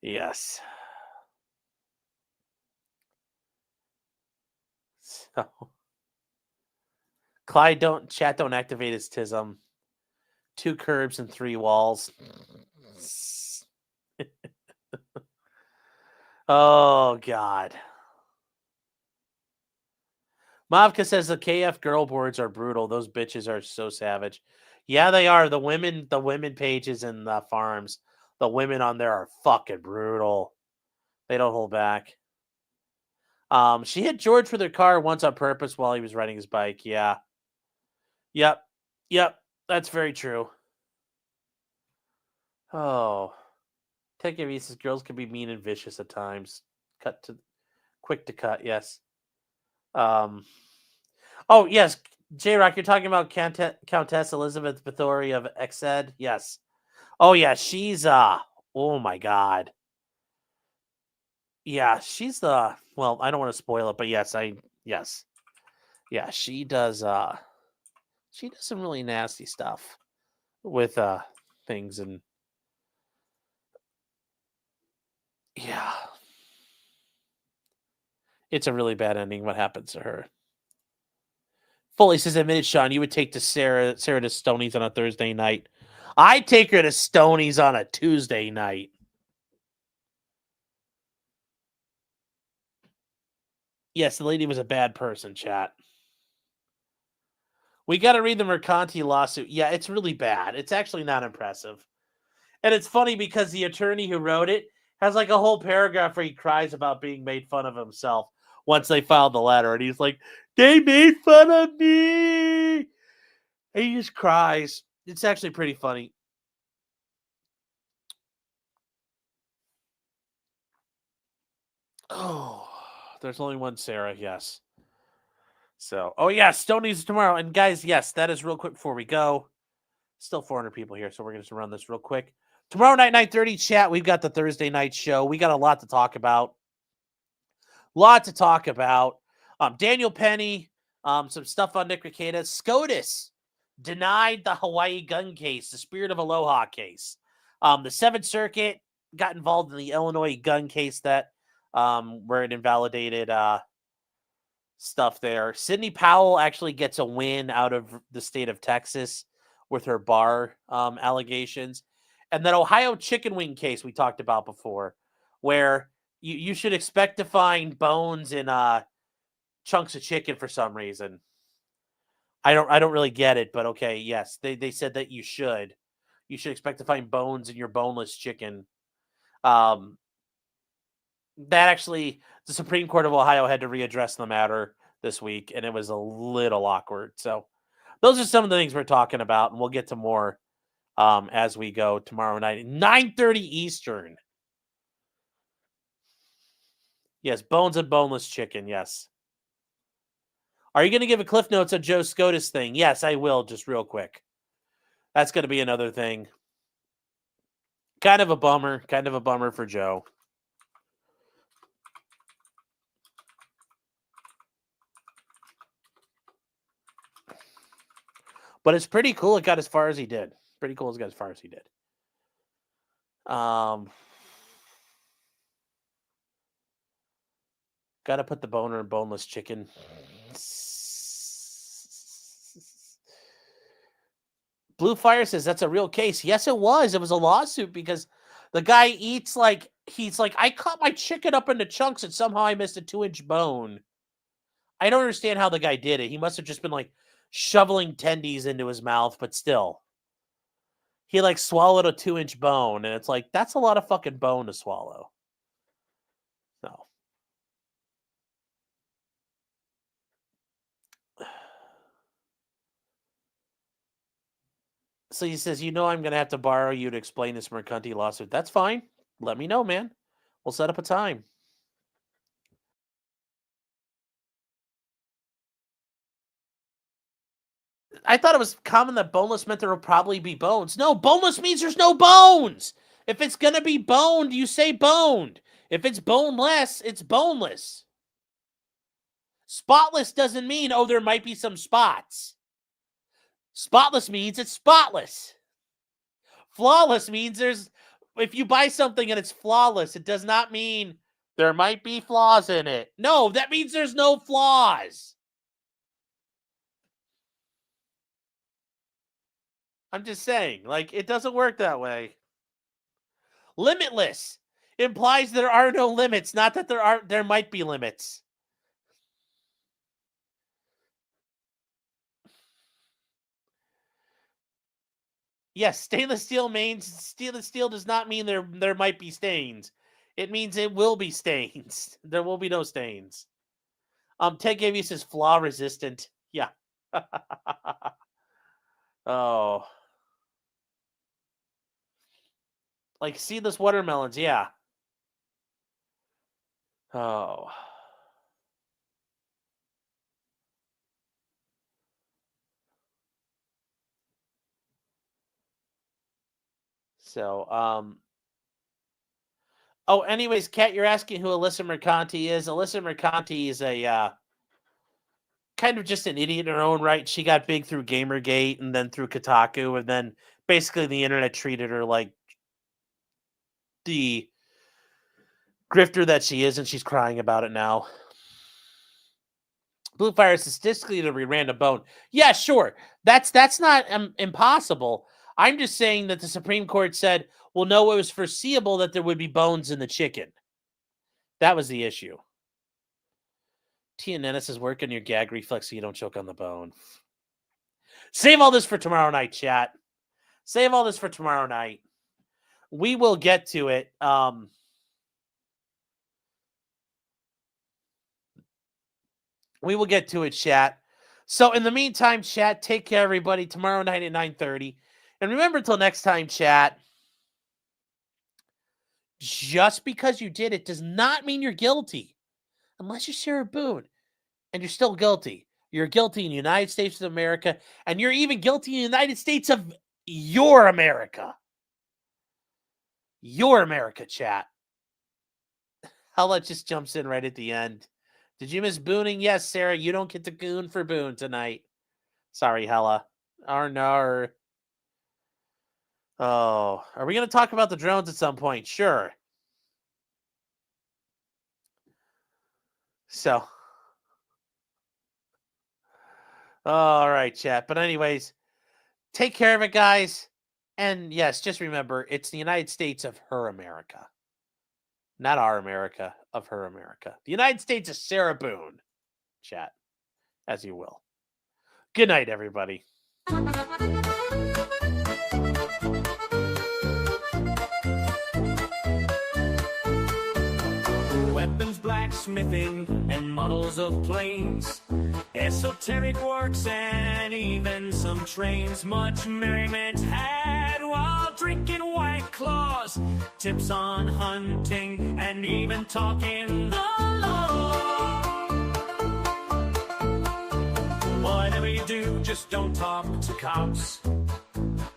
Yes. So, Clyde, don't activate his tism. 2 curbs and 3 walls. Oh God. Mavka says the KF girl boards are brutal. Those bitches are so savage. Yeah, they are. The women pages and the farms, the women on there are fucking brutal. They don't hold back. She hit George with her car once on purpose while he was riding his bike. Yeah. Yep. That's very true. Oh. Take it easy. Girls can be mean and vicious at times. Quick to cut. Yes. Oh yes, J-Rock, you're talking about Countess Elizabeth Bathory of Exed? Yes. Oh yeah, she's oh my God. Yeah, she's I don't want to spoil it, but yes. Yeah, she does some really nasty stuff with things, and yeah. It's a really bad ending what happens to her. Foley says, admitted, Sean, you would take Sarah to Stoney's on a Thursday night. I'd take her to Stoney's on a Tuesday night. Yes, the lady was a bad person, chat. We got to read the Mercanti lawsuit. Yeah, it's really bad. It's actually not impressive. And it's funny because the attorney who wrote it has like a whole paragraph where he cries about being made fun of himself once they filed the letter. And he's like, they made fun of me. And he just cries. It's actually pretty funny. Oh, there's only one Sarah, yes. So, oh yeah, Stoney's tomorrow. And guys, yes, that is real quick before we go. Still 400 people here, so we're going to run this real quick. Tomorrow night, 9:30, chat, we've got the Thursday night show. We got a lot to talk about. Daniel Penny, some stuff on Nick Rekieta. SCOTUS denied the Hawaii gun case, the Spirit of Aloha case. The 7th Circuit got involved in the Illinois gun case that where it invalidated stuff there. Sidney Powell actually gets a win out of the state of Texas with her bar allegations. And that Ohio chicken wing case we talked about before, where you should expect to find bones in chunks of chicken for some reason. I don't really get it, but okay, yes, they said that you should expect to find bones in your boneless chicken. That actually, the Supreme Court of Ohio had to readdress the matter this week, and it was a little awkward. So those are some of the things we're talking about, and we'll get to more as we go tomorrow night at 9:30 Eastern. Yes, bones and boneless chicken, yes. Are you going to give a Cliff Notes on Joe SCOTUS thing? Yes, I will, just real quick. That's going to be another thing. Kind of a bummer for Joe. But it's pretty cool it got as far as he did. Pretty cool it got as far as he did. Gotta put the boner in boneless chicken. Blue Fire says that's a real case. Yes, it was. It was a lawsuit because the guy eats like, he's like, I cut my chicken up into chunks and somehow I missed a 2-inch bone. I don't understand how the guy did it. He must have just been like shoveling tendies into his mouth, but still. He like swallowed a 2-inch bone and it's like, that's a lot of fucking bone to swallow. So. So he says, I'm going to have to borrow you to explain this Mercanti lawsuit. That's fine. Let me know, man. We'll set up a time. I thought it was common that boneless meant there will probably be bones. No, boneless means there's no bones. If it's going to be boned, you say boned. If it's boneless, it's boneless. Spotless doesn't mean, there might be some spots. Spotless means it's spotless. Flawless means if you buy something and it's flawless, it does not mean there might be flaws in it. No, that means there's no flaws. I'm just saying, it doesn't work that way. Limitless implies there are no limits, not that there might be limits. Yes, stainless steel means steel does not mean there might be stains. It means it will be stains. There will be no stains. Ted gave you says flaw resistant. Yeah. Oh. Like seedless watermelons, yeah. Oh. So, anyways, Kat, you're asking who Alyssa Mercanti is. Alyssa Mercanti is a kind of just an idiot in her own right. She got big through Gamergate and then through Kotaku, and then basically the internet treated her like the grifter that she is, and she's crying about it now. Blue Fire statistically to be random bone. Yeah, sure. That's not impossible. I'm just saying that the Supreme Court said, well, no, it was foreseeable that there would be bones in the chicken. That was the issue. Tia Nennis is working your gag reflex so you don't choke on the bone. Save all this for tomorrow night, chat. Save all this for tomorrow night. We will get to it. We will get to it, chat. So in the meantime, chat, take care, everybody. Tomorrow night at 9:30. And remember, until next time, chat, just because you did it does not mean you're guilty. Unless you're Sarah Boone and you're still guilty. You're guilty in the United States of America, and you're even guilty in the United States of your America. Your America, chat. Hella just jumps in right at the end. Did you miss booning? Yes, Sarah, you don't get to goon for Boone tonight. Sorry, Hella. Or no. Oh, are we going to talk about the drones at some point? Sure. So. All right, chat. But anyways, take care of it, guys. And yes, just remember, it's the United States of her America. Not our America, of her America. The United States of Sarah Boone. Chat, as you will. Good night, everybody. Weapons, blacksmithing, and models of planes, esoteric works, and even some trains. Much merriment had while drinking White Claws, tips on hunting, and even talking the law. Whatever you do, just don't talk to cops,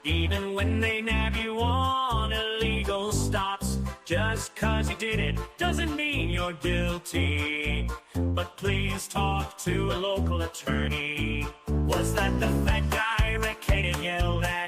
even when they nab you on illegal stops. Just 'cause you did it doesn't mean you're guilty, but please talk to a local attorney. Was that the fat guy barricaded, yelled at.